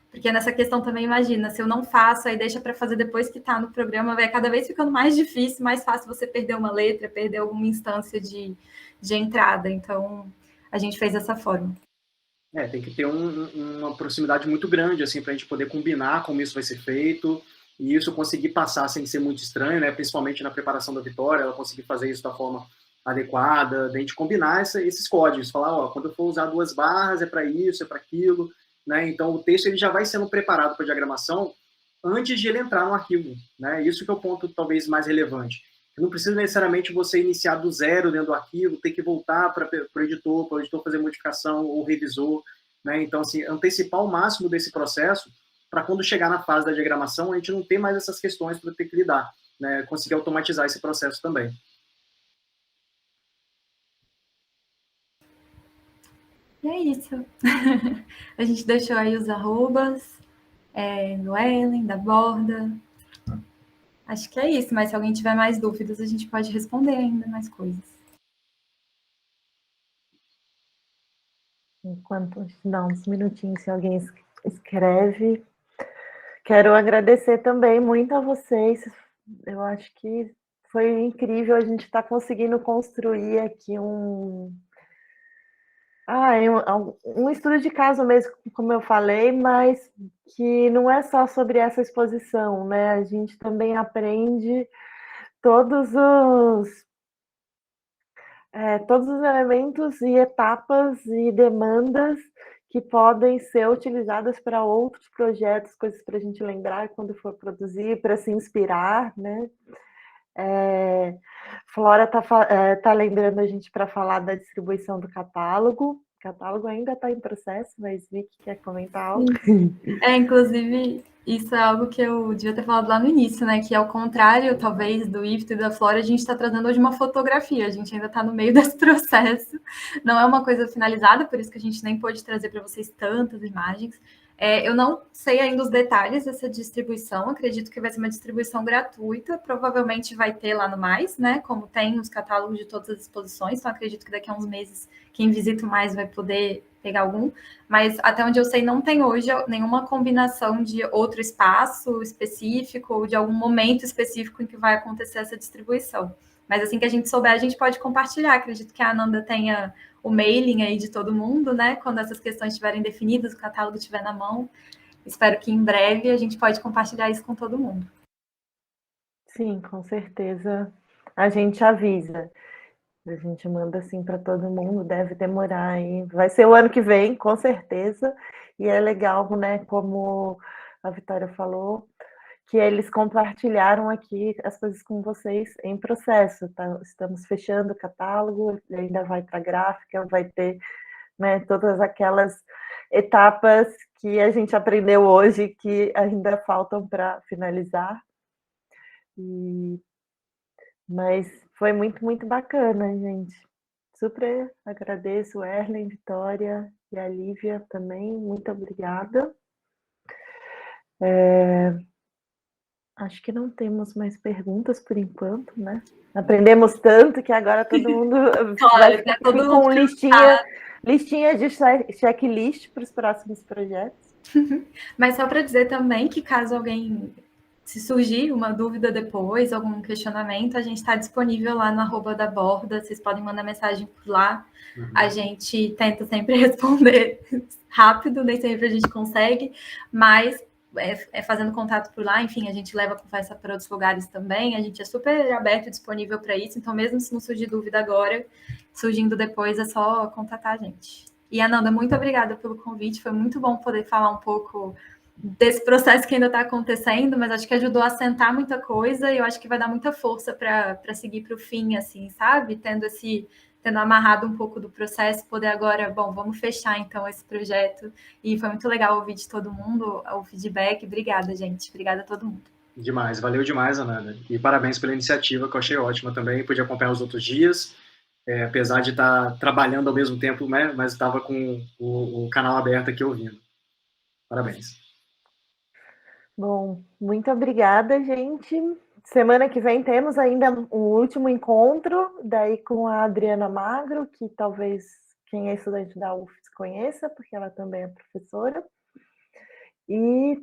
Porque nessa questão também, imagina, se eu não faço, aí deixa para fazer depois que está no programa, vai cada vez ficando mais difícil, mais fácil você perder uma letra, perder alguma instância de entrada. Então, a gente fez dessa forma. Tem que ter uma proximidade muito grande, assim, para a gente poder combinar como isso vai ser feito, e isso conseguir passar sem ser muito estranho, né? Principalmente na preparação da Vitória, ela conseguir fazer isso da forma adequada, da gente combinar esses códigos, falar, quando eu for usar 2 barras, é para isso, é para aquilo, né? Então, o texto ele já vai sendo preparado para a diagramação antes de ele entrar no arquivo, né? Isso que é o ponto, talvez, mais relevante. Não precisa necessariamente você iniciar do zero dentro do arquivo, ter que voltar para o editor fazer modificação ou revisor, né? Então, assim, antecipar o máximo desse processo para quando chegar na fase da diagramação, a gente não ter mais essas questões para ter que lidar, né? Conseguir automatizar esse processo também. E é isso. A gente deixou aí os arrobas do Erlen, da Borda. Acho que é isso, mas se alguém tiver mais dúvidas, a gente pode responder ainda mais coisas. Enquanto dá uns minutinhos, se alguém escreve. Quero agradecer também muito a vocês. Eu acho que foi incrível a gente estar conseguindo construir aqui um estudo de caso mesmo, como eu falei, mas que não é só sobre essa exposição, né? A gente também aprende todos os elementos e etapas e demandas que podem ser utilizadas para outros projetos, coisas para a gente lembrar quando for produzir, para se inspirar, né? Flora tá lembrando a gente para falar da distribuição do catálogo. O catálogo ainda está em processo, mas Vicky quer comentar algo? Inclusive, isso é algo que eu devia ter falado lá no início, né? Que ao contrário, talvez, do IFTA e da Flora, a gente está trazendo hoje uma fotografia, a gente ainda está no meio desse processo, não é uma coisa finalizada, por isso que a gente nem pôde trazer para vocês tantas imagens, Eu não sei ainda os detalhes dessa distribuição, acredito que vai ser uma distribuição gratuita, provavelmente vai ter lá no Mais, né? Como tem os catálogos de todas as exposições, então acredito que daqui a uns meses quem visita o Mais vai poder pegar algum, mas até onde eu sei não tem hoje nenhuma combinação de outro espaço específico ou de algum momento específico em que vai acontecer essa distribuição. Mas assim que a gente souber, a gente pode compartilhar. Acredito que a Ananda tenha o mailing aí de todo mundo, né? Quando essas questões estiverem definidas, o catálogo estiver na mão. Espero que em breve a gente pode compartilhar isso com todo mundo. Sim, com certeza. A gente avisa. A gente manda assim para todo mundo, deve demorar aí. Vai ser o ano que vem, com certeza. E é legal, né? Como a Vitória falou, que eles compartilharam aqui as coisas com vocês em processo. Tá? Estamos fechando o catálogo, ainda vai para a gráfica, vai ter, né, todas aquelas etapas que a gente aprendeu hoje que ainda faltam para finalizar. Mas foi muito, muito bacana, gente. Super agradeço, Erlen, Vitória e a Lívia também. Muito obrigada. Acho que não temos mais perguntas por enquanto, né? Aprendemos tanto que agora todo mundo vai ficar com listinha de checklist para os próximos projetos. Mas só para dizer também que caso alguém, se surgir uma dúvida depois, algum questionamento, a gente está disponível lá no @da_borda, vocês podem mandar mensagem por lá. A gente tenta sempre responder rápido, nem sempre a gente consegue, mas fazendo contato por lá, enfim, a gente leva a conversa para outros lugares também, a gente é super aberto e disponível para isso, então mesmo se não surgir dúvida agora, surgindo depois, é só contatar a gente. E Ananda, muito obrigada pelo convite, foi muito bom poder falar um pouco desse processo que ainda está acontecendo, mas acho que ajudou a assentar muita coisa e eu acho que vai dar muita força para seguir para o fim, assim, sabe? Tendo amarrado um pouco do processo, poder agora, bom, vamos fechar então esse projeto. E foi muito legal ouvir de todo mundo o feedback. Obrigada, gente. Obrigada a todo mundo. Demais, valeu demais, Ananda. E parabéns pela iniciativa, que eu achei ótima também. Pude acompanhar os outros dias, apesar de estar trabalhando ao mesmo tempo, né? Mas estava com o canal aberto aqui ouvindo. Parabéns. Bom, muito obrigada, gente. Semana que vem temos ainda um último encontro, daí com a Adriana Magro, que talvez quem é estudante da UFS conheça, porque ela também é professora, e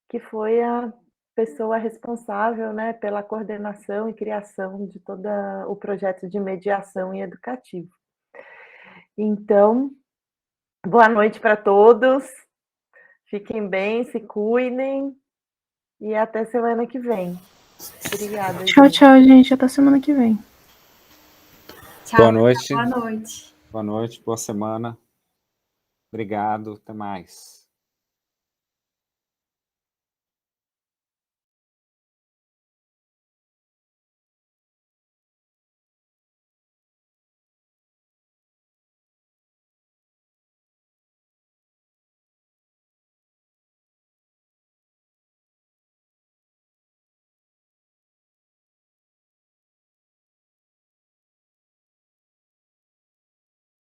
que foi a pessoa responsável, né, pela coordenação e criação de todo o projeto de mediação e educativo. Então, boa noite para todos, fiquem bem, se cuidem, e até semana que vem. Obrigada. Tchau, tchau, gente. Até semana que vem. Tchau. Boa noite. Boa noite. Boa noite, boa semana. Obrigado, até mais.